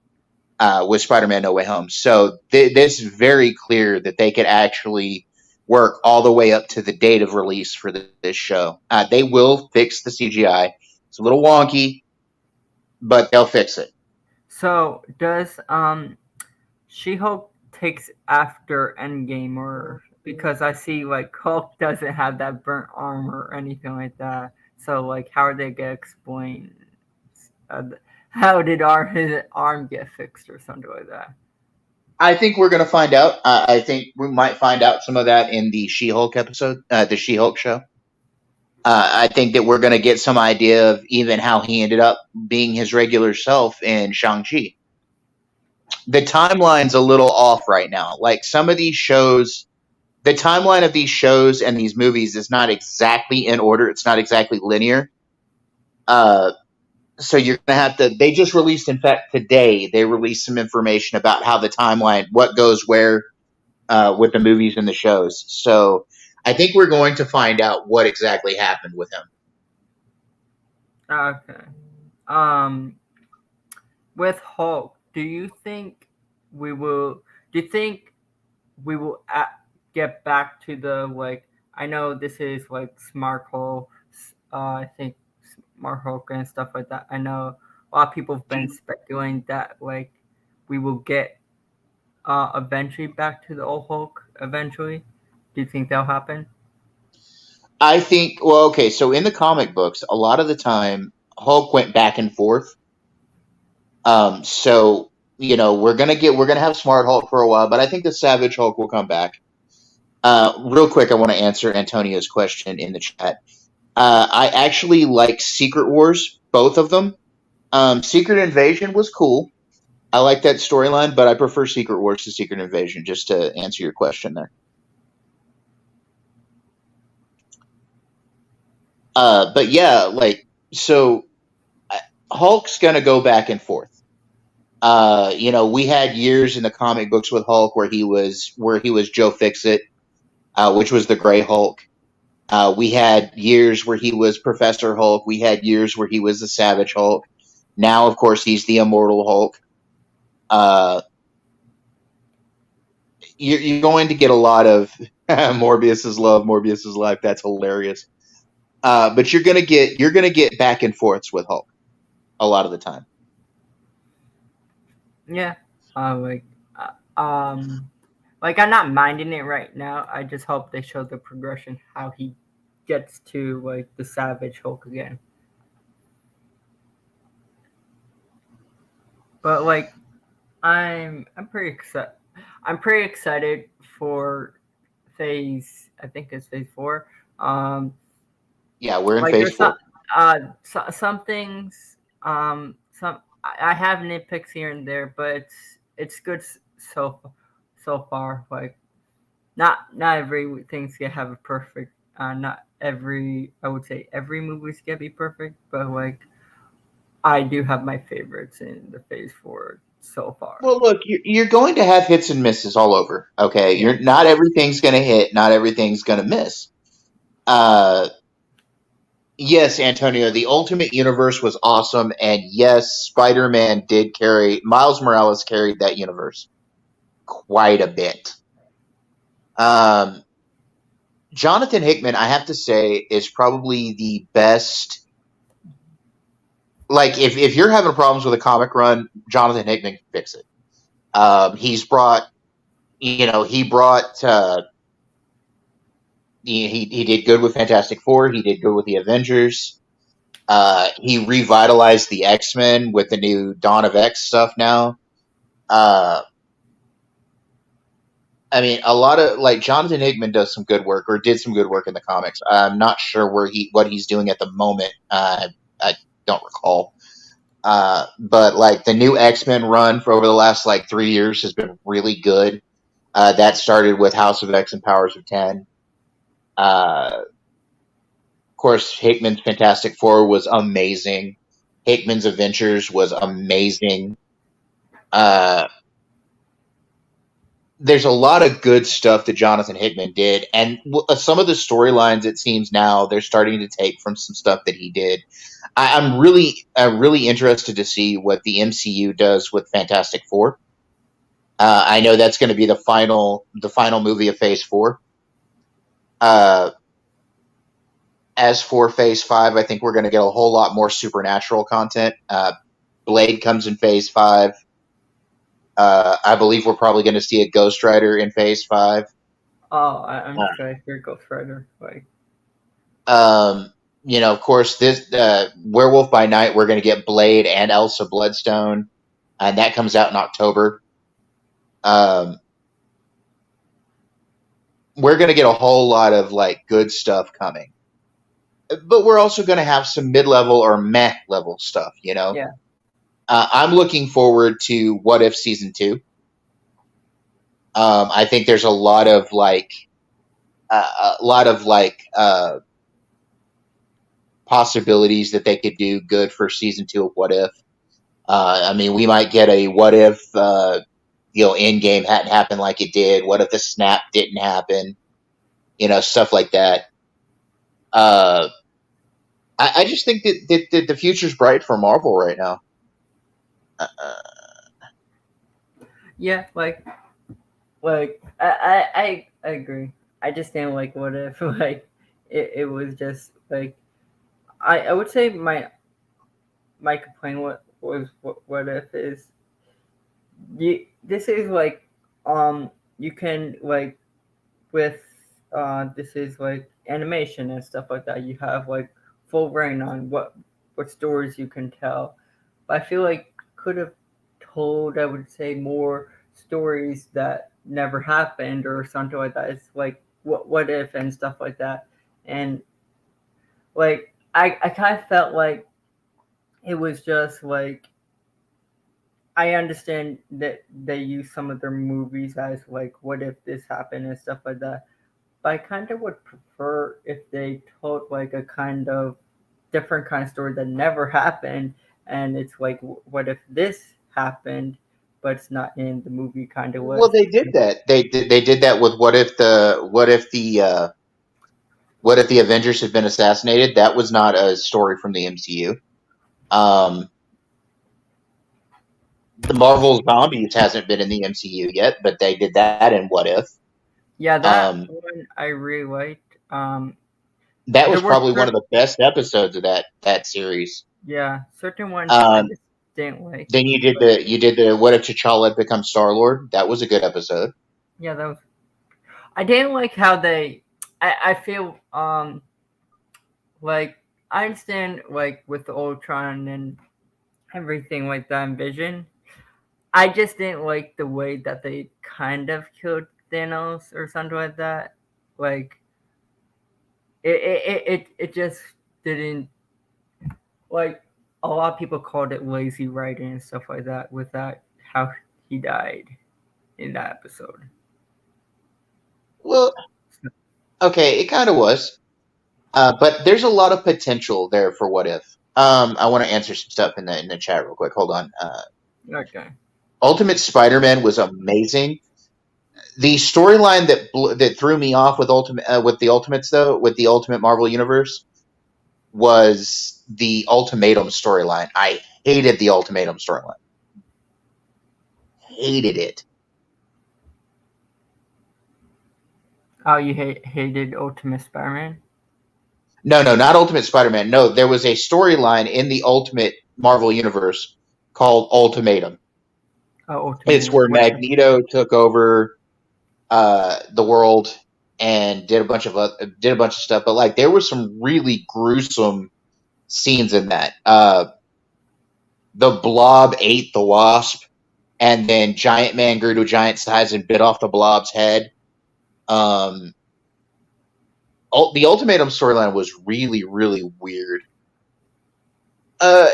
with Spider-Man No Way Home. So this is very clear that they could actually work all the way up to the date of release for this show. They will fix the CGI. It's a little wonky, but they'll fix it. So does She-Hulk takes after Endgame, or because I see like Hulk doesn't have that burnt arm or anything like that. So like, how are they gonna explain? How did his arm get fixed or something like that? I think we're going to find out. I think we might find out some of that in the She-Hulk episode, the She-Hulk show. I think that we're going to get some idea of even how he ended up being his regular self in Shangchi. The timeline's a little off right now. Like some of these shows, the timeline of these shows and these movies is not exactly in order. It's not exactly linear. So you're going to have to, they just released, in fact, today, they released some information about how the timeline, what goes where with the movies and the shows. So I think we're going to find out what exactly happened with him. Okay. With Hulk, do you think we will get back to the, like, I know this is like Smart Hulk, I think Smart Hulk and stuff like that. I know a lot of people have been speculating that like we will get eventually back to the old Hulk eventually. Do you think that'll happen? I think, well, okay, so in the comic books, a lot of the time Hulk went back and forth. So, you know, we're gonna have Smart Hulk for a while, but I think the Savage Hulk will come back. Real quick, I want to answer Antonio's question in the chat. I actually like Secret Wars, both of them. Secret Invasion was cool. I like that storyline, but I prefer Secret Wars to Secret Invasion, just to answer your question there. But yeah, like, so Hulk's gonna go back and forth. You know, we had years in the comic books with Hulk where he was Joe Fixit, which was the Gray Hulk. We had years where he was Professor Hulk. We had years where he was the Savage Hulk. Now, of course, he's the Immortal Hulk. You're going to get a lot of Morbius is love, Morbius is life. That's hilarious. But you're gonna get back and forths with Hulk a lot of the time. Yeah, like I'm not minding it right now. I just hope they show the progression, how he gets to like the Savage Hulk again. But like, I'm pretty excited. I'm pretty excited for phase. I think it's phase 4. Yeah, we're in phase 4. Some things, I have nitpicks here and there, but it's good so far. Like not everything's gonna have a perfect. Not every I would say every movie's gonna be perfect, but like I do have my favorites in the Phase Four so far. Well, look, you're going to have hits and misses all over. Okay, Yeah. you're not everything's going to hit, not everything's going to miss. Uh, yes, Antonio, the Ultimate Universe was awesome, and yes, Spider-Man did carry Miles Morales carried that universe quite a bit. Um, Jonathan Hickman, I have to say, is probably the best. Like, if you're having problems with a comic run, Jonathan Hickman can fix it. He's brought, he brought. He did good with Fantastic Four. He did good with the Avengers. He revitalized the X-Men with the new Dawn of X stuff now. Uh, I mean, a lot of like Jonathan Hickman does some good work or did some good work in the comics. I'm not sure what he's doing at the moment. I don't recall. But like the new X-Men run for over the last like 3 years has been really good. That started with House of X and Powers of 10. Of course, Hickman's Fantastic Four was amazing. Hickman's Adventures was amazing. Uh, there's a lot of good stuff that Jonathan Hickman did, and some of the storylines it seems now they're starting to take from some stuff that he did. I'm really interested to see what the MCU does with Fantastic Four. I know that's going to be the final movie of Phase Four. As for Phase 5, I think we're going to get a whole lot more supernatural content. Blade comes in Phase 5. I believe we're probably going to see a Ghost Rider in Phase 5. I'm excited for Ghost Rider. Like, Of course, this Werewolf by Night, we're going to get Blade and Elsa Bloodstone, and that comes out in October. We're going to get a whole lot of like good stuff coming. But we're also going to have some mid-level or meh level stuff, yeah. I'm looking forward to What If Season 2. I think there's a lot of possibilities that they could do good for Season 2 of What If. I mean, we might get a What If, Endgame hadn't happened like it did. What if the snap didn't happen? Stuff like that. I just think that the future's bright for Marvel right now. Yeah, I agree. I just didn't like what if like it was just like I would say my complaint what if is this is like you can like with this is like animation and stuff like that. You have like full reign on what stories you can tell. But I feel like could have told, I would say, more stories that never happened or something like that. It's like what if and stuff like that. And like I kind of felt like it was just like I understand that they use some of their movies as like what if this happened and stuff like that. But I kind of would prefer if they told like a kind of different kind of story that never happened, and it's like, what if this happened, but it's not in the movie kind of way. Well, they did that. They did that with what if the Avengers had been assassinated? That was not a story from the MCU. The Marvel Zombies hasn't been in the MCU yet, but they did that in What If. Yeah, that one I really liked. That was there were probably one of the best episodes of that series. yeah, certain ones I just didn't like. Then you did the What If T'Challa had become Star-Lord? That was a good episode. Yeah, that was. I didn't like how they. I feel like I understand like with the Ultron and everything like that in Vision. I just didn't like the way that they kind of killed Thanos or something like that. Like it just didn't like a lot of people called it lazy writing and stuff like that with that how he died in that episode. Well, okay, it kind of was. But there's a lot of potential there for what if. I want to answer some stuff in the chat real quick. Hold on. Okay. Ultimate Spider-Man was amazing. The storyline that threw me off with the Ultimates though, with the Ultimate Marvel Universe, was the Ultimatum storyline. I hated the Ultimatum storyline. Hated it. Oh, you hated Ultimate Spider-Man? No, not Ultimate Spider-Man. No, there was a storyline in the Ultimate Marvel Universe called Ultimatum. Oh, Ultimate. It's where Magneto took over the world and did a bunch of stuff. But like, there was some really gruesome scenes in that. The Blob ate the Wasp, and then Giant Man grew to a giant size and bit off the Blob's head. The Ultimatum storyline was really, really weird.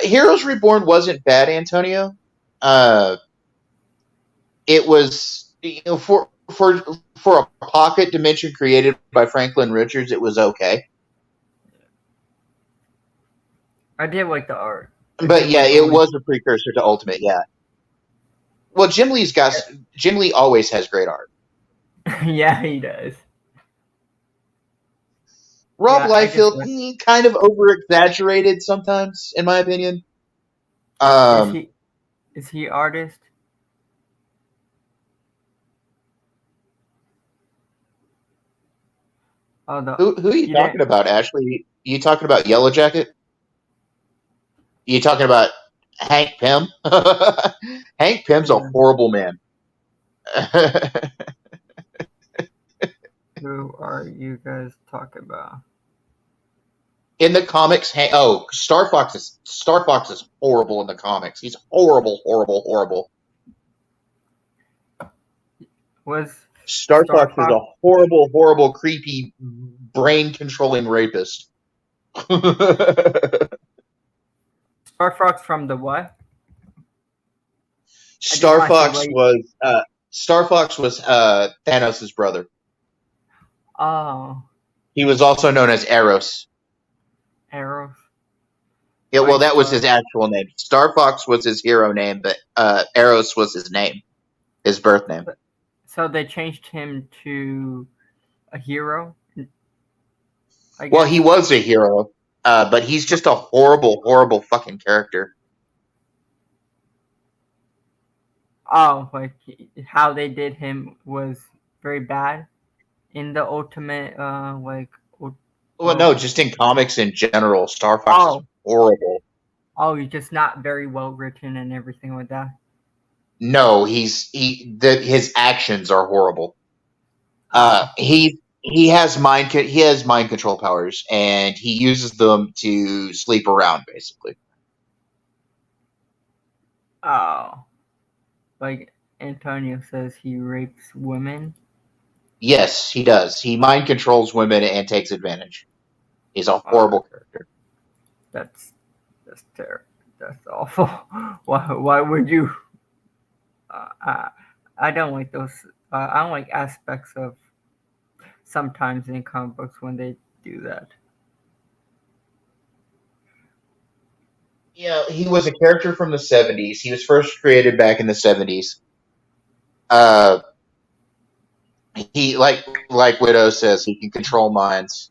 Heroes Reborn wasn't bad, Antonio. It was, for a pocket dimension created by Franklin Richards, it was okay. I did like the art. But yeah, it was a precursor to Ultimate, yeah. Well, Jim Lee always has great art. Yeah, he does. Rob Liefeld, kind of over-exaggerated sometimes, in my opinion. Is he artist? Oh, who are you talking about, Ashley? You talking about Yellow Jacket? You talking about Hank Pym? Hank Pym's a horrible man. Who are you guys talking about? In the comics, Star Fox is horrible in the comics. He's horrible. Star Fox is a horrible, creepy, brain-controlling rapist. Star Fox from the what? Star Fox was Thanos' brother. Oh. He was also known as Eros. Eros? Yeah, well, that was his actual name. Star Fox was his hero name, but Eros was his name, his birth name. So they changed him to a hero? Well, he was a hero, but he's just a horrible fucking character. Oh, like how they did him was very bad in the Ultimate, Well, no, just in comics in general, Star Fox is horrible. Oh, he's just not very well written and everything like that. No, his actions are horrible. He has mind control powers, and he uses them to sleep around, basically. Oh, like Antonio says, he rapes women. Yes, he does. He mind controls women and takes advantage. He's a horrible character. That's terrible. That's awful. Why would you? I don't like those. I don't like aspects of sometimes in comic books when they do that. Yeah, he was a character from the 70s. He was first created back in the 70s. He like Widow says, he can control minds.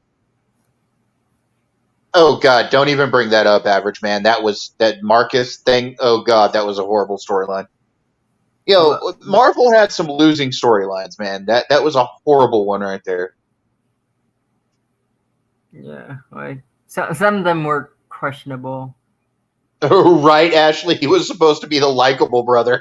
Oh God, don't even bring that up, Average Man. That Marcus thing. Oh God, that was a horrible storyline. Marvel had some losing storylines, man. That was a horrible one right there. Yeah, like some of them were questionable. Right, Ashley? He was supposed to be the likable brother.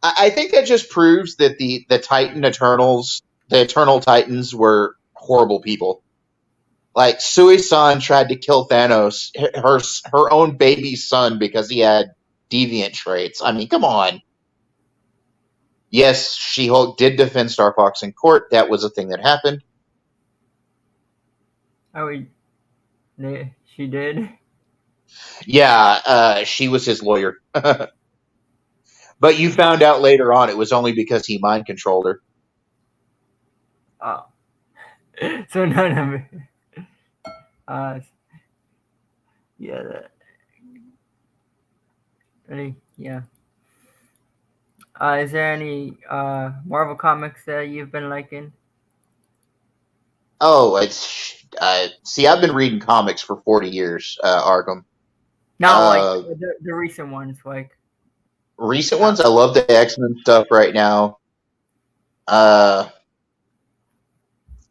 I think that just proves that the Titan Eternals, the Eternal Titans, were horrible people. Like, Sui-san tried to kill Thanos, her own baby son, because he had deviant traits. I mean, come on. Yes, She-Hulk did defend Star Fox in court. That was a thing that happened. Oh, She did. Yeah, she was his lawyer. But you found out later on it was only because he mind controlled her. Oh, so none of it. Uh, yeah, yeah. Is there any Marvel comics that you've been liking? Oh, it's see, I've been reading comics for 40 years, Arkham. Not like Uh, the recent ones, like Recent uh, ones, I love the X-Men stuff right now. Uh,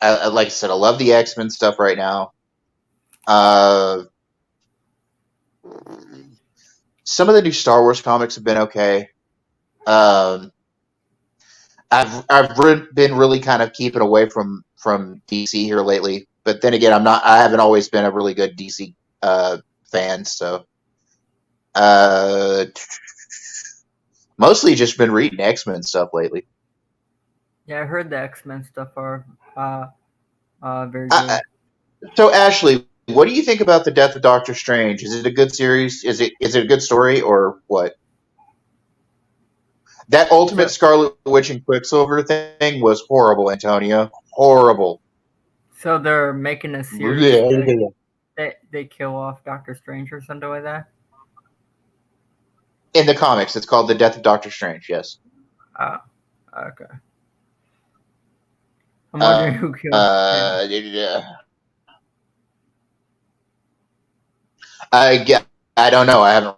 like I said, I love the X-Men stuff right now. Uh, some of the new Star Wars comics have been okay. Um, been really kind of keeping away from DC here lately, but then again, I haven't always been a really good DC fan, so uh, mostly just been reading X-Men stuff lately. yeah, I heard the X-Men stuff are very I, good. so Ashley, what do you think about the death of Doctor Strange? Is it a good series? Is it a good story or what? That Ultimate So Scarlet Witch and Quicksilver thing was horrible, Antonio. Horrible. so they're making a series that they kill off Doctor Strange or something like that. In the comics, it's called The Death of Doctor Strange, yes. Oh, okay. I'm Uh, wondering who killed him. uh, I, I don't know. I haven't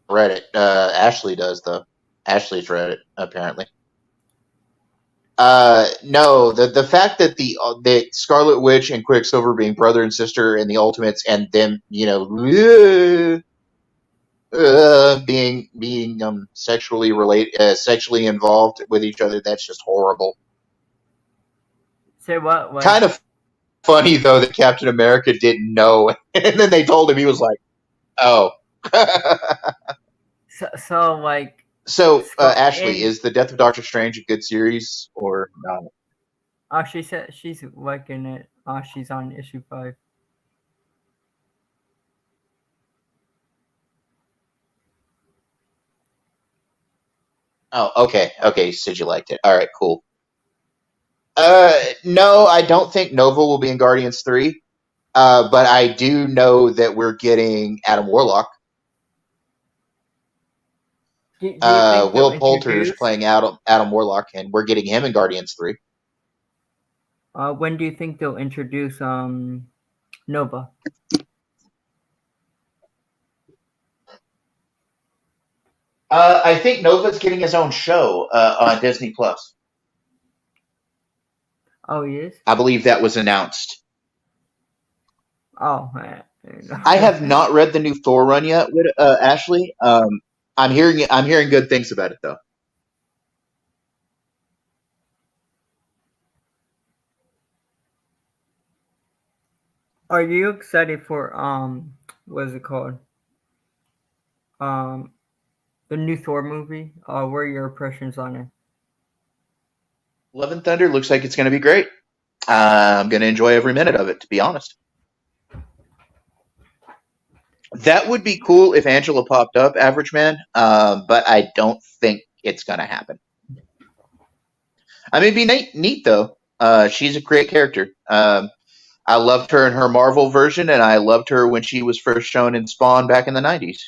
read it. Ashley does, though. Ashley's read it, apparently. No, the fact that that Scarlet Witch and Quicksilver being brother and sister in the Ultimates, and them, being sexually involved with each other, that's just horrible. Say what? Like Kind of funny though that Captain America didn't know, and then they told him, he was like, "Oh." so like So, Scar Ashley, and is the Death of Doctor Strange a good series or not? she said she's liking it. She's on issue 5. Oh, okay, okay. You said you liked it. All right, cool. No, I don't think Nova will be in Guardians 3. But I do know that we're getting Adam Warlock. Do you think they'll Will Poulter's introduce? playing Adam Warlock, and we're getting him in Guardians 3. When do you think they'll introduce Nova? I think Nova's getting his own show on Disney Plus. Oh, he is. I believe that was announced. Oh, man. I have not read the new Thor run yet with Ashley. I'm hearing good things about it though. Are you excited for what is it called? Um, the new Thor movie? What are your impressions on it? Love and Thunder looks like it's going to be great. I'm going to enjoy every minute of it, to be honest. That would be cool if Angela popped up, Average Man, but I don't think it's going to happen. I mean, it'd be neat though. She's a great character. I loved her in her Marvel version, and I loved her when she was first shown in Spawn back in the 90s.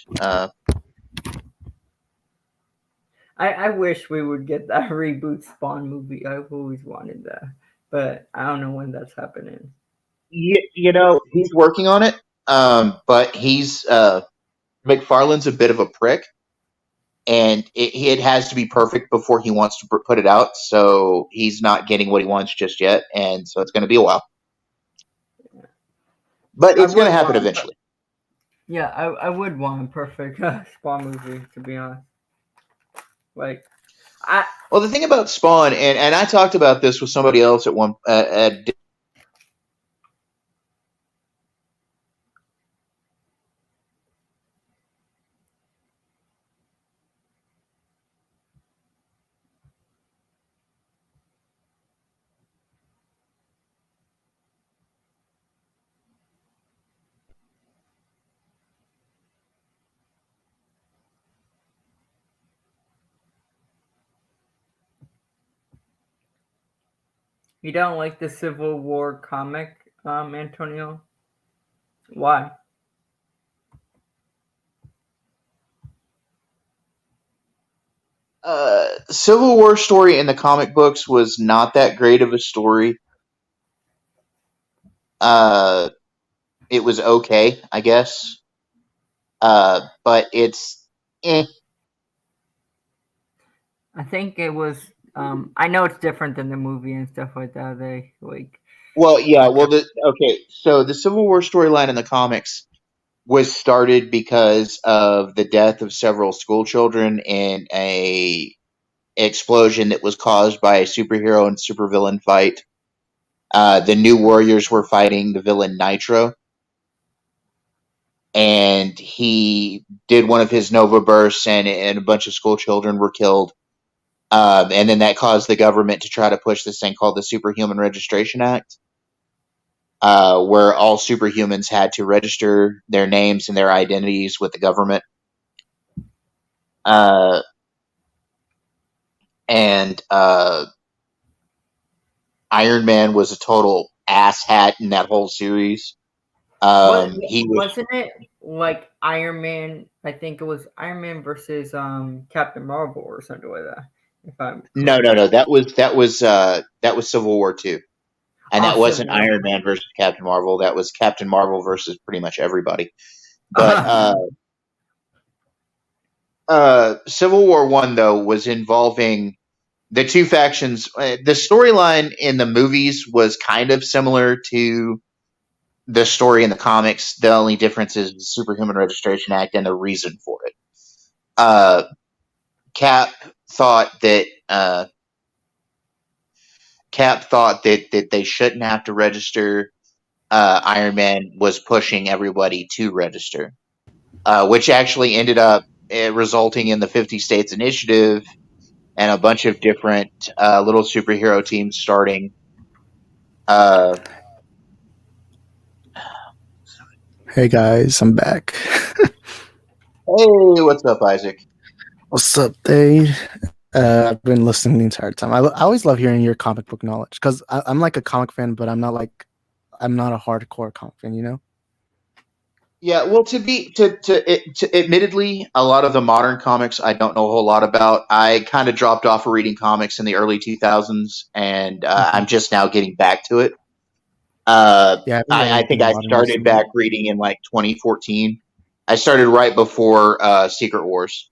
I wish we would get that reboot Spawn movie. I've always wanted that, but I don't know when that's happening. He's working on it, but McFarlane's a bit of a prick, and it has to be perfect before he wants to put it out. So he's not getting what he wants just yet, and so it's going to be a while. But I it's going to would happen want, eventually. yeah, I would want a perfect Spawn movie, to be honest. Like, Well, the thing about Spawn, and I talked about this with somebody else at one at You don't like the Civil War comic, Antonio? Why? Civil War story in the comic books was not that great of a story. Uh, it was okay, I guess. But it's eh. I think it was. I know it's different than the movie and stuff like that. They like. Well, yeah. Well, okay. So the Civil War storyline in the comics was started because of the death of several school children in a explosion that was caused by a superhero and supervillain fight. The New Warriors were fighting the villain Nitro, and he did one of his Nova bursts, and a bunch of school children were killed. And then that caused the government to try to push this thing called the Superhuman Registration Act, where all superhumans had to register their names and their identities with the government. Uh, and Iron Man was a total asshat in that whole series. He was Wasn't it like Iron Man? I think it was Iron Man versus Captain Marvel or something like that. If I'm no, correct. no, no. That was Civil War 2. And that wasn't Civil War. Iron Man versus Captain Marvel. That was Captain Marvel versus pretty much everybody. But Civil War 1 though was involving the two factions. The storyline in the movies was kind of similar to the story in the comics. The only difference is the Superhuman Registration Act and the reason for it. Cap thought that that they shouldn't have to register. Iron Man was pushing everybody to register, which actually ended up resulting in the 50 States Initiative and a bunch of different little superhero teams starting. Hey guys, I'm back. Hey, what's up, Isaac? What's up, Dave? I've been listening the entire time. I always love hearing your comic book knowledge because I'm like a comic fan, but I'm not a hardcore comic fan, you know? Yeah, well, admittedly, a lot of the modern comics I don't know a whole lot about. I kind of dropped off of reading comics in the early 2000s, and I'm just now getting back to it. Yeah, I think I started back reading in like 2014. I started right before Secret Wars.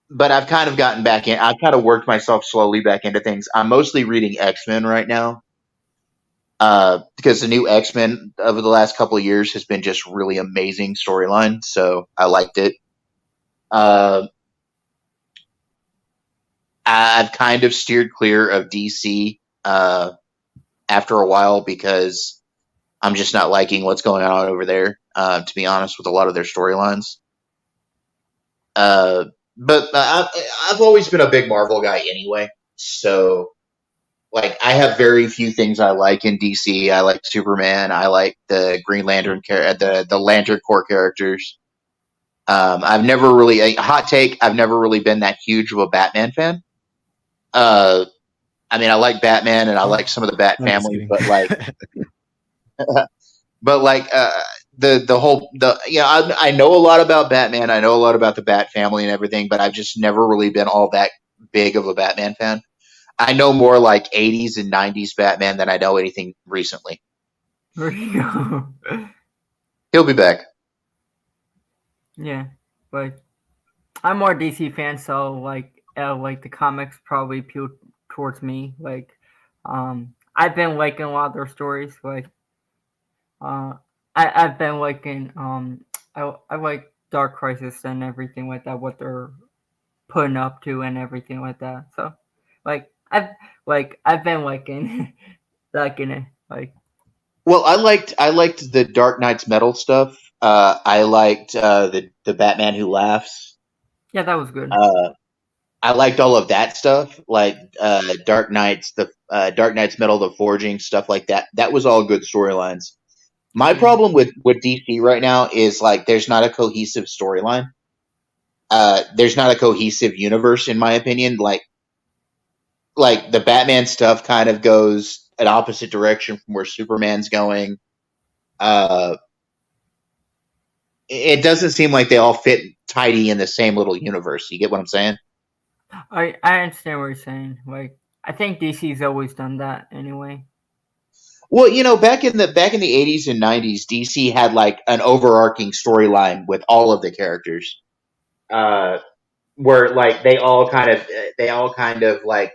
But I've kind of gotten back in. I've kind of worked myself slowly back into things. I'm mostly reading X-Men right now. Because the new X-Men over the last couple of years has been just really amazing storyline, so I liked it. I've kind of steered clear of DC after a while because I'm just not liking what's going on over there. To be honest, with a lot of their storylines. But I've always been a big Marvel guy anyway, so like I have very few things I like in DC. I like Superman. I like the Green Lantern the Lantern Corps characters. I've never really hot take. I've never really been that huge of a Batman fan. I mean, I like Batman and I like some of the Bat family, but like, I know a lot about Batman. I know a lot about the Bat family and everything, but I've just never really been all that big of a Batman fan. I know more like 80s and 90s Batman than I know anything recently. There you go. He'll be back. Yeah, but I'm more DC fan, so like the comics probably appeal towards me. Like, I've been liking a lot of their stories. Like, I've been liking I like Dark Crisis and everything like that. What they're putting up to and everything like that. So, like I've been liking liking it. Like, well, I liked the Dark Knight's Metal stuff. I liked the Batman Who Laughs. Yeah, that was good. I liked all of that stuff, like Dark Knight's Metal, the Forging, stuff like that. That was all good storylines. My problem with DC right now is like there's not a cohesive storyline. There's not a cohesive universe, in my opinion. Like like the Batman stuff kind of goes an opposite direction from where Superman's going. Uh, it doesn't seem like they all fit tidy in the same little universe. You get what I'm saying? I understand what you're saying. Like, I think DC's always done that anyway. Well, back in the 80s and 90s, DC had like an overarching storyline with all of the characters. Where like they all kind of like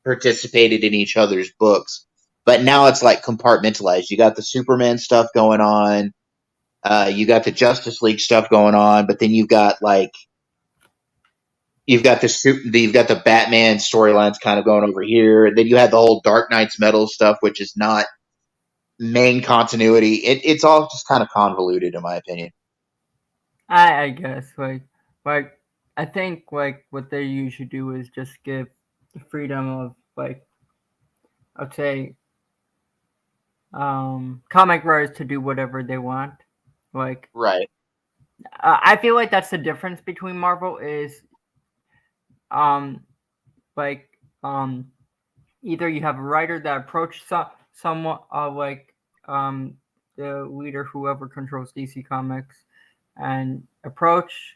participated in each other's books. But now it's like compartmentalized. You got the Superman stuff going on, you got the Justice League stuff going on, but then you've got the Batman storylines kind of going over here, and then you had the whole Dark Knight's Metal stuff, which is not main continuity. It's all just kind of convoluted, in my opinion. I guess like I think like what they usually do is just give the freedom of like, I'd say, comic writers to do whatever they want. Like, Right. I feel like that's the difference between Marvel is um like either you have a writer that approached somewhat like the leader, whoever controls DC Comics, and approach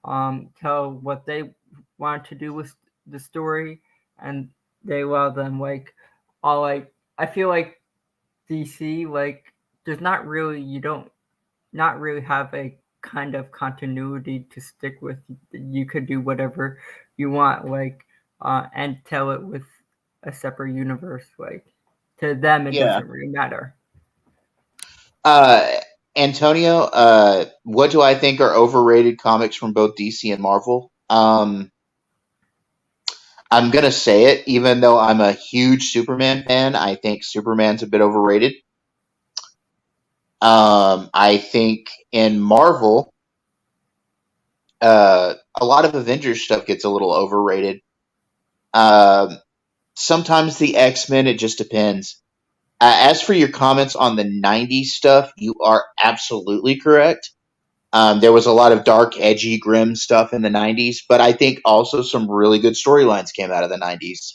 tell what they want to do with the story, and they allow them like all like I feel like DC like there's not really you don't not really have a kind of continuity to stick with. You could do whatever you want, like, and tell it with a separate universe. Like, to them, it Yeah. doesn't really matter. Antonio, what do I think are overrated comics from both DC and Marvel? I'm gonna say it, even though I'm a huge Superman fan. I think Superman's a bit overrated. I think in Marvel, a lot of Avengers stuff gets a little overrated. Sometimes the X-Men, it just depends. As for your comments on the 90s stuff, you are absolutely correct. There was a lot of dark, edgy, grim stuff in the 90s, but I think also some really good storylines came out of the 90s.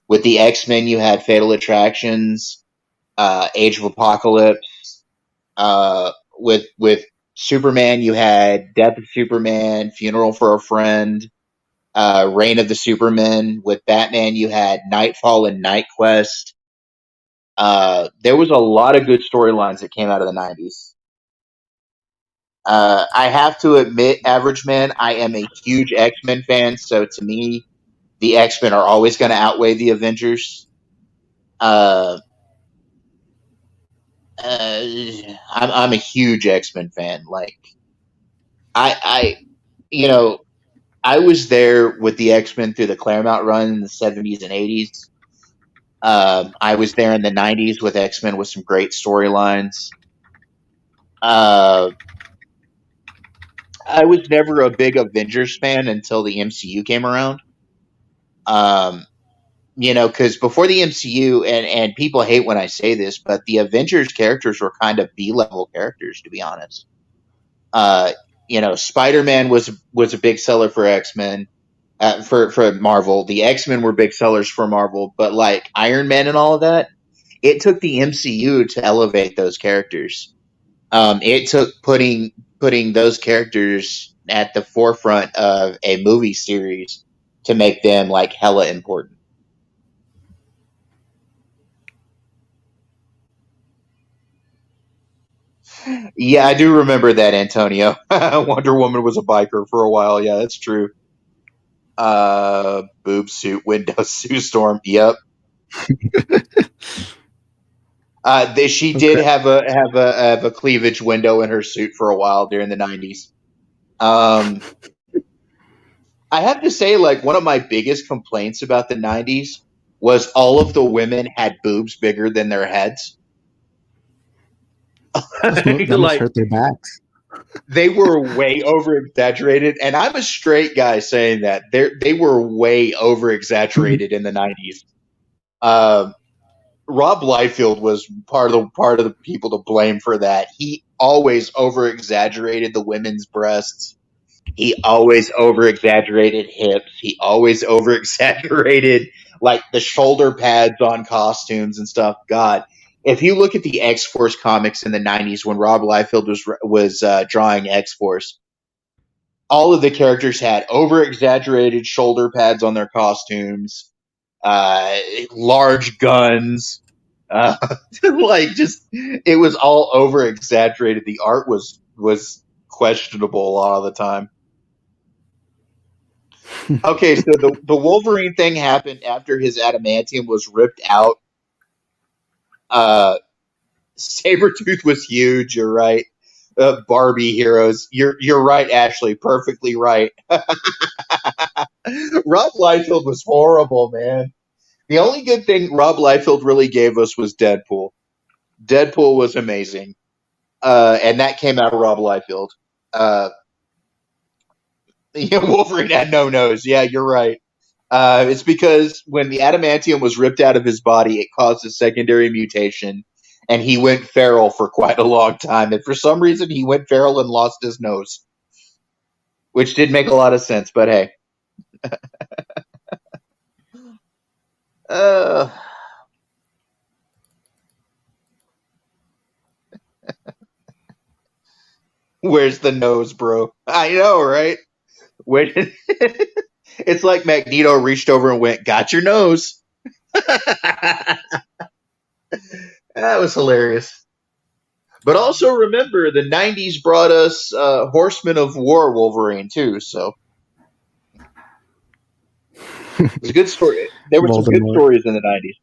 With the X-Men, you had Fatal Attractions, Age of Apocalypse. With Superman, you had Death of Superman, Funeral for a Friend, Reign of the Supermen. With Batman, you had Nightfall and Night Quest. There was a lot of good storylines that came out of the 90s. I have to admit, Average Man, I am a huge X-Men fan, so to me, the X-Men are always going to outweigh the Avengers. I'm a huge X-Men fan. Like, I, you know, I was there with the X-Men through the Claremont run in the 70s and 80s. I was there in the 90s with X-Men with some great storylines. I was never a big Avengers fan until the MCU came around. Because before the MCU, and people hate when I say this, but the Avengers characters were kind of B-level characters, to be honest. Spider-Man was a big seller for X-Men, for Marvel. The X-Men were big sellers for Marvel, but like Iron Man and all of that, it took the MCU to elevate those characters. It took putting those characters at the forefront of a movie series to make them like hella important. Yeah, I do remember that, Antonio. Wonder Woman was a biker for a while. Yeah, that's true. Boob suit, window, Sue Storm. Yep. She did have a cleavage window in her suit for a while during the 90s. I have to say, like, one of my biggest complaints about the 90s was all of the women had boobs bigger than their heads. That must Like, hurt their backs. they were way over exaggerated, and I'm a straight guy saying that they were way over exaggerated in the 90s. Rob Liefeld was part of the people to blame for that. He always over exaggerated the women's breasts. He always over exaggerated hips. He always over exaggerated like the shoulder pads on costumes and stuff. God, if you look at the X Force comics in the '90s when Rob Liefeld was drawing X Force, all of the characters had over exaggerated shoulder pads on their costumes, large guns, uh, like just it was all over exaggerated. The art was questionable a lot of the time. Okay, so the Wolverine thing happened after his adamantium was ripped out. Uh, Sabretooth was huge. You're right. Barbie heroes. You're right, Ashley. Perfectly right. Rob Liefeld was horrible, man. The only good thing Rob Liefeld really gave us was Deadpool. Deadpool was amazing, and that came out of Rob Liefeld. Uh, yeah, Wolverine had no nose. Yeah, you're right. It's because when the adamantium was ripped out of his body, it caused a secondary mutation, and he went feral for quite a long time. And for some reason, he went feral and lost his nose, which did make a lot of sense. But hey, uh, where's the nose, bro? I know, right? Where did it's like Magneto reached over and went, "Got your nose." That was hilarious. But also remember, the '90s brought us Horsemen of War Wolverine too. So it's a good story. There were some good Voldemort. stories in the '90s.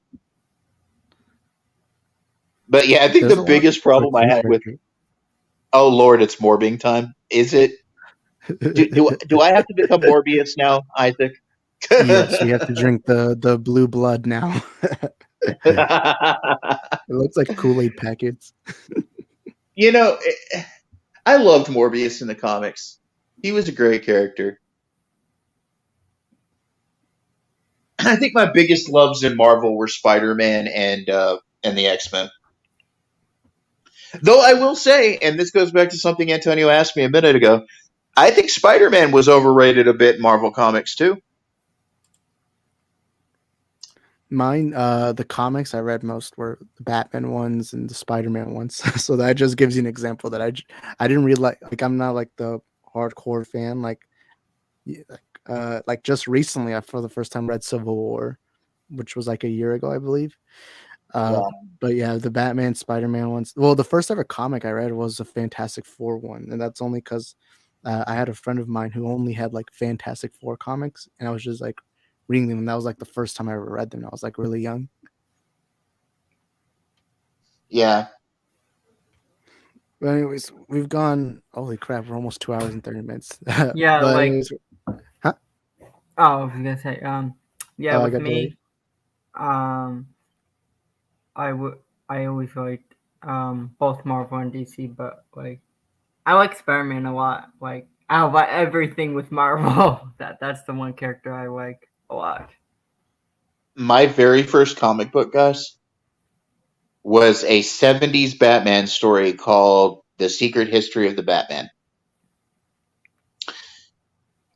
But yeah, I think There's a the lot biggest of problem I cartoon had with characters. oh Lord, it's morbing time. Is it? Do I have to become Morbius now, Isaac? Yes, you have to drink the blue blood now. It looks like Kool-Aid packets. You know, I loved Morbius in the comics. He was a great character. I think my biggest loves in Marvel were Spider-Man and the X-Men. Though I will say, and this goes back to something Antonio asked me a minute ago, I think Spider-Man was overrated a bit in Marvel Comics too. Mine, the comics I read most were the Batman ones and the Spider-Man ones. So that just gives you an example that I didn't really like I'm not like the hardcore fan. Like just recently I for the first time read Civil War, which was like a year ago, I believe. Uh, Yeah. but yeah, the Batman, Spider-Man ones. Well, the first ever comic I read was the Fantastic Four one, and that's only because I had a friend of mine who only had like Fantastic Four comics, and I was just like reading them, and that was like the first time I ever read them. I was like really young. Yeah. But anyways, we've gone. Holy crap, we're almost 2 hours and 30 minutes. Yeah, But like anyways, huh? oh, I was gonna say, yeah, Oh, I with got delayed. me, um, I always liked both Marvel and DC, but like I like Spider-Man a lot. Like I like everything with Marvel. That's the one character I like a lot. My very first comic book, guys, was a '70s Batman story called "The Secret History of the Batman,"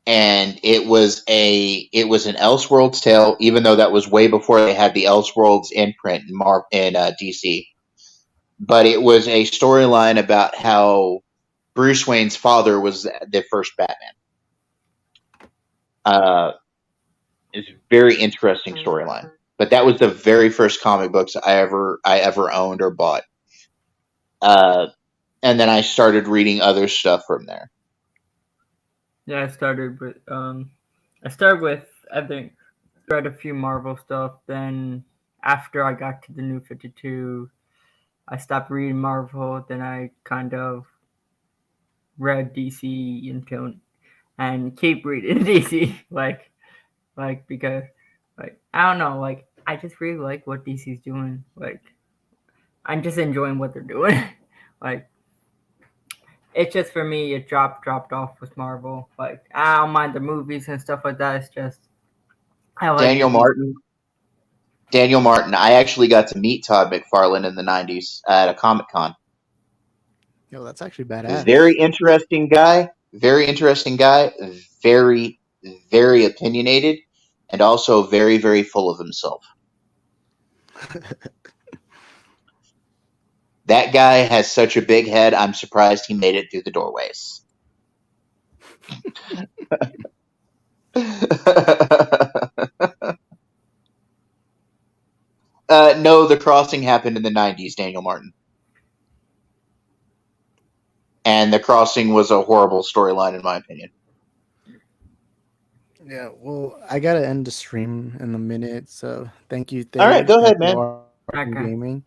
and it was an Elseworlds tale. Even though that was way before they had the Elseworlds imprint in DC, but it was a storyline about how Bruce Wayne's father was the first Batman. It's a very interesting storyline. But that was the very first comic books I ever owned or bought. And then I started reading other stuff from there. Yeah, I started with I think read a few Marvel stuff. Then after I got to the New 52, I stopped reading Marvel. Then I kind of read DC until and keep reading DC like because like I don't know, like I just really like what DC's doing. Like I'm just enjoying what they're doing. Like it's just for me it dropped off with Marvel. Like I don't mind the movies and stuff like that. It's just I like Daniel Martin. I actually got to meet Todd McFarlane in the '90s at a Comic Con. Yo, that's actually badass. Very interesting guy. Very interesting guy. Very, very opinionated, and also very, very full of himself. That guy has such a big head. I'm surprised he made it through the doorways. No, The Crossing happened in the 90s, Daniel Martin. And The Crossing was a horrible storyline, in my opinion. Yeah, well, I gotta end the stream in a minute, so thank you, All right, Thade. go ahead, Thank you, man. Arkham Okay. Gaming.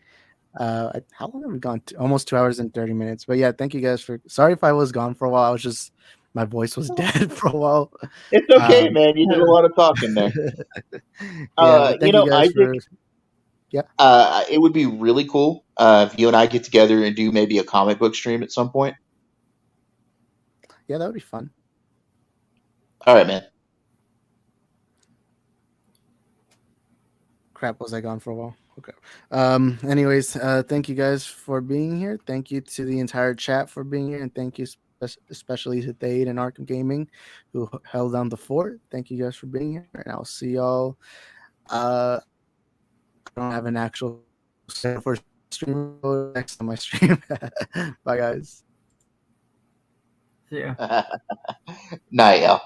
How long have we gone? Almost 2 hours and 30 minutes. But yeah, thank you guys for. Sorry if I was gone for a while. I was just my voice was dead for a while. It's okay, Um, man. You did a lot of talking there. yeah, but thank you guys Isaac, for. Yeah, it would be really cool if you and I get together and do maybe a comic book stream at some point. yeah, that would be fun. All right, man. Crap, was I gone for a while? Okay. Anyways, thank you guys for being here. Thank you to the entire chat for being here, and thank you especially to Thade and Arkham Gaming who held down the fort. Thank you guys for being here, and I'll see y'all. I don't have an actual set for stream next time I stream. Bye, guys. See ya. Night, y'all.